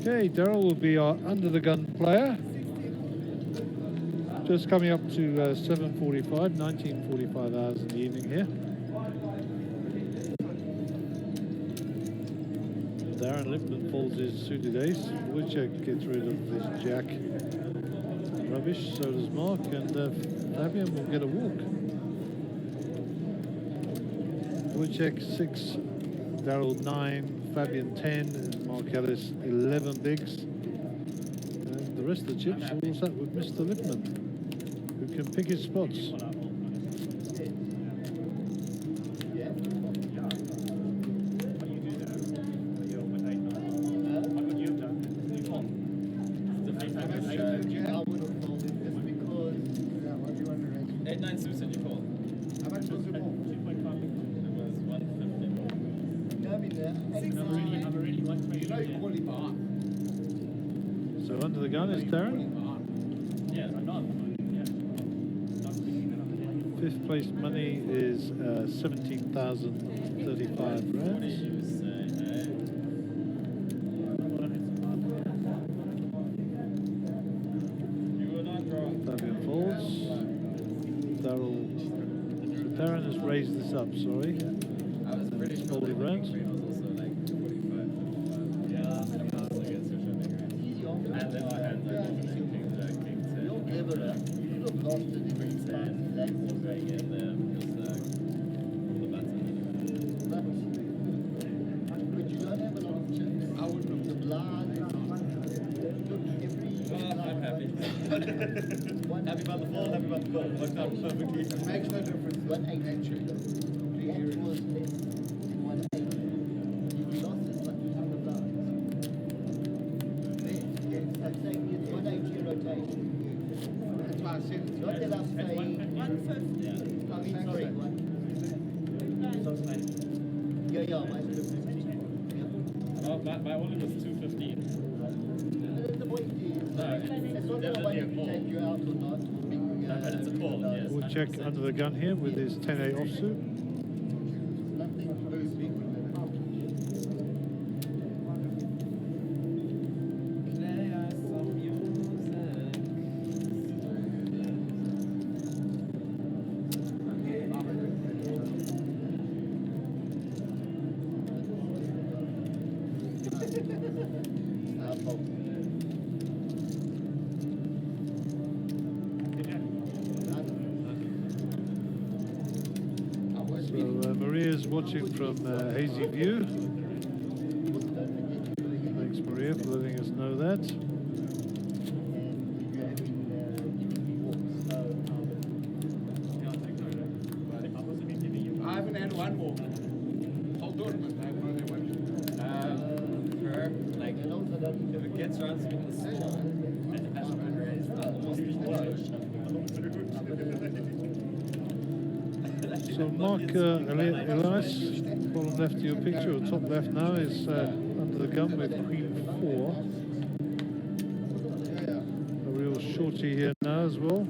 Okay, Daryl will be our under-the-gun player. Just coming up to 7:45, 19:45 hours in the evening here. Darren Lipman folds his suited ace. Woodcheck gets rid of this jack rubbish. So does Mark, and Fabian will get a walk. Woodcheck 6, Daryl 9, Fabian 10, and Mark Ellis 11 bigs. And the rest of the chips are all set with Mr. Lipman, who can pick his spots. So under the gun is Darren. Fifth place money is 17,035 rands. Fabian folds. Darren has raised this up, sorry. It's folded rounds. Happy about the fall, happy about the call. Worked out perfectly. It makes no difference. 1-8 actually. What was it? 1-8. You lost as much as the last. Yes, I'm saying it's 1-8 you rotate. That's why I said it's not that I'm saying 150. Yeah. I mean, sorry, 1. Yeah, mine's 250. Yeah. Oh, my wallet was 215. The point is, it's not that I want to take you out or not. But it's a call, yes. We'll check under the gun here with his 10-8 offsuit. Maria's watching from Hazy View. Thanks, Maria, for letting us know that. I haven't had one more. Hold on, but I have another one. Like, if it gets around to the small, and as an unraised, So Mark Elias, bottom left of your picture, or top left now, is under the gun with Queen 4. A real shorty here now as well.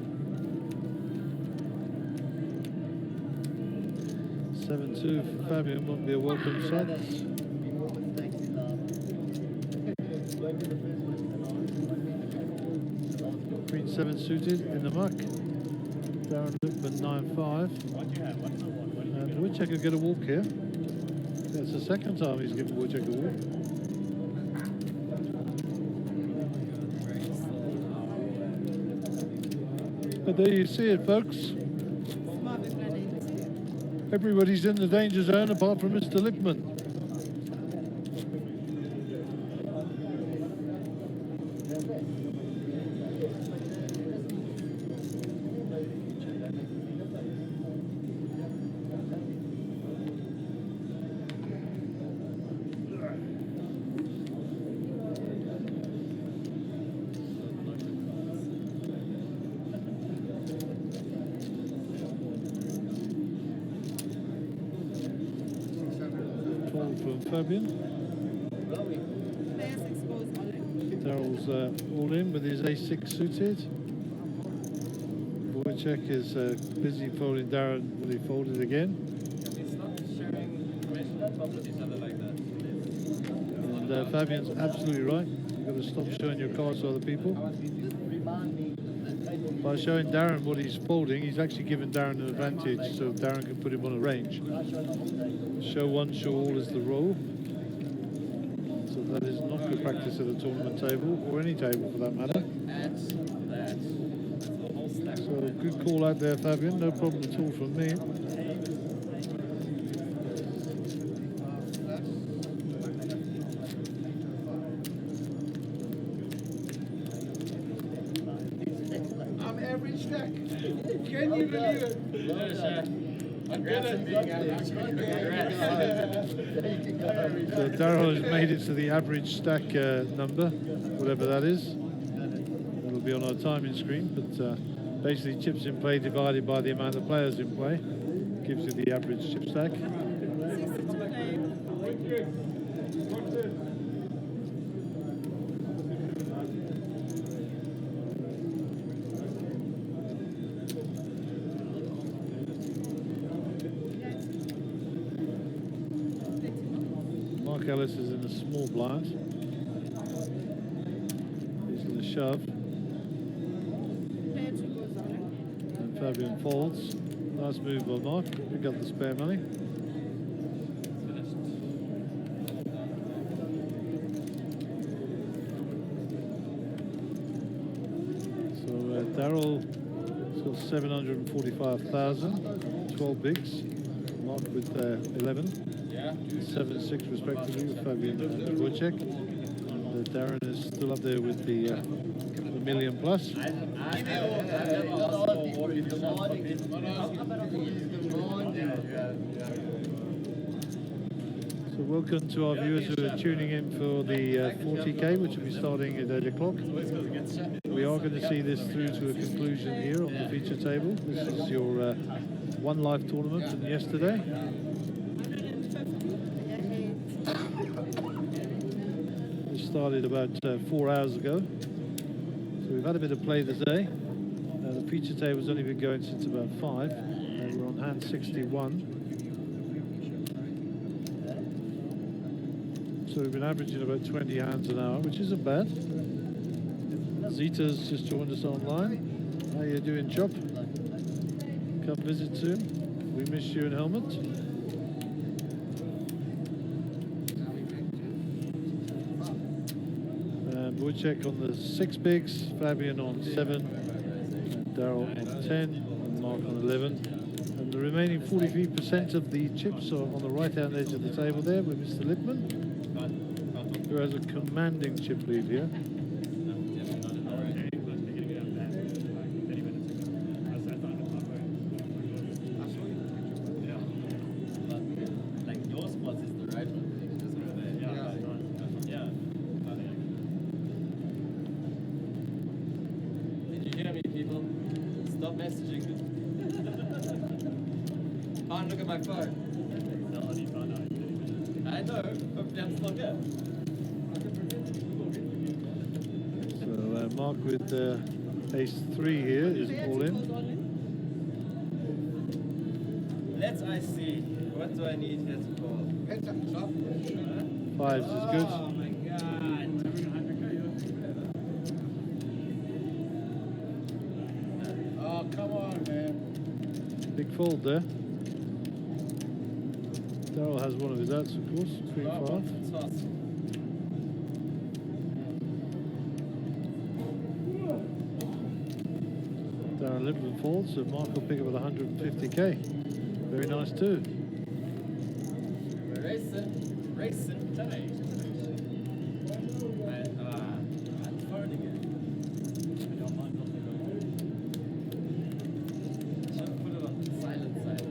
7-2 for Fabian, won't be a welcome sight. Queen 7 suited in the muck. Darren Lipman 9-5. And Woodcheck will get a walk here. That's the second time he's given Woodcheck a walk. But there you see it, folks. Everybody's in the danger zone apart from Mr. Lippmann. From Fabian. Players exposed already. Daryl's all in with his A6 suited. Wojciech is busy folding Darren, but he folded again. It's not sharing information on top with each other like that. And Fabian's absolutely right. You've got to stop showing your cards to other people. By showing Darren what he's folding, he's actually given Darren an advantage, so Darren can put him on a range. Show one, show all is the rule. So that is not good practice at a tournament table, or any table for that matter. So good call out there, Fabian. No problem at all from me. I'm average stack. Can you believe it? So Darryl has made it to the average stack number, whatever that is. That'll be on our timing screen, but basically chips in play divided by the amount of players in play gives you the average chip stack. 60 to play. Mark Ellis is in a small blind. He's in the shove. Player 2 goes on. And Fabian folds. Nice move by Mark. Pick up the spare money. So Darryl has got 745,000. 12 bigs. Mark with 11. 7-6 respectively with Fabian and Wojciech. And Darren is still up there with the million plus. So welcome to our viewers who are tuning in for the 40k, which will be starting at 8 o'clock. We are going to see this through to a conclusion here on the feature table. This is your one live tournament from yesterday. This started about 4 hours ago. So we've had a bit of play today. The feature table's only been going since about 5. We're on hand 61. So we've been averaging about 20 hands an hour, which isn't bad. Zita's just joined us online. How you doing, Chop? Come visit soon. We miss you in Helmet. And Wojciech on the 6 bigs, Fabian on 7, Darryl on 10, and Mark on 11. And the remaining 43% of the chips are on the right-hand edge of the table there with Mr. Lippmann, who has a commanding chip lead here. Stop messaging me. Can't look at my phone. I know, hopefully I'm still here. So Mark with ace 3 here is all in. Let's IC. What do I need here to call? Heads up, top. 5s is good. Oh my god. Oh, come on, man. Big fold there. Darryl has one of his outs, of course. 3-5. Toss. Darren Darren Lippman folds, so Mark will pick up with 150k. Very nice too. We're racing today. I'm phoning it. I don't mind not should put it on silent side.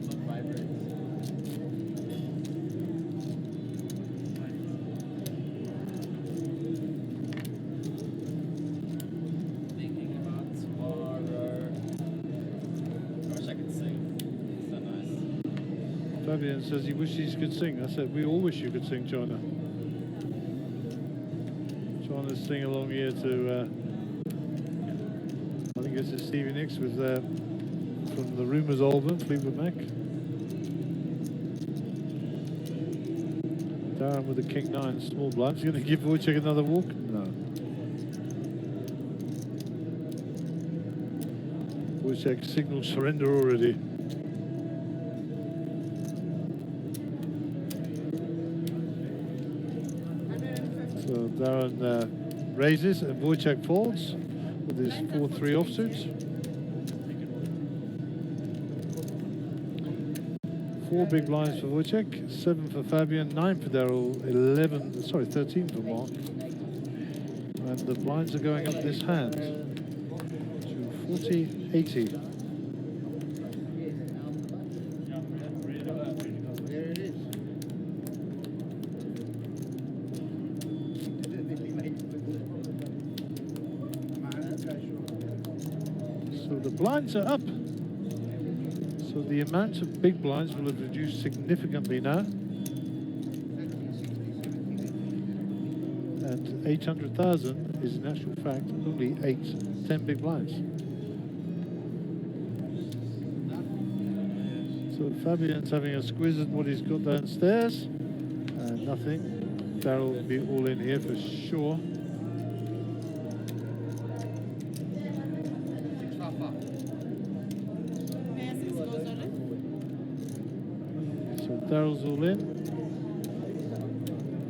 Not vibrate. Thinking about tomorrow. I wish I could sing. So nice. Fabian says he wishes he could sing. I said, we all wish you could sing, China. China's sing along here to, I think it's Stevie Nicks with from the Rumours album, Fleetwood Mac. Darren with the King 9 small blind. He's going to give Wojciech another walk? No. Wojciech signals surrender already. So Darren raises and Wojciech folds with his 4-3 offsuits. 4 big blinds for Wojciech, 7 for Fabian, 9 for Daryl, 13 for Mark. And the blinds are going up this hand to 40, 80. So the blinds are up. So the amount of big blinds will have reduced significantly now. And 800,000 is in actual fact only 10 big blinds. So Fabian's having a squeeze at what he's got downstairs. And nothing. Daryl will be all in here for sure. Daryl's all in.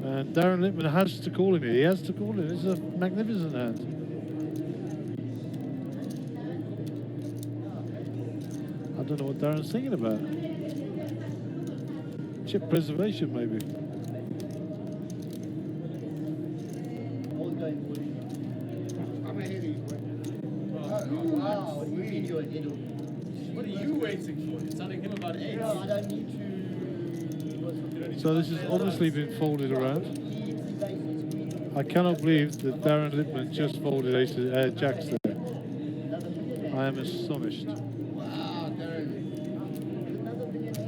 And Darren Lippman has to call him here. He has to call him. It's a magnificent hand. I don't know what Darren's thinking about. Chip preservation, maybe. I'm ahead of you. Wow, What are you waiting for? You're telling him about 8. I don't need to. So this has obviously been folded around. I cannot believe that Darren Lippman just folded jacks there. I am astonished. Wow, Darren.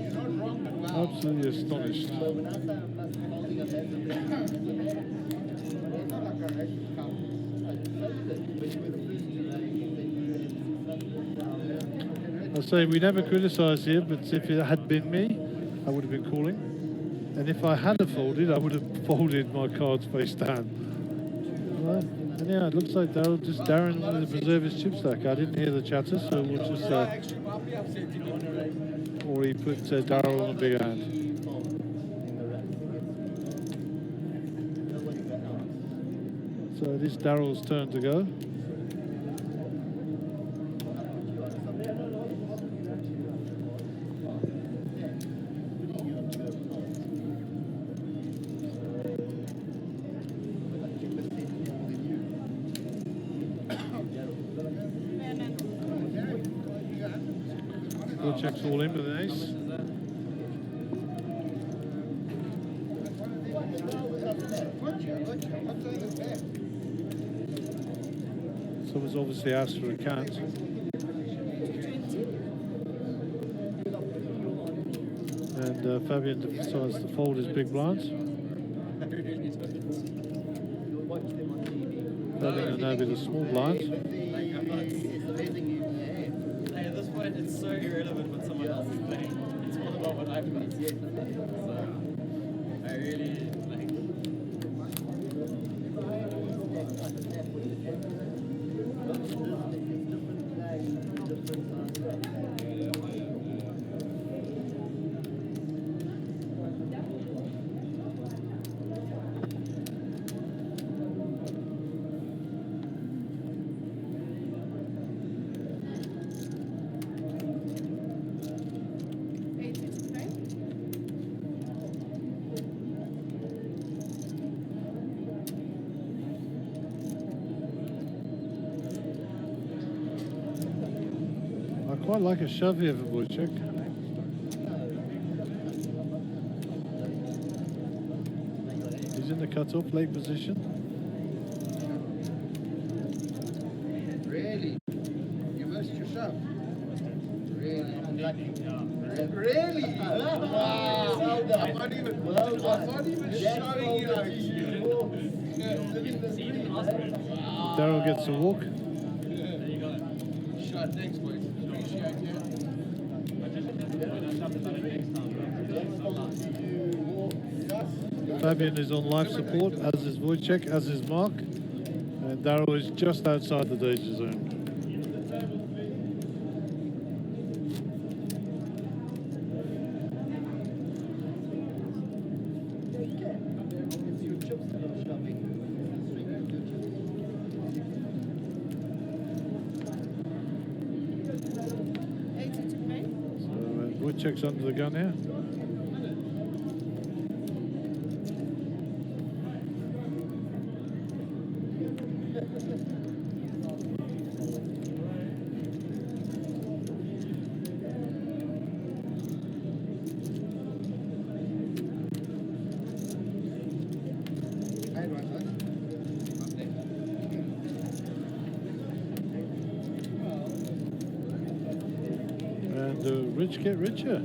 You're not wrong, but wow. Absolutely astonished. I say we never criticise here, but if it had been me, I would have been calling. And if I had have folded, I would have folded my cards face down. Well, anyhow, it looks like Darren wanted to preserve his chip stack. I didn't hear the chatter, so we'll just... or he put Darryl on a bigger hand. So it is Darryl's turn to go. Checks all in with an ace. Someone's obviously asked for a count. And Fabian decides to fold his big blinds. Fabian will now be the small blind. At this point, it's so irrelevant what someone else is playing. It's all about what I've got. So, I really like. quite like a shove here for Wojciech. He's in the cut-off late position. Really? You missed your shove? Really? Really? Wow! I'm not even showing you. Daryl gets a walk. Shot next, boys. Appreciate it. Fabian is on life support, as is Wojciech, as is Mark. And Daryl is just outside the danger zone. Wojciech's under the gun here. And the rich get richer.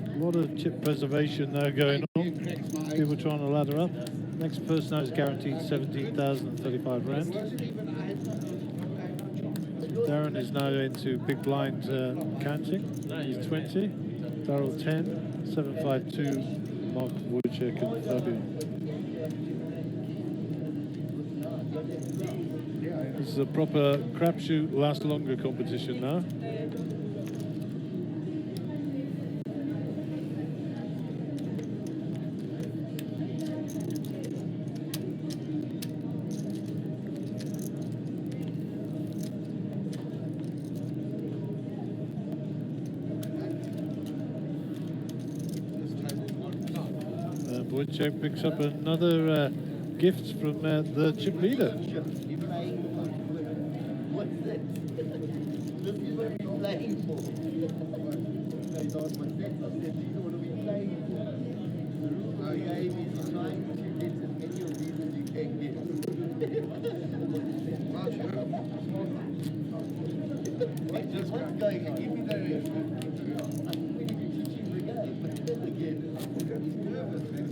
A lot of chip preservation now going on. People trying to ladder up. Next person out is guaranteed 17,035 rand. Darren is now into big blind counting. He's 20. Daryl 10. 752. Mark, Wojciech and Fabian. This is a proper crapshoot last longer competition now. Wojciech picks up another gift from the chip leader. What's this? This is what we're playing for. I thought, what's this? I said, these are what we're playing for. Our game is trying to get as many of these as you can get. Just what's going on? Give me the rest. We need to teach him the game. Again, he's nervous, man.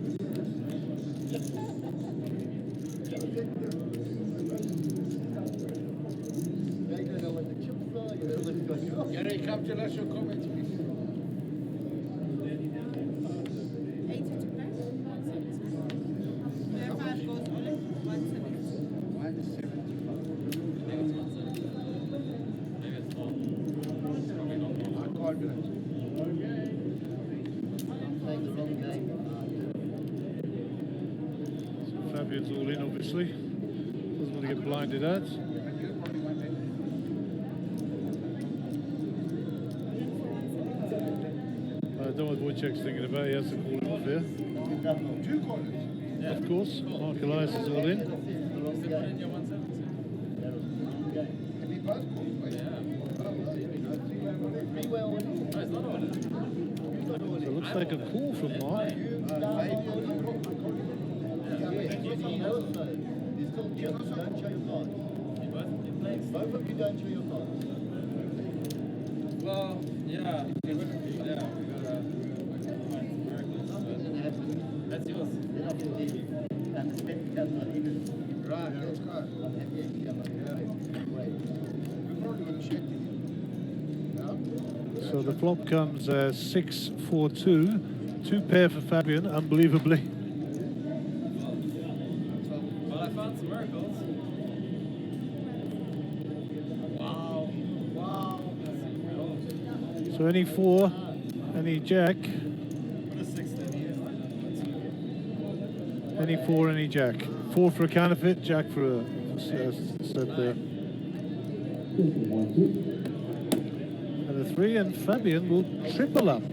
Gary, come tell us your comments, please. 80 to play. 170. There are 5 goals, Ole. 170. 170. Fabian's all in, obviously. Doesn't want to get blinded out. I don't know what Wojciech's thinking about. He has to call him off here. Of course, Mark Elias is all in. So it looks like a call from Mark. Both of you don't show your cards. Well, yeah. That's yours. Right, let's go. We're probably going to check it. So the flop comes 6-4-2. 2 pair for Fabian, unbelievably. Well, I found some miracles. Wow. So any 4, any jack, What a 6 then he is. any 4, any jack. 4 for a counterfeit, jack for a set there. And a 3, and Fabian will triple up.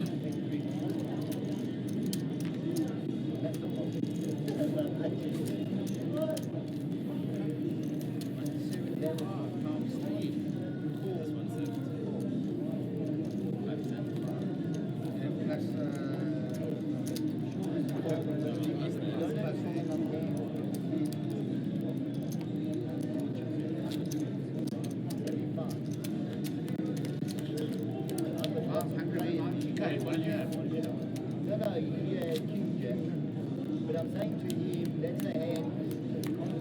Jack. No, yeah, King Jack. But I'm saying to him, that's the hand.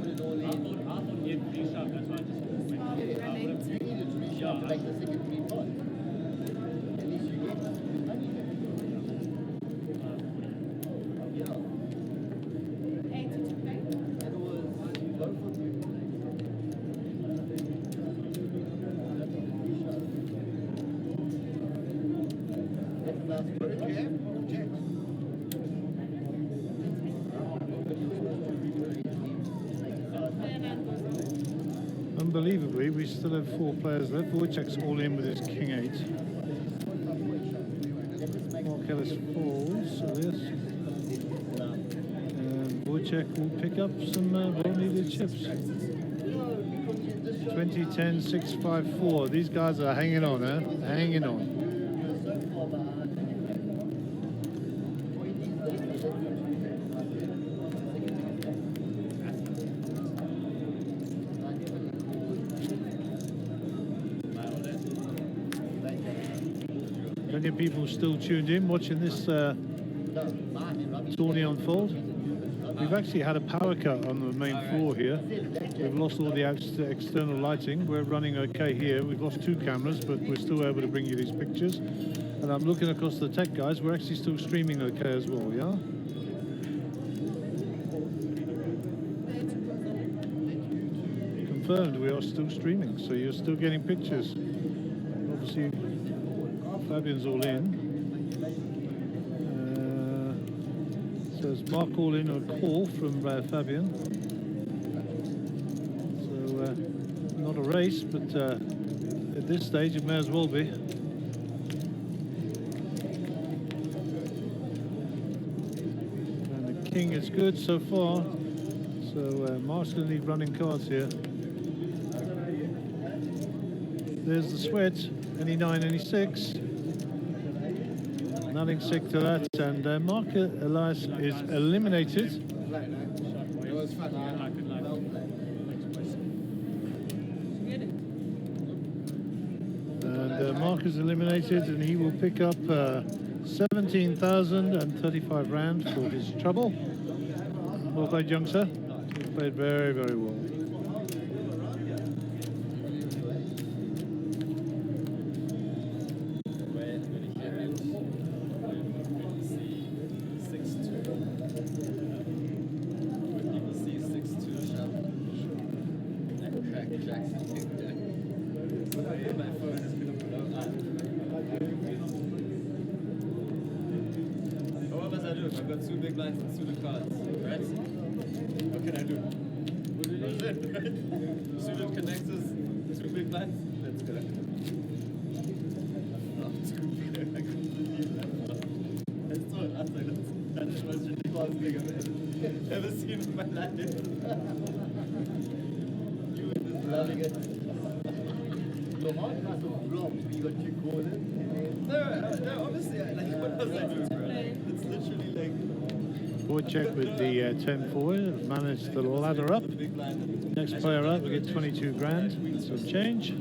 Put it all in. I thought he had pre-shot, that's why I just went. Yeah, you need a three shot to make the second three pot. At least you get money there. Yeah. 80 to play. That was both of you. That's the last one. Jack. Unbelievably, we still have 4 players left. Wojciech's all in with his king 8. Mark Ellis folds, so yes. And Wojciech will pick up some well-needed chips. 20, 10, 6, 5, 4. These guys are hanging on, huh? Hanging on. Plenty of people still tuned in, watching this tourney unfold. We've actually had a power cut on the main floor here. We've lost all the external lighting. We're running okay here. We've lost 2 cameras, but we're still able to bring you these pictures. And I'm looking across the tech guys. We're actually still streaming okay as well, yeah? Confirmed, we are still streaming, so you're still getting pictures. Obviously, Fabian's all in. So it's Mark all in on a call from Fabian. So not a race, but at this stage it may as well be. And the king is good so far. So Mark's going to need running cards here. There's the sweat, any 9, any 6. Nothing sick to that, and Mark Elias is eliminated. And Mark is eliminated, and he will pick up 17,035 rand for his trouble. Well played, young sir. You played very, very well. I've got 2 big blinds and 2 big cards, right? What can I do? That's it, right? Suited connectors, 2 big blinds, let's go. Oh, 2 big, I couldn't believe that. I saw it, I was like, that's the most ridiculous thing I've ever seen in my life. You were just loving it. Your heart must have dropped when you got 2 corners. No, honestly, like, what was I doing, bro? It's literally like... Wojciech with the 10 forward, managed to ladder up. Next player up, we get 22 grand, some change.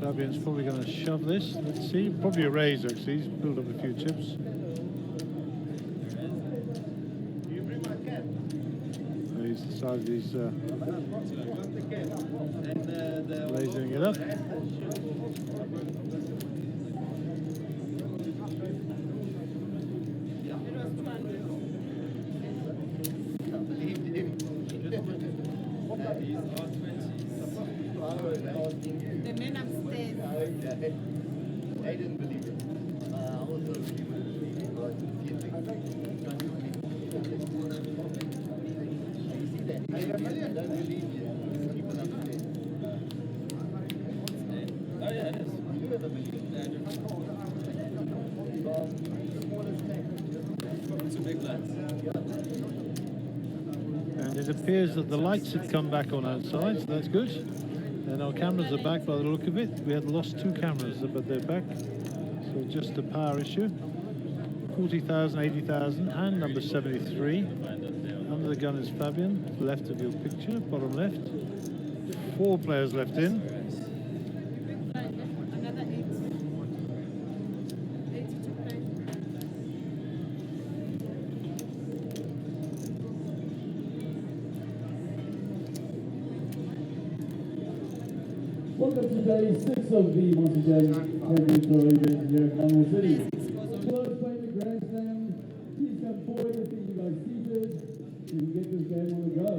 Fabian's probably going to shove this, let's see. Probably a raise actually, he's pulled up a few chips. So he's decided he's raising it up. The men upstairs. Okay. I didn't believe it. I also really wouldn't believe it. You see that? I don't believe you. People upstairs. Oh yeah, it is. You ever believe it? Yeah, I do. Smallest tank. 2 big blinds. And it appears that the lights have come back on outside, so that's good. And our cameras are back by the look of it. We had lost 2 cameras, but they're back. So just a power issue. 40,000, 80,000, and number 73. Under the gun is Fabian, left of your picture, bottom left. 4 players left in. Another 8. Welcome to day 6 of the Monsterjam Championship event here at Carnival City. First playing the Grand Slam. Please come forward if you guys seated. You can get this game on the go.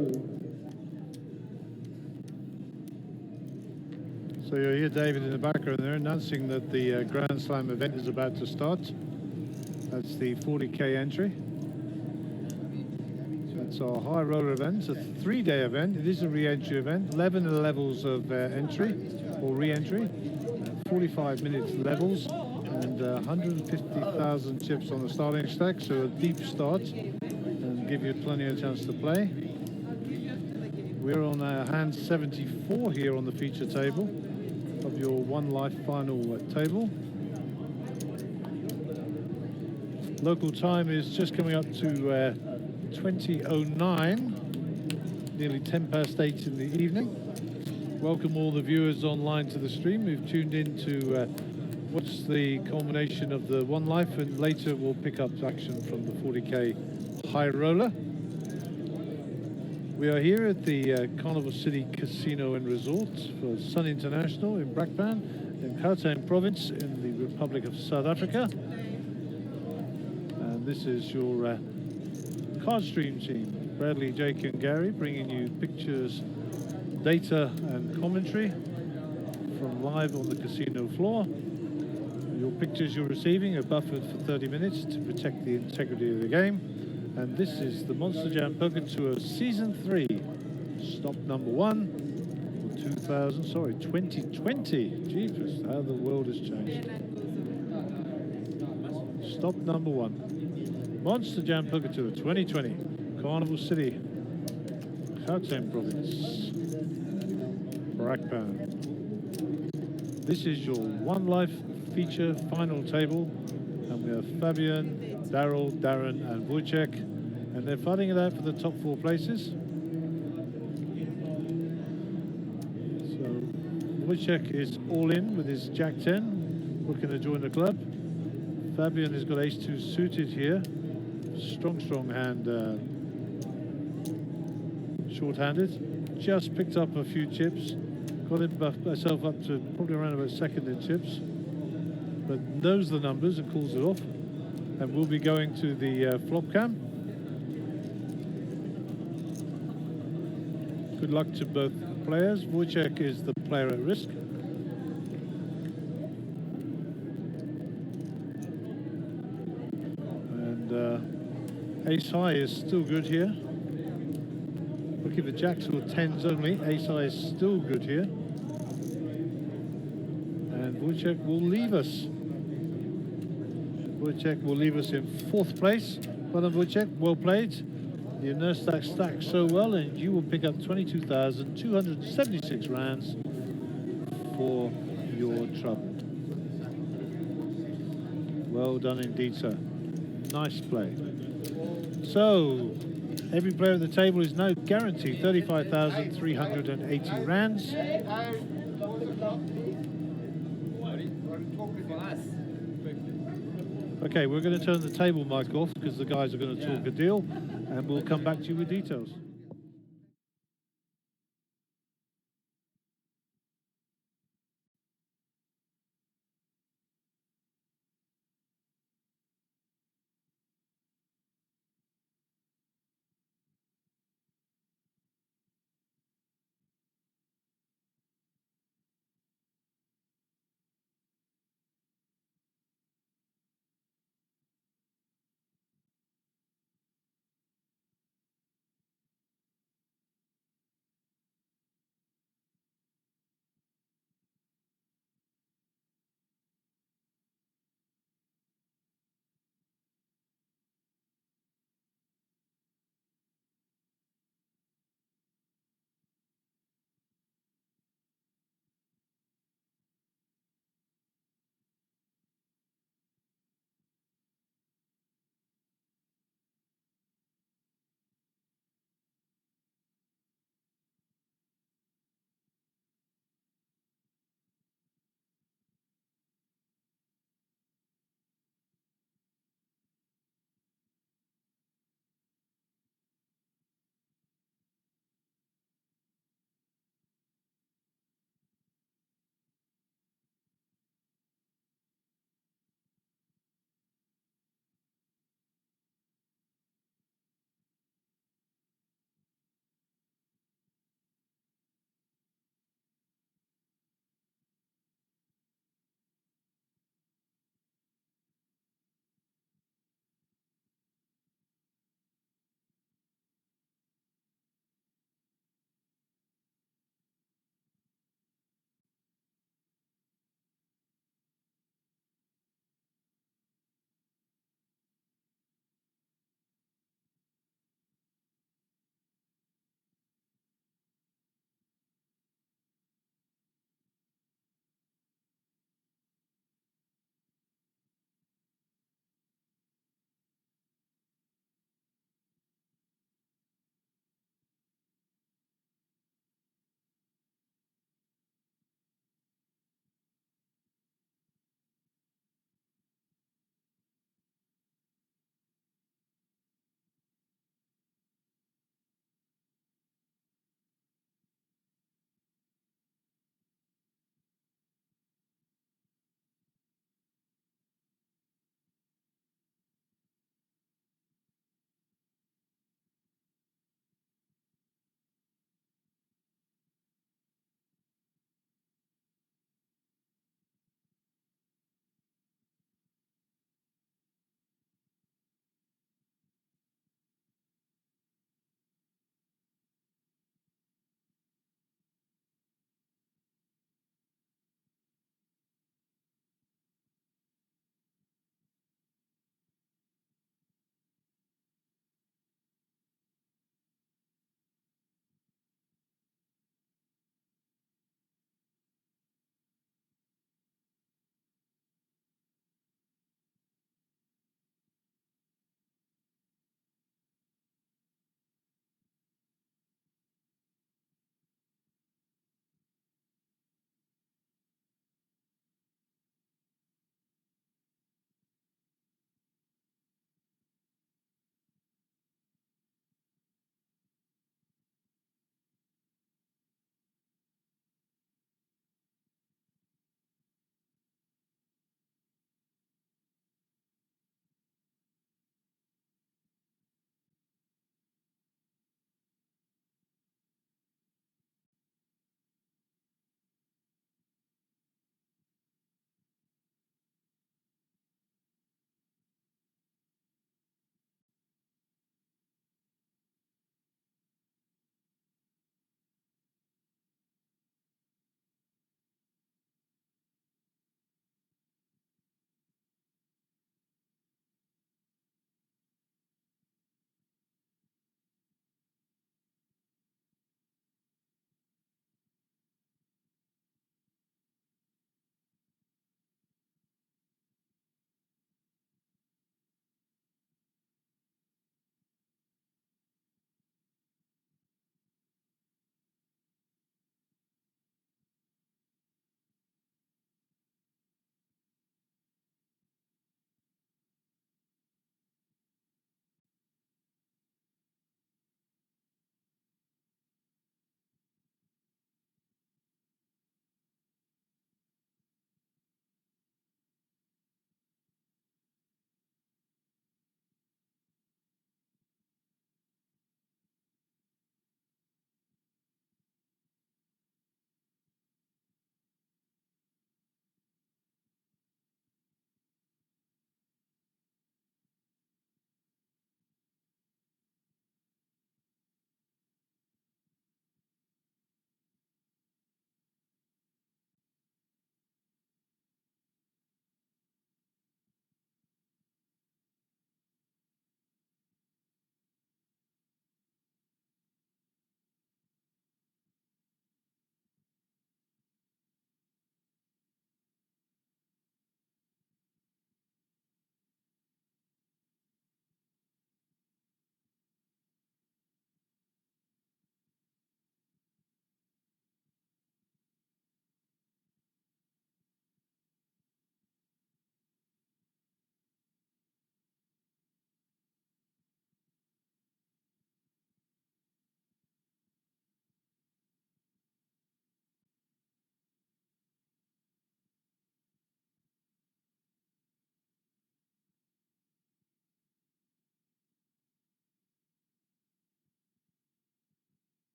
So you hear David in the background there announcing that the Grand Slam event is about to start. That's the 40k entry. It's our high roller event. It's a 3-day event. It is a re-entry event. 11 levels of entry or re-entry, 45 minutes levels, and 150,000 chips on the starting stack. So a deep start and give you plenty of chance to play. We're on hand 74 here on the feature table of your One Life final table. Local time is just coming up to 20:09, nearly 10 past 8 in the evening. Welcome all the viewers online to the stream who've tuned in to watch the culmination of the One Life, and later we'll pick up action from the 40k high roller. We are here at the Carnival City Casino and Resort for Sun International in Brakpan in Gauteng province in the Republic of South Africa. And this is your card stream team, Bradley, Jake and Gary, bringing you pictures, data and commentary from live on the casino floor. Your pictures you're receiving are buffered for 30 minutes to protect the integrity of the game. And this is the Monsterjam Poker Tour Season 3, stop number 1 for 2020. Jeepers, how the world has changed. Stop number 1. Monsterjam Poker Tour 2020, Carnival City, Gauteng province, Brakpan. This is your One Life feature final table, and we have Fabian, Daryl, Darren and Wojciech, and they're fighting it out for the top 4 places. So Wojciech is all in with his Jack 10, looking to join the club. Fabian has got ace-2 suited here. Strong hand, short-handed. Just picked up a few chips. Got himself up to probably around about second in chips. But knows the numbers and calls it off. And we'll be going to the flop cam. Good luck to both players. Wojciech is the player at risk. And ace high is still good here. Looking for jacks or 10s only. Ace high is still good here. And Wojciech will leave us. Wojciech will leave us in 4th place. Well done, Wojciech. Well played. You nursed that stack so well, and you will pick up 22,276 rands for your trouble. Well done indeed, sir. Nice play. So, every player at the table is now guaranteed 35,380 rands. Okay, we're going to turn the table mic off because the guys are going to talk a deal, and we'll come back to you with details.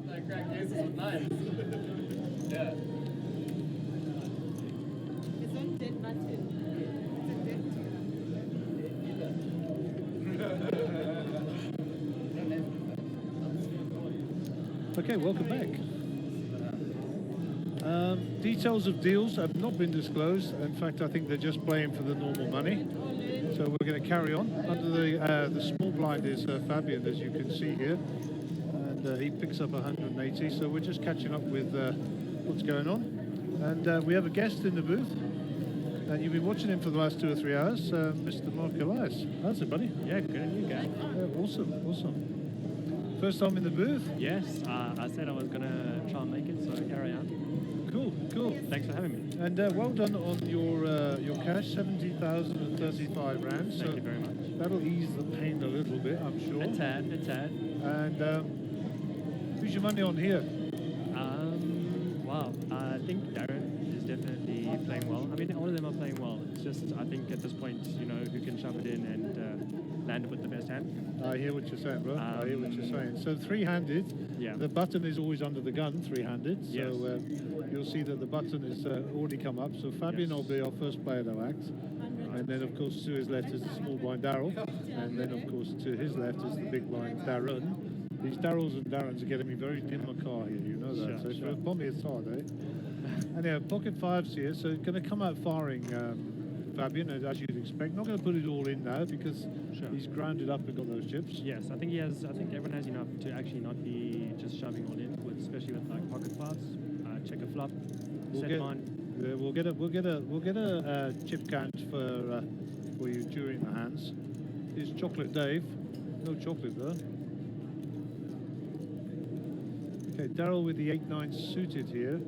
Like crack cases with knives. Yeah. It's on dead button. It's a dead Okay, welcome back. Details of deals have not been disclosed. In fact, I think they're just playing for the normal money. So we're going to carry on. Under the small blind is Fabian, as you can see here, and he picks up 180. So we're just catching up with what's going on. And we have a guest in the booth. And you've been watching him for the last 2 or 3 hours, Mr. Mark Elias. How's it, buddy? Yeah, good, and you guys? Yeah, awesome, awesome. First time in the booth? Yes, I said I was going to try and make it, so here I am. Cool, cool. Thanks for having me. And well done on your cash, 70,035 rands. Thank you very much. That'll ease the pain a little bit, I'm sure. A tad. And who's your money on here? Wow, I think Darren is definitely playing well. I mean, all of them are playing well. It's just, I think at this point, you know, who can shove it in and land it with the best hand. I hear what you're saying, bro. I hear what you're saying. So three-handed, yeah. The button is always under the gun, three-handed. Yes. So you'll see that the button is already come up. So Fabian will be our first player to act. And then, of course, to his left is the small blind Daryl. And then, of course, to his left is the big blind Darren. These Daryls and Darrens are getting me very dim a car here, you know that. Sure, So sure. for me it's hard, eh? And yeah, pocket fives here, so going to come out firing Fabian, as you'd expect. Not going to put it all in now because he's grounded up and got those chips. Yes, I think he has. I think everyone has enough to actually not be just shoving all in, with, especially with like pocket fives. Check a flop, set mine. Yeah, we'll get a chip count for you during the hands. Here's Chocolate Dave. No chocolate though. Okay, Daryl with the 8-9 suited here.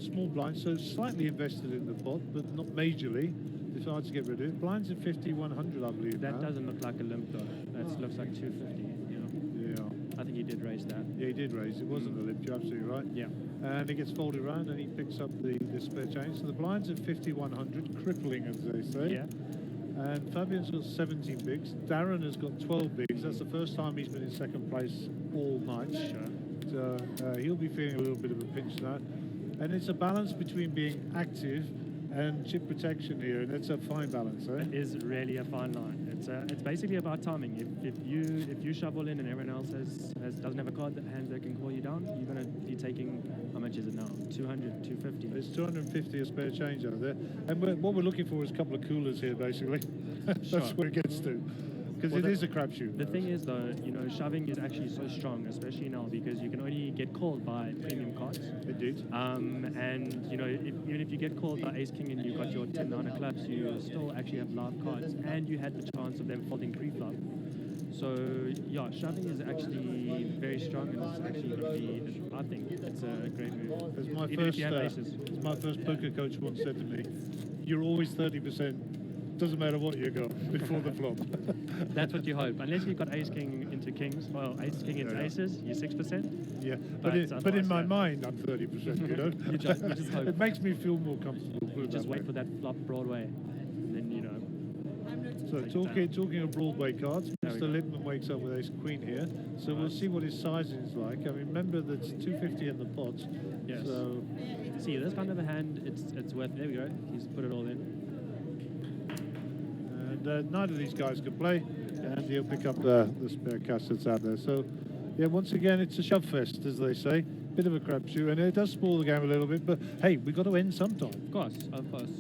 Small blind, so slightly invested in the pot, but not majorly. Decides to get rid of it. Blinds at 50, 100, I believe. That now. doesn't look like a limp though. That looks like 250. You know. Yeah. I think he did raise that. Yeah, he did raise. It wasn't a limp. You're absolutely right. Yeah. And it gets folded around, and he picks up the spare change. So the blinds at 50, 100, crippling as they say. Yeah. And Fabian's got 17 bigs. Darren has got 12 bigs. That's the first time he's been in second place all night. Sure. So he'll be feeling a little bit of a pinch now. And it's a balance between being active and chip protection here, and it's a fine balance, eh? It is really a fine line. It's basically about timing. If you shovel in and everyone else doesn't have a card that hands that can call you down, you're going to be taking, how much is it now? 200, 250. There's 250 a spare change out there. And what we're looking for is a couple of coolers here, basically. That's Sure. where it gets to. Because it is a crapshoot. The thing is, though, you know, shoving is actually so strong, especially now, because you can only get called by premium cards. Indeed. And, you know, even if you get called by Ace King and you got your 10-9 of clubs, you still actually have live cards, and you had the chance of them folding pre-flop. So, yeah, shoving is actually very strong, and it's actually going to be, I think, it's a great move. As my Even if you have aces. as my first poker coach once said to me, you're always 30%. Doesn't matter what you got before the flop. That's what you hope. Unless you've got Ace King into Kings, well, Ace King into Aces, you're 6%. Yeah, But but in my mind, I'm 30%, you know? You just hope. It makes me feel more comfortable. You just wait for that flop Broadway, and then, you know. So talking of Broadway cards, There we Mr. go. Lippman wakes up with Ace Queen here. So we'll see what his sizing is like. I mean, remember that's 250 in the pot. Yes. So See, this kind of a hand, it's worth, there we go. He's put it all in. and neither of these guys can play, and he'll pick up the spare cash that's out there. So yeah, once again, it's a shove fest, as they say. Bit of a crapshoot, and it does spoil the game a little bit. But hey, we've got to end sometime. Of course, of course.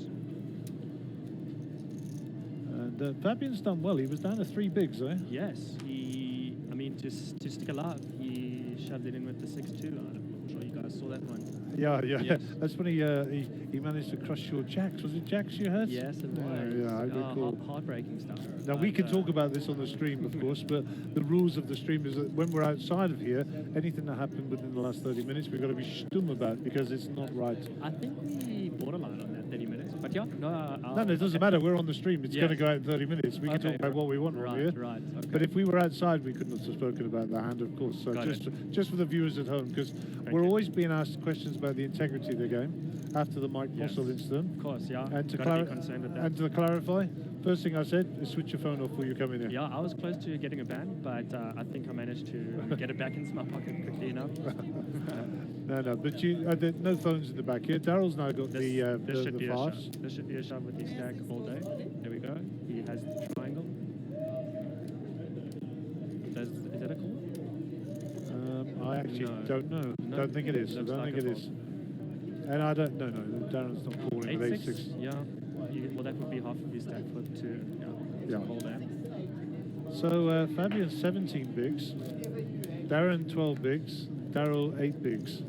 And Fabian's done well. He was down to 3 bigs, eh? Yes, I mean, to stick alive, he shoved it in with the 6-2. I'm sure you guys saw that one. Yeah. Yes. That's when he managed to crush your jacks. Was it jacks you had? Yes, it was. Yeah, I recall. Heartbreaking stuff. Now, we can talk about this on the stream, of course, but the rules of the stream is that when we're outside of here, anything that happened within the last 30 minutes, we've got to be stum about because it's not right. I think we borderline on that 30 minutes. But yeah, No, it doesn't matter. We're on the stream. It's going to go out in 30 minutes. We can talk about what we want on here. Right. Okay. But if we were outside, we couldn't have spoken about the hand, of course. So Got just for the viewers at home, because we're always being asked questions about the integrity of the game after the Mike Postle incident. Of course, yeah. And to, Gotta be concerned with that. and to clarify, First thing I said is switch your phone off before you come in here. Yeah, I was close to getting a ban, but I think I managed to get it back into my pocket quickly enough. No, but there's no phones in the back here. Daryl's now got This should be the a fast. shove. This should be a shove with the stack all day. There we go. He has the triangle. Is that a call? I actually No. don't know. No. Don't think it is. I Looks don't like think a it is. And I don't. No. Darren's not calling with 8-6? 8-6. Yeah. Well, that would be half of his stack for to call that. So Fabian 17 bigs, Darren 12 bigs, Daryl 8 bigs.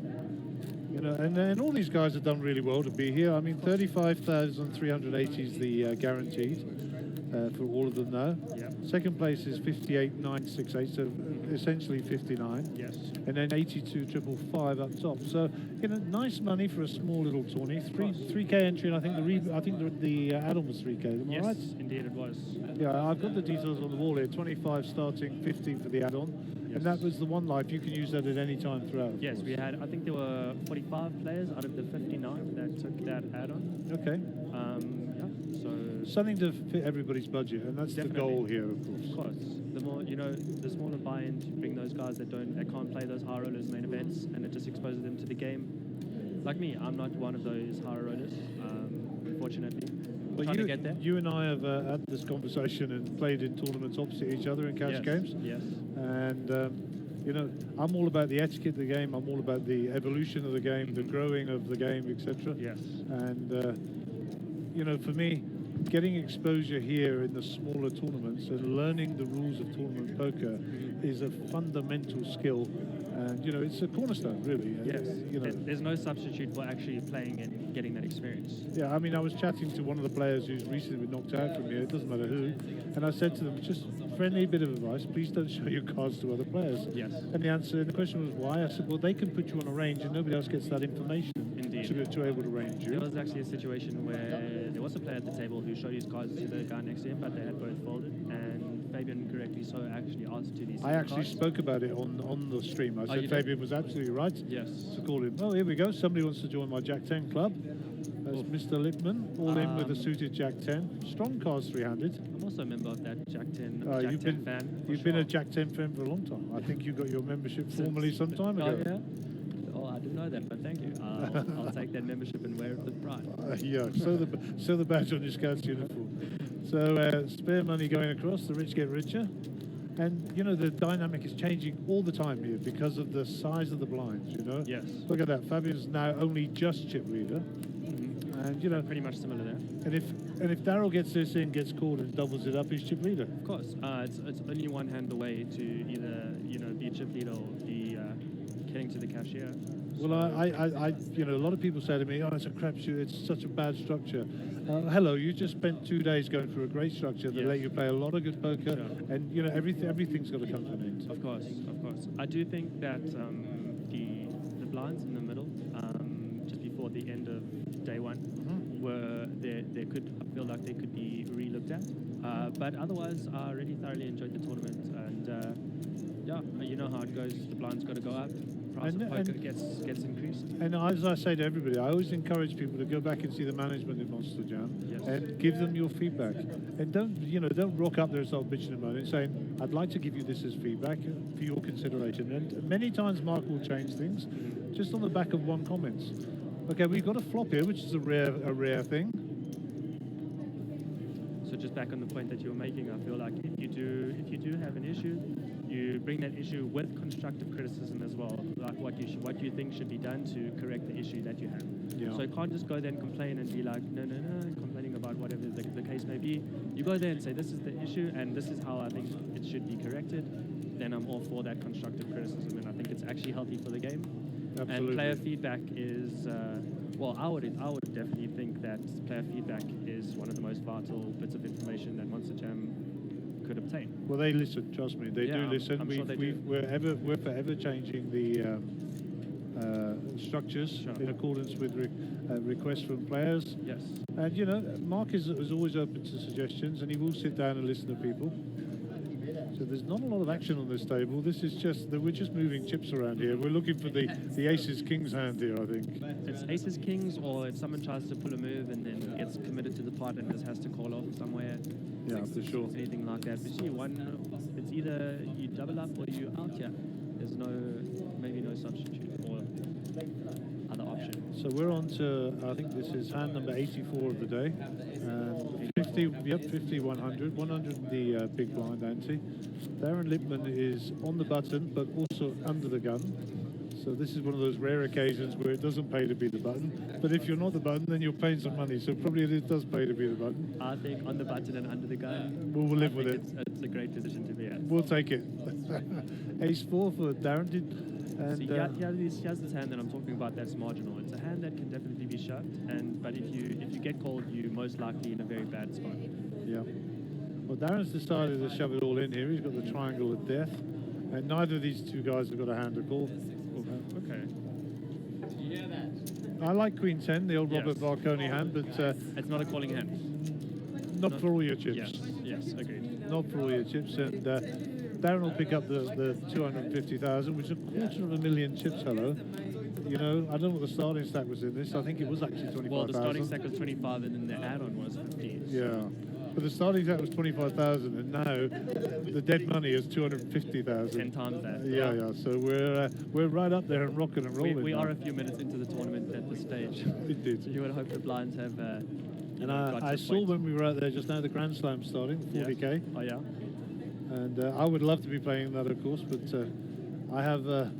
You know, and all these guys have done really well to be here. I mean, 35,380 is the guaranteed for all of them now. Yeah. Second place is 58,968, so essentially 59. Yes. And then 82,555 up top. So, you know, nice money for a small little tourney. 3K entry, and I think the add-on was 3K. Am I Yes, right? indeed it was. Yeah, I've got the details on the wall here. 25 starting, 15 for the add-on. Yes. And that was the one life. You can use that at any time throughout. of Yes, course. we had, I think there were 45 players out of the 59 that took that add-on. Okay. Yeah, so... Something to fit everybody's budget, and that's Definitely. the goal here, of course. Of course. The more, you know, the smaller buy-in to bring those guys that can't play those high rollers main events, and it just exposes them to the game. Like me, I'm not one of those high rollers, unfortunately. Well, Trying to get there. you and I have had this conversation and played in tournaments opposite each other in cash Yes, games. yes. And, you know, I'm all about the etiquette of the game. I'm all about the evolution of the game, the growing of the game, etc. Yes. And, you know, for me, getting exposure here in the smaller tournaments and learning the rules of tournament poker is a fundamental skill. And, you know, it's a cornerstone, really. Yes. You know. There's no substitute for actually playing and getting that experience. Yeah, I mean, I was chatting to one of the players who's recently been knocked out from here, it doesn't matter who, and I said to them, just friendly bit of advice, please don't show your cards to other players. Yes. And the question was why? I said, well, they can put you on a range and nobody else gets that information Indeed. to able to range you. There was actually a situation where there was a player at the table who showed his cards to the guy next to him, but they had both folded, and Fabian correctly so actually asked to these I actually cards. spoke about it on the stream. I Oh, said you did? Fabian was absolutely right Yes. to call him. Oh, here we go. Somebody wants to join my Jack 10 club. That's Mr. Lipman, all in with a suited Jack 10. Strong cards, three-handed. I'm also a member of that Jack 10, Jack You've 10 been fan. for you've been sure. a Jack 10 fan for a long time. I think you got your membership formally some time ago. Oh, yeah? Oh, I didn't know that, but thank you. I'll take that membership and wear it with pride. Yeah, so the badge on your Scouts uniform. So spare money going across, the rich get richer. And, you know, the dynamic is changing all the time here because of the size of the blinds, you know? Yes. Look at that, Fabian's now only just chip leader. And, you know, Pretty much similar there. and if Daryl gets this in, gets called and doubles it up, he's chip leader. Of course, it's only one hand away to either, you know, be a chip leader or be getting to the cashier. Well, I, you know, a lot of people say to me, oh, it's a crapshoot, it's such a bad structure. Hello, you just spent 2 days going through a great structure that Yes. let you play a lot of good poker, Sure. and, you know, everything's got to come to an end. Of course, of course. I do think that the blinds in the middle, just before the end of day one, were there could I feel like they could be re-looked at. But otherwise, I really thoroughly enjoyed the tournament, and yeah, you know how it goes. The blind's got to go up. Price of poker gets increased. And as I say to everybody, I always encourage people to go back and see the management in Monsterjam Yes. and give them your feedback. And don't rock up there and start bitching about it, saying, I'd like to give you this as feedback for your consideration. And many times Mark will change things just on the back of one comment. Okay, we've got a flop here, which is a rare thing. So just back on the point that you were making, I feel like if you do have an issue, you bring that issue with constructive criticism as well, like what you think should be done to correct the issue that you have. Yeah. So you can't just go there and complain and be like, no, complaining about whatever the case may be. You go there and say, this is the issue and this is how I think it should be corrected. Then I'm all for that constructive criticism, and I think it's actually healthy for the game. Absolutely. And player feedback is, well, I would definitely think that player feedback is one of the most vital bits of information that Monsterjam could obtain. Well, they listen. Trust me, they Yeah, do listen. I'm sure they do. We're forever changing the structures Sure. in accordance with requests from players. Yes. And you know, Mark is always open to suggestions, and he will sit down and listen to people. So there's not a lot of action on this table. This is just that we're just moving chips around here. We're looking for the aces kings hand here, I think. It's aces kings, or if someone tries to pull a move and then gets committed to the pot and just has to call off somewhere. Yeah, for sure. Anything like that. But see, it's either you double up or you out here. There's maybe no substitute or other option. So we're on to, I think this is hand number 84 of the day. 50, 100. 100 the big blind ante. Darren Lippman is on the button, but also under the gun. So this is one of those rare occasions where it doesn't pay to be the button. But if you're not the button, then you're paying some money. So probably it does pay to be the button. I think on the button and under the gun, we'll live with it. It's a great position to be at. We'll take it. Ace 4 for Darren. And see, here's this hand that I'm talking about that's marginal. It's a hand that can definitely be shoved, but if you get called, you're most likely in a very bad spot. Yeah. Well, Darren's decided to shove it all in here. He's got the triangle of death, and neither of these two guys have got a hand to call. Okay. Did you hear that? I like Queen 10, the old Robert Varconi hand, but it's not a calling hand. Not for all your chips. Yes, agreed. Not for all your chips, and Darren will pick up the 250,000, which is $250,000 chips. Hello. You know, I don't know what the starting stack was in this. I think it was actually 25,000. Well, the starting stack was 25, and then the add-on was 15. Yeah. But the starting stack was 25,000, and now the dead money is 250,000. 10 times that. Yeah. So we're right up there and rocking and rolling. We are a few minutes into the tournament at this stage. Indeed. So you would hope the blinds have. And I saw when we were out there just now the Grand Slam starting, 40k. Oh yeah. And I would love to be playing that, of course, but I have a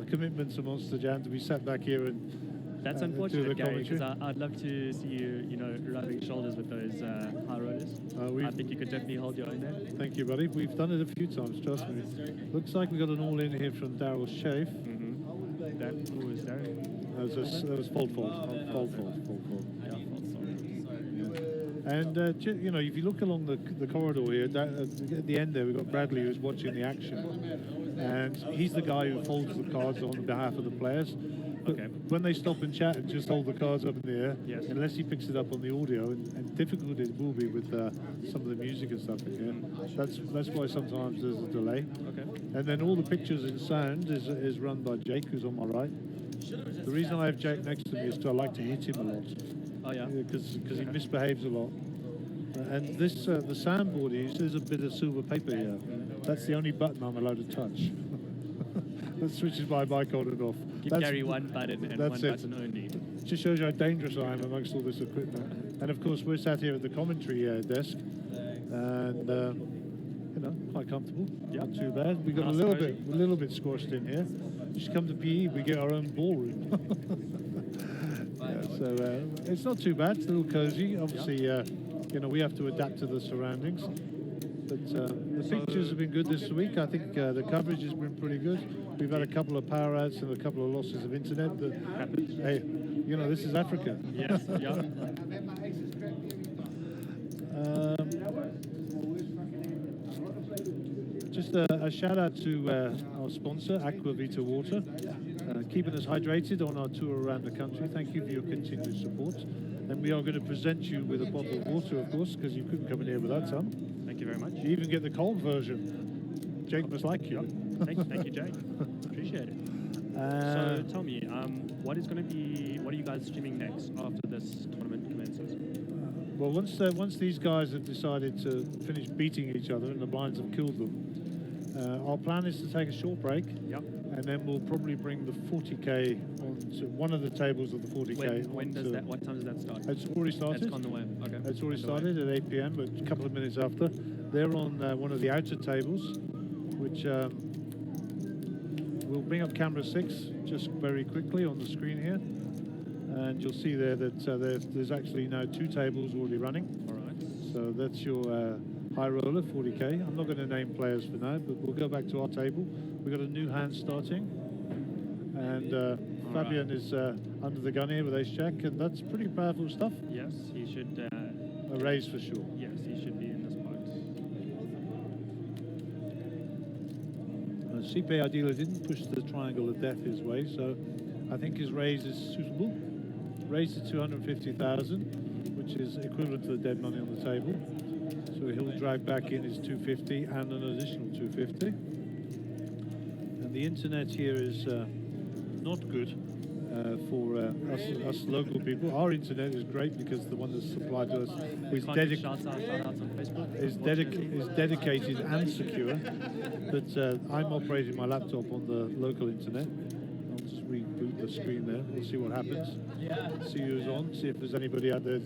commitment to Monsterjam to be sat back here and. That's unfortunate, Gary, because I'd love to see you, rubbing shoulders with those high rollers. I think you could definitely hold your own there. Thank you, buddy. We've done it a few times, trust me. Looks like we got an all-in here from Daryl Schaaf. That was Darren. That was fold. Yeah, fold. And if you look along the corridor here, at the end there, we've got Bradley who's watching the action, and he's the guy who folds the cards on behalf of the players. But when they stop and chat and just hold the cards up in the air, unless he picks it up on the audio, and difficult it will be with some of the music and stuff in here. That's why sometimes there's a delay. And then all the pictures and sound is run by Jake, who's on my right. The reason I have Jake next to me is I like to hit him a lot. Oh yeah. Because he misbehaves a lot. And this the soundboard he uses, there's a bit of silver paper here. That's the only button I'm allowed to touch. That switches my mic on and off. Give Gary one button and one button only. Just shows you how dangerous I am amongst all this equipment. And of course we're sat here at the commentary desk, and quite comfortable. Not too bad. We got a little bit squashed in here. You should come to PE. We get our own ballroom. So it's not too bad. It's a little cozy. Obviously, we have to adapt to the surroundings. But the pictures have been good this week. I think the coverage has been pretty good. We've had a couple of power outs and a couple of losses of internet. Hey, this is Africa. Yes, yeah. Just a shout out to our sponsor, Aqua Vita Water, keeping us hydrated on our tour around the country. Thank you for your continued support. And we are going to present you with a bottle of water, of course, because you couldn't come in here without some. Thank you very much. You even get the cold version. Jake must like you. Thank you, Jake. Appreciate it. So tell me, what are you guys streaming next after this tournament commences? Well, once these guys have decided to finish beating each other and the blinds have killed them, our plan is to take a short break. Yep. And then we'll probably bring the 40k onto one of the tables of the 40k. What time does that start? It's already started. It's on the way. Okay. It's already started at 8 p.m. but a couple of minutes after. They're on one of the outer tables, which we'll bring up camera 6 just very quickly on the screen here. And you'll see there that there's actually now 2 tables already running. All right. So that's your high roller, 40k. I'm not going to name players for now, but we'll go back to our table. We've got a new hand starting. And Fabian is under the gun here with ace jack, and that's pretty powerful stuff. Yes, he should. A raise for sure. Yes, he should be in this part. CPA dealer didn't push the triangle of death his way, so I think his raise is suitable. Raise to 250,000, which is equivalent to the dead money on the table. So he'll drag back in his 250 and an additional 250. And the internet here is not good for us local people. Our internet is great because the one that's supplied to us is, Shout outs on Facebook. is dedicated and secure. But I'm operating my laptop on the local internet. I'll just reboot the screen there. We'll see what happens. See who's on. See if there's anybody out there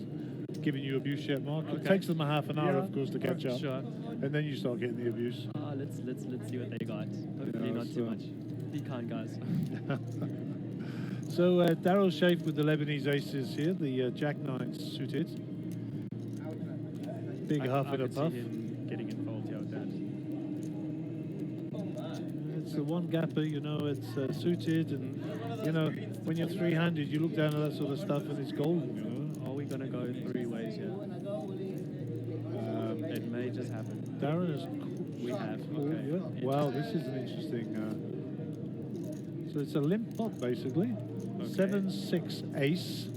giving you abuse yet, Mark. It takes them a half an hour, of course, to catch up. Sure. And then you start getting the abuse. Let's see what they got. Hopefully not too much. Be kind, guys. So Daryl Shafe with the Lebanese aces here, the Jack 9 suited. Big half and a puff. See him getting involved here with that. It's the one gapper, you know, it's suited, and you know, when you're three-handed, you look down at that sort of stuff and it's golden, you know. Are we gonna go three ways here? It may just happen. Darren is We have. cool, Okay. yeah. Wow, this is an interesting. So it's a limp pot basically. Okay. 7-6 ace.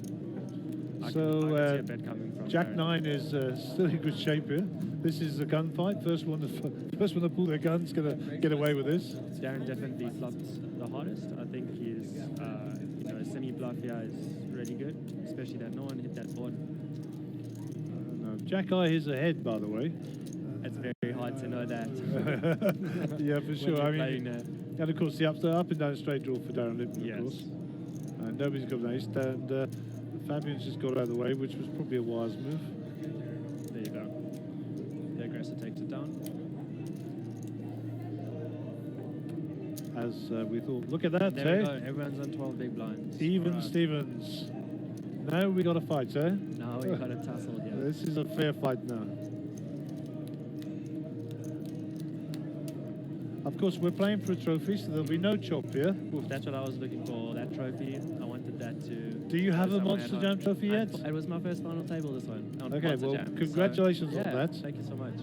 I can So see a bet coming from Jack Darren. 9 is still in good shape here. This is a gunfight. First one to pull their gun's gonna get away with this. Darren definitely flopped the hardest. I think his semi-bluff here is really good, especially that no one hit that board. No, Jack Eye is ahead, by the way. It's very hard to know that. Yeah, for sure. I mean, Playing, and of course the up and down straight draw for Darren Lippman, Yes. of course. And nobody's got an ace, and Fabian's just got out of the way, which was probably a wise move. there you go. The aggressor takes it down. As we thought. Look at that, There we eh? go. Everyone's on 12 big blinds. Even Alright. Stevens. Now we got a fight, eh? Now we got a tussle here. This is a fair fight now. Of course, we're playing for a trophy, so there'll be no chop here. Oof, that's what I was looking for. That trophy. I wanted that to. Do you have a somewhere Monster high. Jam trophy yet? It was my first final table. This one. On Okay, Monster well, Jam. congratulations So, on yeah, that. Thank you so much.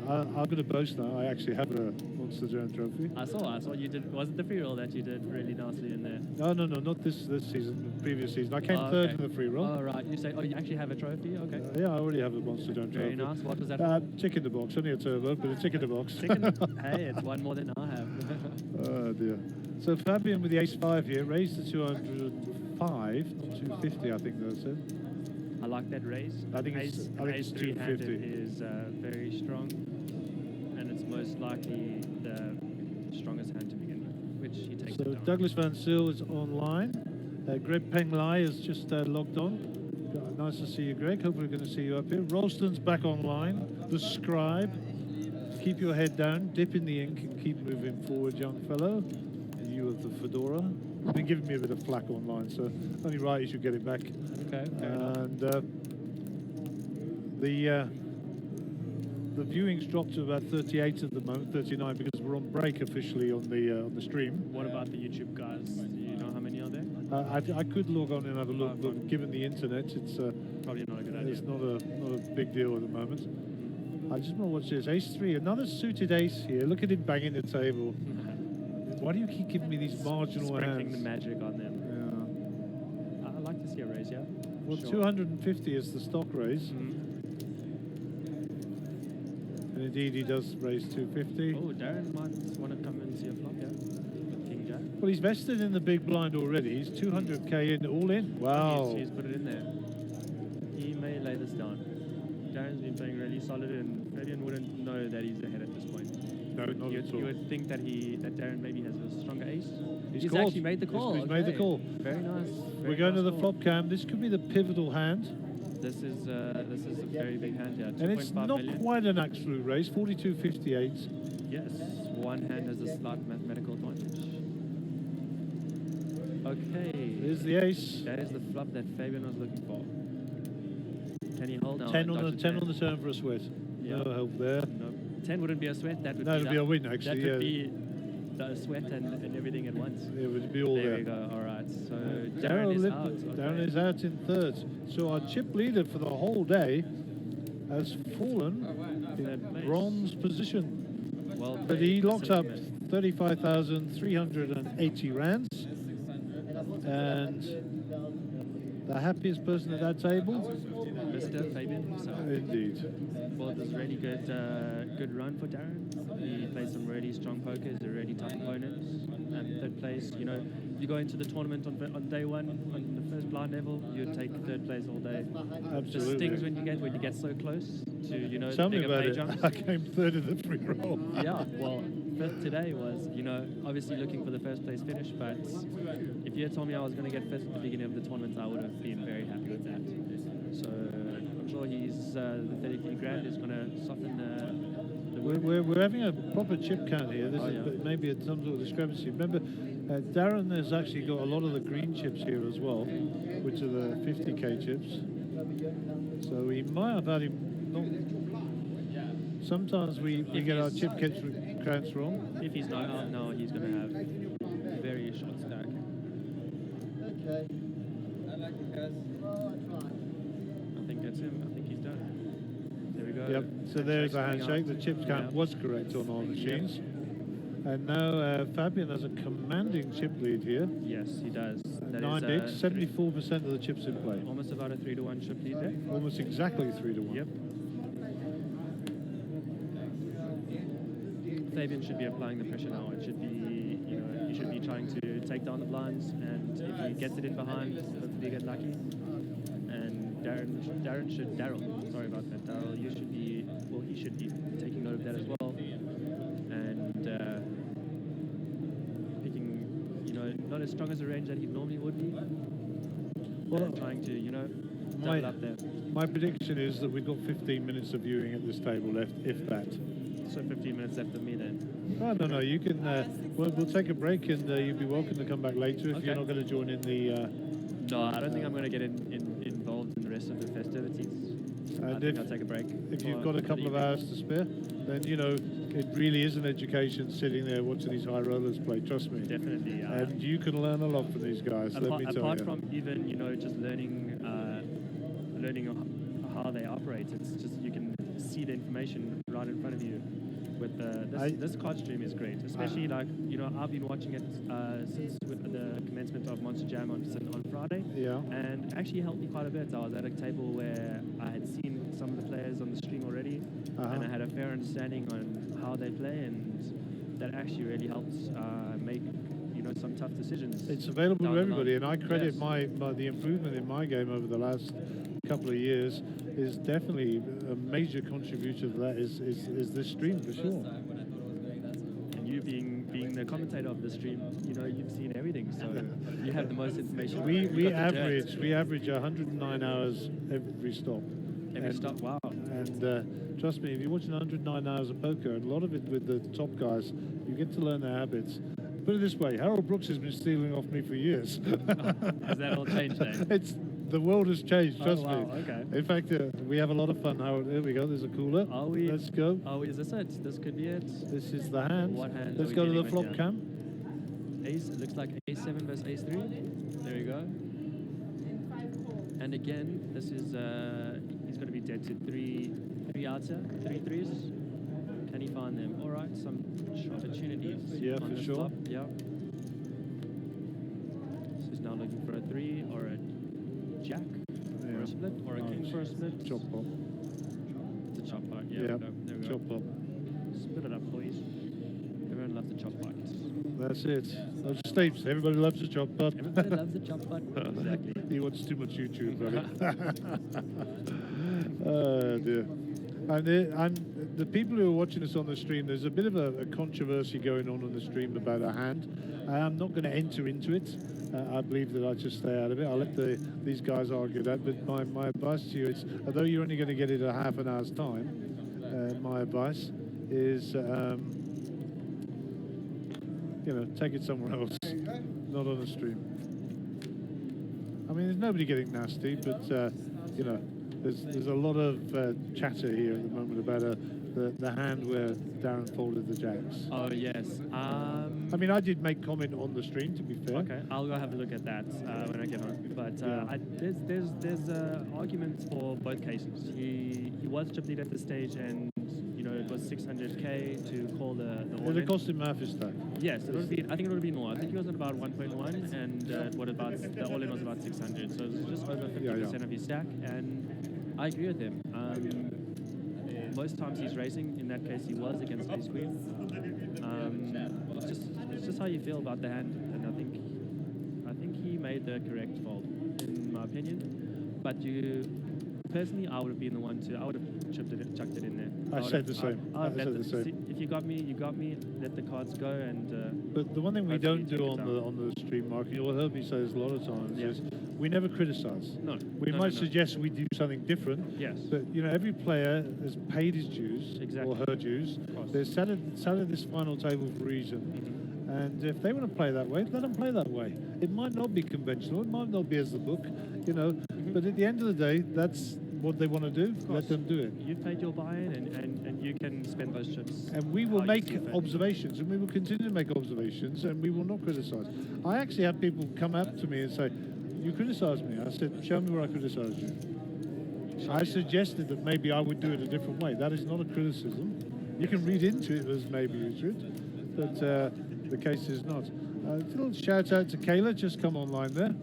I'm going to boast now. I actually have a Monster Jam trophy. I saw you did. Was it the free roll that you did really nicely in there? No, not this season. The previous season. I came Oh, third okay. in the free roll. Oh right. You say. Oh, you actually have a trophy. Okay. Yeah, I already have a Monster Jam trophy. Very nice. What was that? Tick in the box. Only a turbo, but a tick in the box. Chicken. Hey, it's one more than I have. Oh dear. So Fabian with the ace 5 here, raised to 205, 250 I think that's it. I like that raise. I think it's- ace, I think ace it's 3-handed 250. is very strong, and it's most likely the strongest hand to begin with, which he takes So it down. Douglas Van Zyl is online. Greg Peng Lai is just logged on. Nice to see you, Greg. Hope we're going to see you up here. Rolston's back online. The Scribe. Keep your head down, dip in the ink, and keep moving forward, young fellow. And you with the fedora. You've been giving me a bit of flack online, so only right you should get it back. Okay. Fair enough. And the viewings dropped to about 38 at the moment, 39, because we're on break officially on the stream. What about the YouTube guys? Do you know how many are there? I could log on and have a look, but given the internet, it's Probably not a good idea. it's not a big deal at the moment. I just want to watch this. Ace 3, another suited ace here. Look at him banging the table. Why do you keep giving me these marginal Sprinkling the hands? magic on them. Yeah. I'd like to see a raise, yeah. Well, Sure. 250 is the stock raise. And indeed, he does raise 250. Oh, Darren might want to come and see a flop, yeah. With King Jack. Well, he's vested in the big blind already. He's 200k in, all in. Wow. He's put it in there. He may lay this down. Darren's been playing really solid, and Fabian wouldn't know that he's ahead at this point. No, not you at all. would think that Darren maybe has a stronger ace. He's actually called. made the call. He's made the okay. call. Very nice. We're very going to nice the call. flop cam. This could be the pivotal hand. This is a very big hand here. And it's 2.5 not million. quite an absolute race, 42.58. Yes, one hand has a slight mathematical advantage. Okay. There's the ace. That is the flop that Fabian was looking for. Can he hold? No, 10 on dodged the it 10 on the turn for a sweat. Yeah. No help there. No, 10 wouldn't be a sweat. That would No, be it'd be a win, actually, That would yeah. be the sweat and everything at once. It would be all There there. we go. All right. So Darren Darren is out. Darren Okay. is out in third. So our chip leader for the whole day has fallen in Third place. bronze position. Well But he played, locks up Silverman. 35,380 rands. And The happiest person at that table? Mr. Fabian himself. Indeed. Well, it was a really good run for Darren. He played some really strong poker. He's a really tough opponent. And third place, you know, you go into the tournament on day one on the first blind level, you take third place all day. Absolutely. It just stings when you get so close to, you know, Tell the me bigger about pay it. jumps. I came third in the free roll. Yeah, well, fifth today was, you know, obviously looking for the first place finish, but if you had told me I was going to get fifth at the beginning of the tournament, I would have been very happy with that. So I'm sure he's the 33 grand is going to soften the We're having a proper chip count here. This yeah. is maybe some sort of discrepancy. Remember, Darren has actually got a lot of the green chips here as well, which are the 50k chips. So he might have had him. Sometimes we get our chip counts wrong. If he's not out now, he's going to have a very short stack. Okay. I think that's him. I think he's done. There we go. Yep. So there's a Handshake's handshake. coming The chip out. count was correct on our machines. And now Fabian has a commanding chip lead here. Yes, he does. That 9 is, bigs, 74% of the chips in play. almost about a 3-to-1 chip lead there. Almost exactly 3 to 1. Yep. Fabian should be applying the pressure now. It should be, you know, he should be trying to take down the blinds, and if he gets it in behind, hopefully get lucky. And Daryl, sorry about that, Daryl, you should be, well, he should be taking note of that as well. And picking, you know, not as strong as a range that he normally would be. Well, trying to, you know, double up there. My prediction is that we've got 15 minutes of viewing at this table left, if that. So 15 minutes left of me then. No, you can, we'll take a break and you'll be welcome to come back later if Okay. you're not going to join in the... No, I don't think I'm going to get involved in the rest of the festivities. I and think I'll take a break. if you've for got a the couple of evening. hours to spare, then, you know, it really is an education sitting there watching these high rollers play, trust me. Definitely. And you can learn a lot from these guys, let me tell Apart you. from even, you know, just learning how they operate, it's just you can see the information right in front of you. With this card stream is great, especially like, you know, I've been watching it since with the commencement of Monsterjam on Friday. Yeah. And it actually helped me quite a bit. I was at a table where I had seen some of the players on the stream already, and I had a fair understanding on how they play, and that actually really helped make, you know, some tough decisions. It's available down to the everybody, line. and I credit Yes. the improvement in my game over the last couple of years is definitely a major contributor to that is this stream for sure. And you being the commentator of the stream, you know, you've seen everything, so you have the most information. We You've got the dirt. average 109 hours every stop. Every stop, wow. And trust me, if you're watching 109 hours of poker, and a lot of it with the top guys, you get to learn their habits. Put it this way, Harold Brooks has been stealing off me for years. Has that all changed then? The world has changed, trust wow, me. okay. In fact, we have a lot of fun, Harold. There we go, there's a cooler. Are we? Let's go. Oh, is this it? This could be it. This is the hand. What hand Let's are go we to the dealing flop with cam. Ace, it looks like A7 versus Ace3. There we go. And again, this is, he's going to be dead to three outs here, 3 threes. Can he find them? All right, some opportunities. Yeah, on for this sure. flop, yeah. So he's now looking for a 3 or a jack for a split, or a king for a split. Chop pop. It's a chop pot, yeah. Yeah, There we go. chop pop. Split it up, boys. Everyone loves the chop pot. That's it. Those steeps. Everybody loves a chop pot. Everybody loves the chop pot. Exactly. He watches too much YouTube, buddy. Oh dear. And the people who are watching us on the stream, there's a bit of a controversy going on the stream about a hand. I'm not going to enter into it. I believe that I just stay out of it. I'll let these guys argue that. But my advice to you is, although you're only going to get it a half an hour's time, my advice is, you know, take it somewhere else, not on the stream. I mean, there's nobody getting nasty, but you know, there's a lot of chatter here at the moment about the hand where Darren folded the jacks. Oh, yes. I mean, I did make comment on the stream, to be fair. Okay, I'll go have a look at that when I get home. But Yeah. there's arguments for both cases. He was chip lead at this stage, and you know, it was 600k to call the It all-in. cost him half his stack. Yes, it would be. I think it would be more. I think he was at about 1.1, and what about the all-in was about 600. So it was just over 50% of his stack, and I agree with him. Most times he's racing. In that case, he was against Ace Queen. It's just how you feel about the hand, and I think he made the correct fold, in my opinion. But personally, I would have been the one I would have chucked it in there. I said the same. I said the same. If you got me, you got me. Let the cards go, and. But the one thing we don't do on the stream, Mark, you'll heard me say this a lot of times, is we never criticise. No. We might suggest we do something different. Yes. But every player has paid his dues or her dues. They're sat at this final table for a reason. And if they want to play that way, let them play that way. It might not be conventional. It might not be as the book, But at the end of the day, that's what they want to do. Let them do it. You've paid your buy-in, and you can spend those chips. And we will make observations, and we will continue to make observations, and we will not criticise. I actually have people come up to me and say, "You criticised me." I said, "Show me where I criticised you." I suggested that maybe I would do it a different way. That is not a criticism. You can read into it as maybe you should, but the case is not. A little shout out to Kayla, just come online there.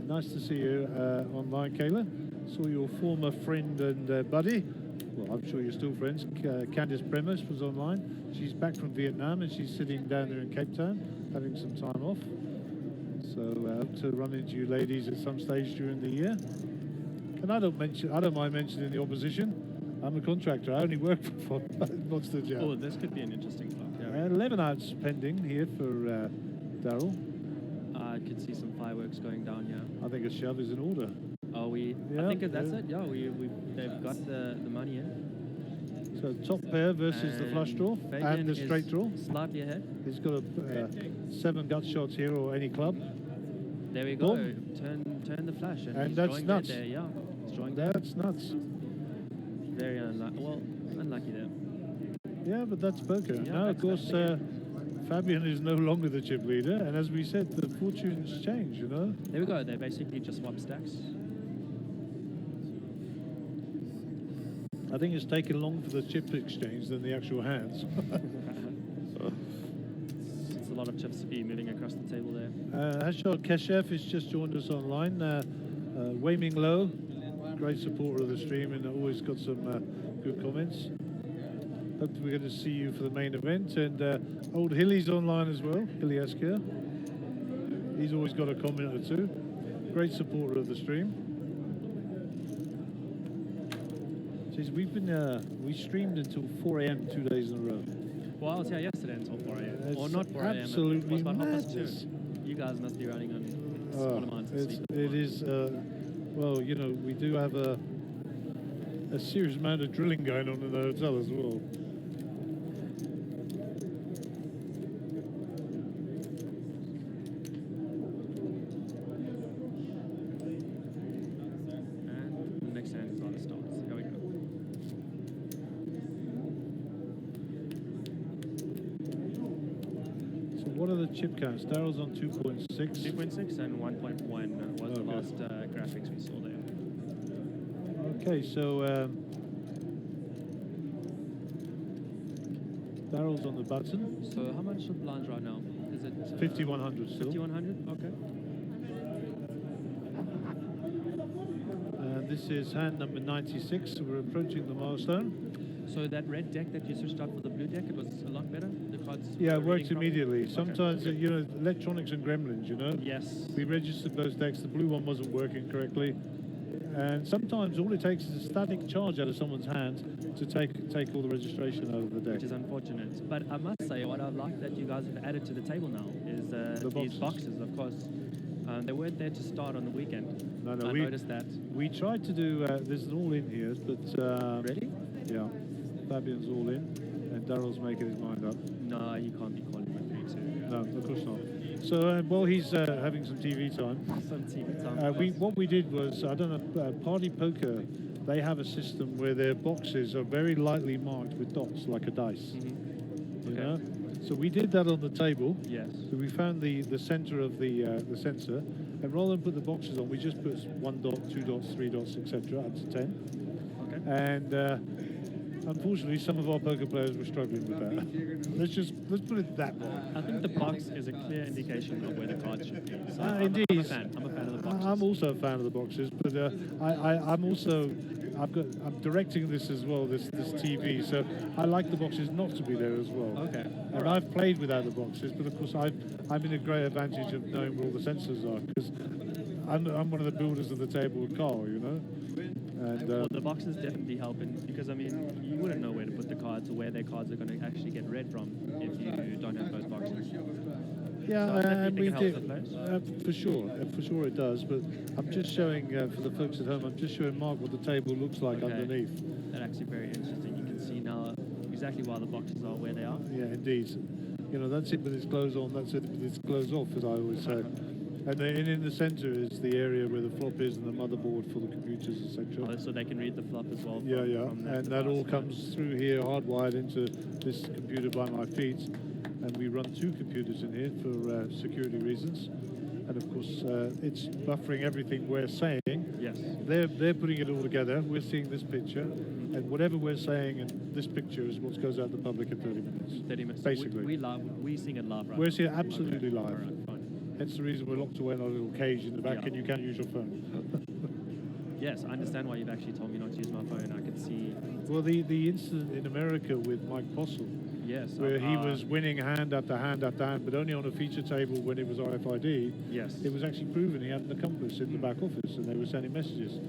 Nice to see you online, Kayla. Saw your former friend and buddy. Well, I'm sure you're still friends. Candice Premise was online. She's back from Vietnam and she's sitting down there in Cape Town, having some time off. So hope to run into you ladies at some stage during the year. And I don't mind mentioning the opposition. I'm a contractor. I only work for Monsterjam. Oh, this could be an interesting club. Yeah. 11 outs pending here for Daryl. I could see some fireworks going down here. I think a shove is in order. Oh, I think that's it. Yeah, they've got the money in. So top pair versus the flush draw and the straight draw. Slightly ahead. He's got 7 gut shots here or any club. There we go. Turn the flash. And that's nuts. There, yeah. That's nuts. Very unlucky. Well, unlucky there. Yeah, but that's poker. Yeah, now, of course, Fabian is no longer the chip leader, and as we said, the fortunes change, There we go. They basically just swap stacks. I think it's taken longer for the chip exchange than the actual hands. It's a lot of chips to be moving across the table there. Hashad Keshev has just joined us online. Weiming Low, great supporter of the stream and always got some good comments. Hope we're going to see you for the main event. And old Hilly's online as well, Hilly Esker. He's always got a comment or two. Great supporter of the stream. Says we streamed until 4 a.m. 2 days in a row. Well, I was here yesterday until 4 a.m. Or not 4 a.m. Absolutely It was about madness. 2:30. You guys must be running on small amounts of sleep. It is, well, we do have a serious amount of drilling going on in the hotel as well. And the next hand is on the starts. Here we go. So what are the chip counts? Daryl's on 2.6. 2.6 and 1.1 was the last graphics we saw there. Okay, so Daryl's on the button. So how much are blinds right now? Is it 5,100 still. 5,100? Okay. And this is hand number 96, so we're approaching the milestone. So that red deck that you switched out for the blue deck, it was a lot better? The cards Yeah, it were works reading properly? immediately. Okay. Sometimes, electronics and gremlins, Yes. We registered those decks, the blue one wasn't working correctly. And sometimes all it takes is a static charge out of someone's hand to take all the registration out of the deck. Which is unfortunate. But I must say, what I like that you guys have added to the table now is these boxes, of course. They weren't there to start on the weekend. No, I noticed that. We tried to do, there's an all in here, but... Really? Yeah. Fabian's all in, and Daryl's making his mind up. No, you can't be calling my 3-2. No, of course not. So while he's having some TV time, what we did was, I don't know, Party Poker, they have a system where their boxes are very lightly marked with dots, like a dice. You know? So we did that on the table. Yes. So we found the center of the sensor, and rather than put the boxes on, we just put 1 dot, 2 dots, 3 dots, etc. up to 10. Okay. And unfortunately, some of our poker players were struggling with that. let's put it that way. I think the box is a clear indication of where the cards should be. So Indeed. I'm a fan. I'm a fan of the boxes. I'm also a fan of the boxes, but I'm also I'm directing this as well, this TV. So I like the boxes not to be there as well. Okay. And I've played without the boxes, but of course I'm in a great advantage of knowing where all the sensors are because I'm one of the builders of the table with Carl, you know. And Well, the boxes definitely help because I mean you wouldn't know where to put the cards or where their cards are going to actually get read from if you don't have those boxes. yeah, So I definitely and we think it helps do the players. for sure it does. But I'm just showing for the folks at home. I'm just showing Mark what the table looks like Okay. underneath. That's actually very interesting. You can see now exactly why the boxes are where they are. Yeah, indeed. You know, that's it with its clothes on. That's it with its clothes off, as I always say. And in the centre is the area where the flop is and the motherboard for the computers, etc. Oh, so they can read the flop as well. Yeah, from, yeah. From And that all comes through here, hardwired into this computer by my feet. And we run 2 computers in here for security reasons. And of course, it's buffering everything we're saying. Yes. They're putting it all together. We're seeing this picture, and whatever we're saying in this picture is what goes out to the public in 30 minutes. 30 minutes. Basically. So we sing it live, right? We're now? seeing absolutely Okay. live. All right, fine. Hence the reason we're locked away in our little cage in the back, Yeah. and you can't use your phone. Yes, I understand why you've actually told me not to use my phone. I can see. Well, the incident in America with Mike Postle, Yes. where he was winning hand after hand after hand, but only on a feature table when it was RFID. Yes. It was actually proven he had an accomplice in the back office, and they were sending messages.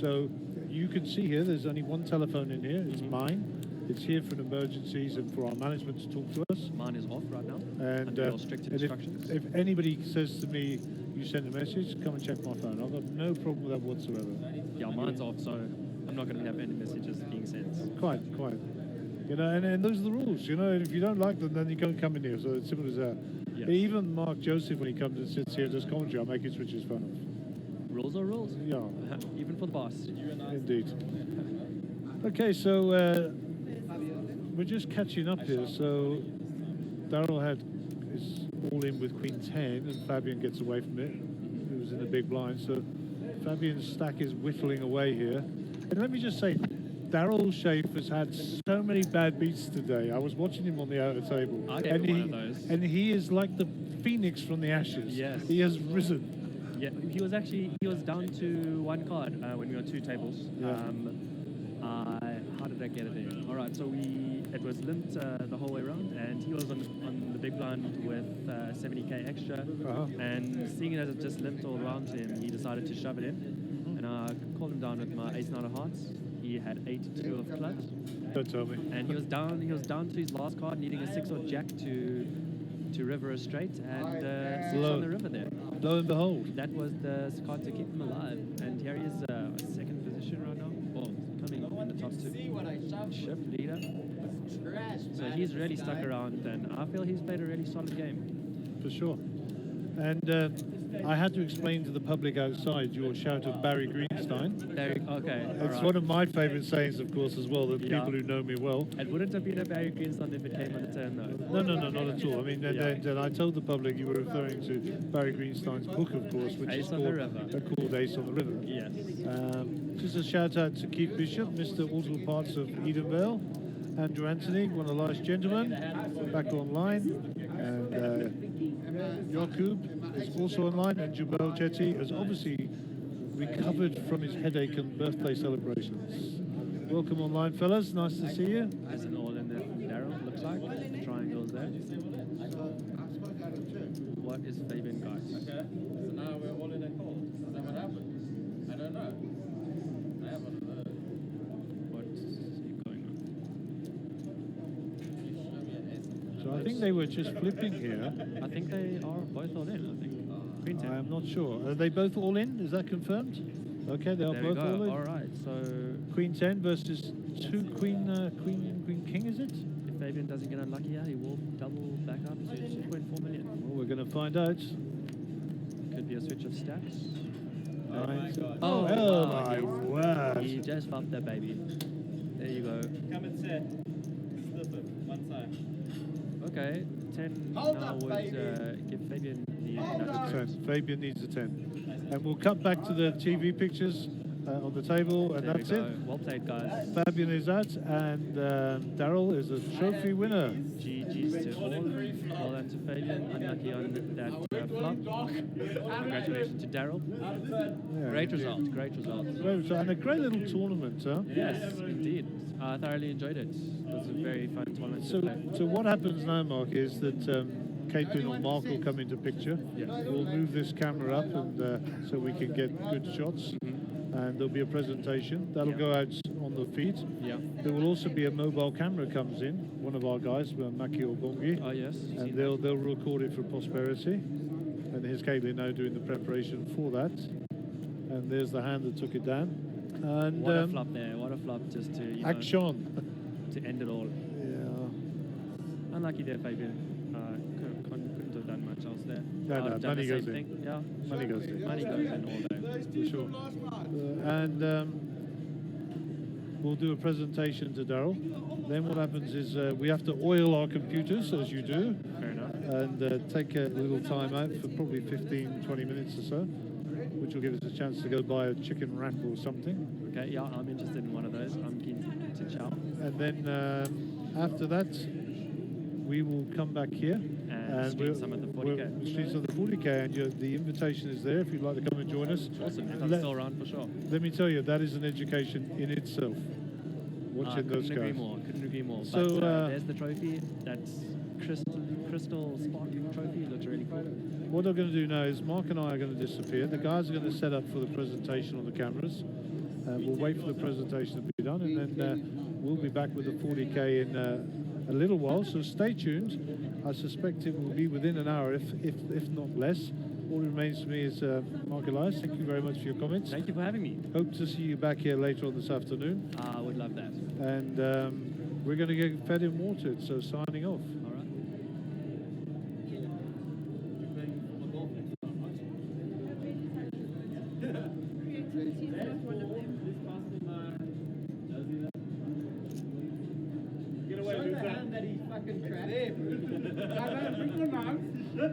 So you can see here, there's only one telephone in here. It's mine. It's here for emergencies and for our management to talk to us. Mine is off right now. And, Under your strict and instructions. if anybody says to me, you sent a message, come and check my phone. I've got no problem with that whatsoever. Yeah, mine's off, so I'm not going to have any messages being sent. Quite. You know, and those are the rules, you know. And if you don't like them, then you can't come in here. So it's simple as that. Yes. Even Mark Joseph, when he comes and sits here and does commentary, I make him switch his phone off. Rules are rules. Yeah, Even for the boss. indeed. Okay, so we're just catching up here. So Darryl is all in with Queen 10, and Fabian gets away from it. He was in the big blind. So Fabian's stack is whittling away here. And let me just say, Darryl Schaaf has had so many bad beats today. I was watching him on the outer table. I gave him one of those. And he is like the phoenix from the ashes. Yes. He has risen. Yeah, he was down to 1 card when we were 2 tables. Yeah. How did I get it in? All right, so it was limped the whole way around, and he was on the big blind with 70k extra. Uh-huh. And seeing it as it just limped all around him, he decided to shove it in. And I called him down with my ace-9 of hearts. He had 8-2 of clubs. Don't tell me. And he was down to his last card, needing a 6 or jack to river a straight, and 6 on the river there. Lo and behold. That was the card to keep him alive. And here he is, second position right now. Well, coming in the top 2. Shift leader. So he's really stuck around, and I feel he's played a really solid game. For sure. And I had to explain to the public outside your shout of Barry Greenstein. Okay. It's one of my favourite sayings, of course, as well, that people who know me well. It wouldn't have been a Barry Greenstein if it came on the turn, though. No, not at all. I mean, and I told the public you were referring to Barry Greenstein's book, of course, which Ace is on the River. called Ace on the River. Yes. Just a shout out to Keith Bishop, Mr. Auto Parts of Edenvale, Andrew Anthony, one of the last gentlemen, back online, and Jakub is also online, and Jubel Jetty has obviously recovered from his headache and birthday celebrations. Welcome online, fellas. Nice to see you. There's an all in there from Daryl, looks like. The triangles there. What is Fabian, guys? Okay, so now we're all in a cold. Is that what happened? I don't know. I haven't heard. What's going on? You show me an ace. So I think they were just flipping here. I think they are both all in, I think. Queen 10. I am not sure. Are they both all in? Is that confirmed? Okay, they are There we both all go. in. All right, so Queen 10 versus 2 Queen King, is it? if Fabian doesn't get unlucky here, he will double back up to 2.4 million. Well, we're going to find out. Could be a switch of stacks. Oh my God. Oh, wow, my he- word. He just bumped that baby. There you go. Come and sit. Slip it, one side. Okay, 10 Hold now up, would baby. give Fabian the Hold another up. 10. Fabian needs a 10. And we'll cut back to the TV pictures on the table, and There that's we go. it. Well played, guys. Fabian is out, and Daryl is a trophy winner. GG's to all. Well done to Fabian. Unlucky on that flop. Congratulations to Daryl. Yeah. Great result. Great result. Great, and a great little tournament, huh? Yes, indeed. I thoroughly enjoyed it. It was a very fun tournament to play. So what happens now, Mark, is that Caitlin or Mark will come into picture. Yes. We'll move this camera up and so we can get good shots. And there'll be a presentation. That'll go out on the feed. Yeah. There will also be a mobile camera comes in. One of our guys, Maki Obongi. Oh, yes. And they'll record it for posterity. And here's Caitlin now doing the preparation for that. And there's the hand that took it down. And What a flop there. What a flop just to, action. To end it all. Yeah. Unlucky there, Fabian. Couldn't have done much else there. No, I would have done money the goes same in. thing. Yeah. Money goes in. Money goes in all day. For sure. And we'll do a presentation to Daryl. Then what happens is we have to oil our computers, as you do. Fair enough. And take a little time out for probably 15, 20 minutes or so, which will give us a chance to go buy a chicken wrap or something. Okay, yeah, I'm interested in one of those. I'm keen to chow. And then after that, we will come back here And stream some of the 40K. Stream some of the 40K, and the invitation is there if you'd like to come and join us. Awesome, if I'm still around for sure. Let me tell you, that is an education in itself. Watching those Couldn't agree guys. more, couldn't agree more. So, But there's the trophy. That's crystal sparkling trophy. Looks really cool. What I'm going to do now is Mark and I are going to disappear. The guys are going to set up for the presentation on the cameras. We'll wait for the presentation to be done, and then we'll be back with the 40K in a little while. So stay tuned. I suspect it will be within an hour, if not less. All that remains to me is Mark Elias. Thank you very much for your comments. Thank you for having me. Hope to see you back here later on this afternoon. I would love that. And we're going to get fed and watered. So signing off. All right. That he's fucking trapped. Bring your knives.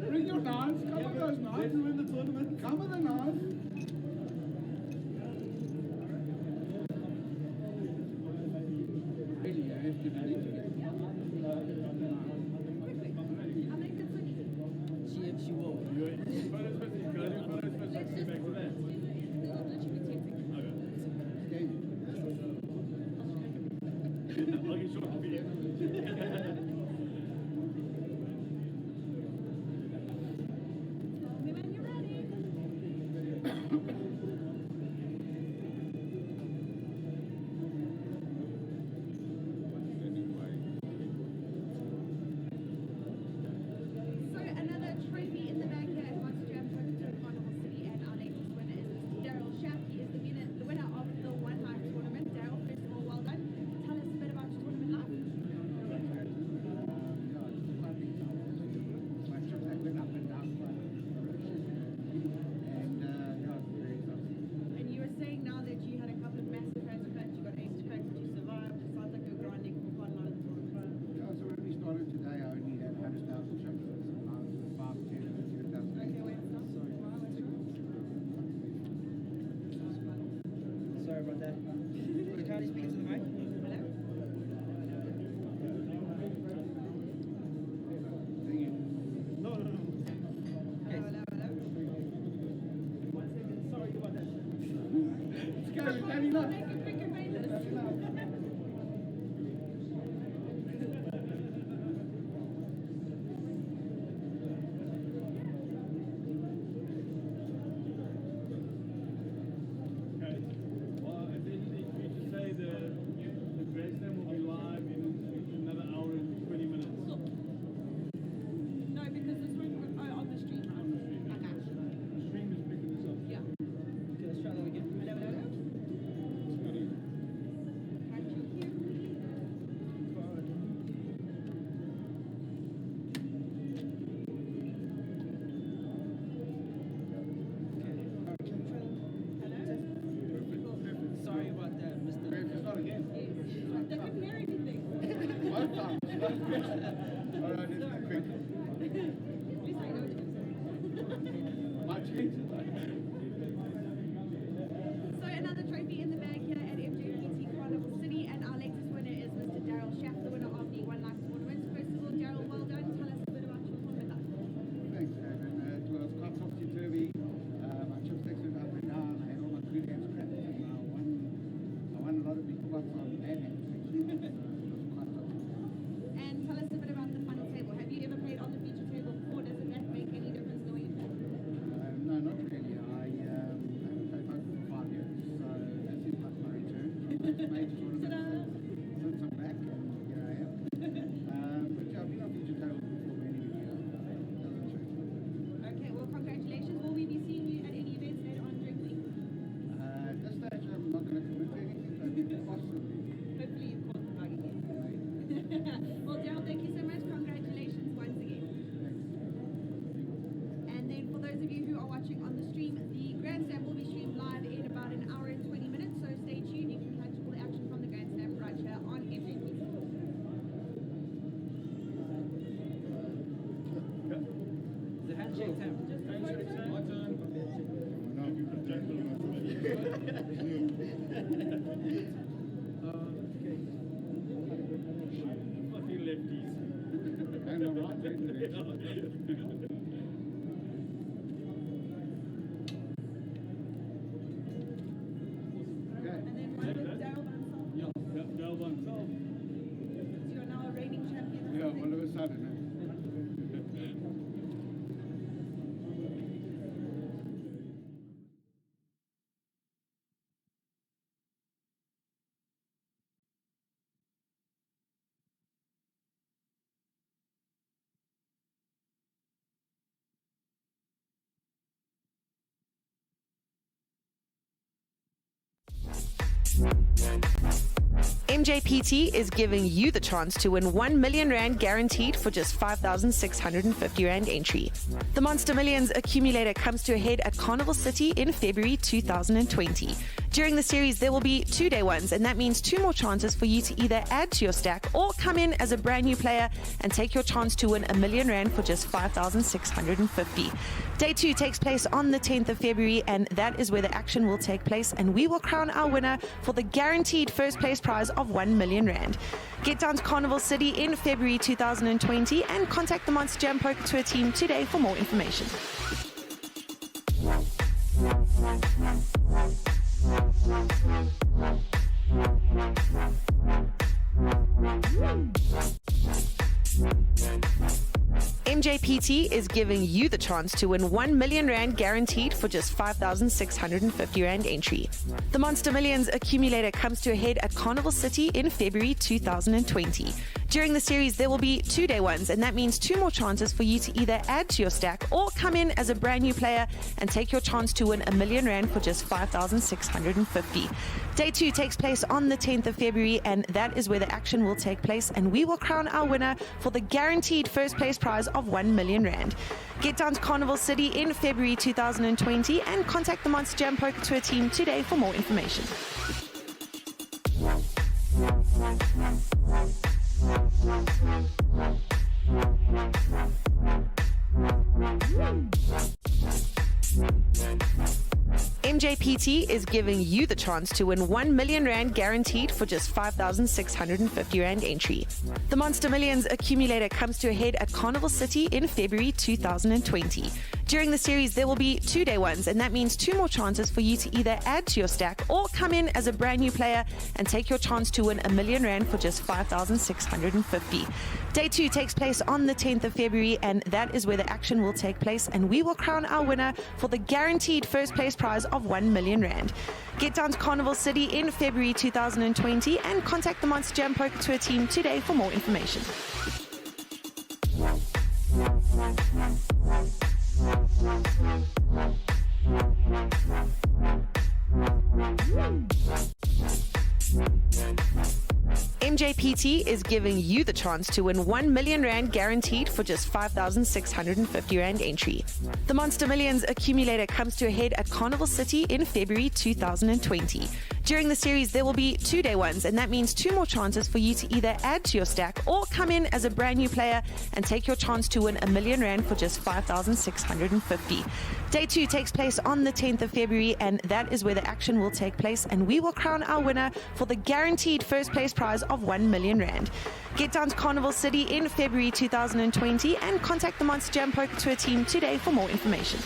Bring your knives. Come with those knives. Win the tournament. Come with the knives. Really, I have to believe it. She will. So another trophy in the bag here at Monsterjam to Carnival City, and our latest winner is Daryl Shapp. He is the winner of the One Life tournament. Daryl, first of all, well done. Tell us a bit about your tournament life. And you were saying now that you had a couple of massive cracks, you got ace cracks, but you survived. It sounds like you're grinding for quite a lot of the tournament. Yeah, so when we started today, I only had 100,000 chips. I was at 5, 10, 15,000. Okay, wait, stop. Wow, that's right. Sorry about that. Can you speak into the mic? Hello? No. Hello, hello, hello. 1 second. Sorry about that. It's going, Danny, look. Make a quick and painless. Well, I think we should say the grandstand will be live in another hour and 20 minutes. No, because this one on the street, right? Okay. The stream is picking this up. Yeah. Okay, let's try that again. Hello, hello, hello. major tournaments since I'm back, and here I am. But yeah, I've been up in Japan for many years. Doesn't change. Okay, well, congratulations. Will we be seeing you at any events later on during the week? At this stage, I'm not going to commit to anything, but possibly. Hopefully you've caught the bug again. Well, Daryl, thank you so much. Congratulations once again. And then for those of you who are watching on the stream, the Grandstand will be streamed live in about an hour and 20 minutes, so stay tuned. You can catch all the action from the Grandstand right here on Mjpt. The handshake time. Fucking lefties. And I'm not taking it. And then one with Daryl Bansal. Del Bansal. So you're now a reigning champion. or Yeah, something? all of a sudden. Mjpt is giving you the chance to win 1 million rand guaranteed for just 5,650 rand entry. The Monster Millions accumulator comes to a head at Carnival City in February 2020. During the series, there will be 2-day ones, and that means 2 more chances for you to either add to your stack or come in as a brand new player and take your chance to win 1 million rand for just 5,650. Day 2 takes place on the 10th of February, and that is where the action will take place, and we will crown our winner for the guaranteed first place prize of 1 million rand. Get down to Carnival City in February 2020 and contact the Monsterjam Poker Tour team today for more information. Mjpt is giving you the chance to win 1 million rand guaranteed for just 5,650 rand entry. The Monster Millions accumulator comes to a head at Carnival City in February 2020. During the series, there will be 2-day ones, and that means 2 more chances for you to either add to your stack or come in as a brand new player and take your chance to win 1 million rand for just 5,650. Day 2 takes place on the 10th of February, and that is where the action will take place, and we will crown our winner for the guaranteed first place prize of 1 million rand. Get down to Carnival City in February 2020 and contact the Monsterjam Poker Tour team today for more information. Mjpt is giving you the chance to win 1 million rand guaranteed for just 5,650 rand entry. The Monster Millions accumulator comes to a head at Carnival City in February 2020. During the series, there will be 2-day ones, and that means 2 more chances for you to either add to your stack or come in as a brand new player and take your chance to win 1 million rand for just 5,650. Day 2 takes place on the 10th of February, and that is where the action will take place, and we will crown our winner for the guaranteed first place prize of 1 million rand. Get down to Carnival City in February 2020 and contact the Monsterjam Poker Tour team today for more information. Mjpt is giving you the chance to win 1 million rand guaranteed for just 5,650 rand entry. The Monster Millions accumulator comes to a head at Carnival City in February 2020. During the series, there will be 2-day ones, and that means 2 more chances for you to either add to your stack or come in as a brand new player and take your chance to win 1 million rand for just 5,650. Day 2 takes place on the 10th of February, and that is where the action will take place, and we will crown our winner for the guaranteed first place prize of 1 million rand. Get down to Carnival City in February 2020 and contact the Monsterjam Poker Tour team today for more information.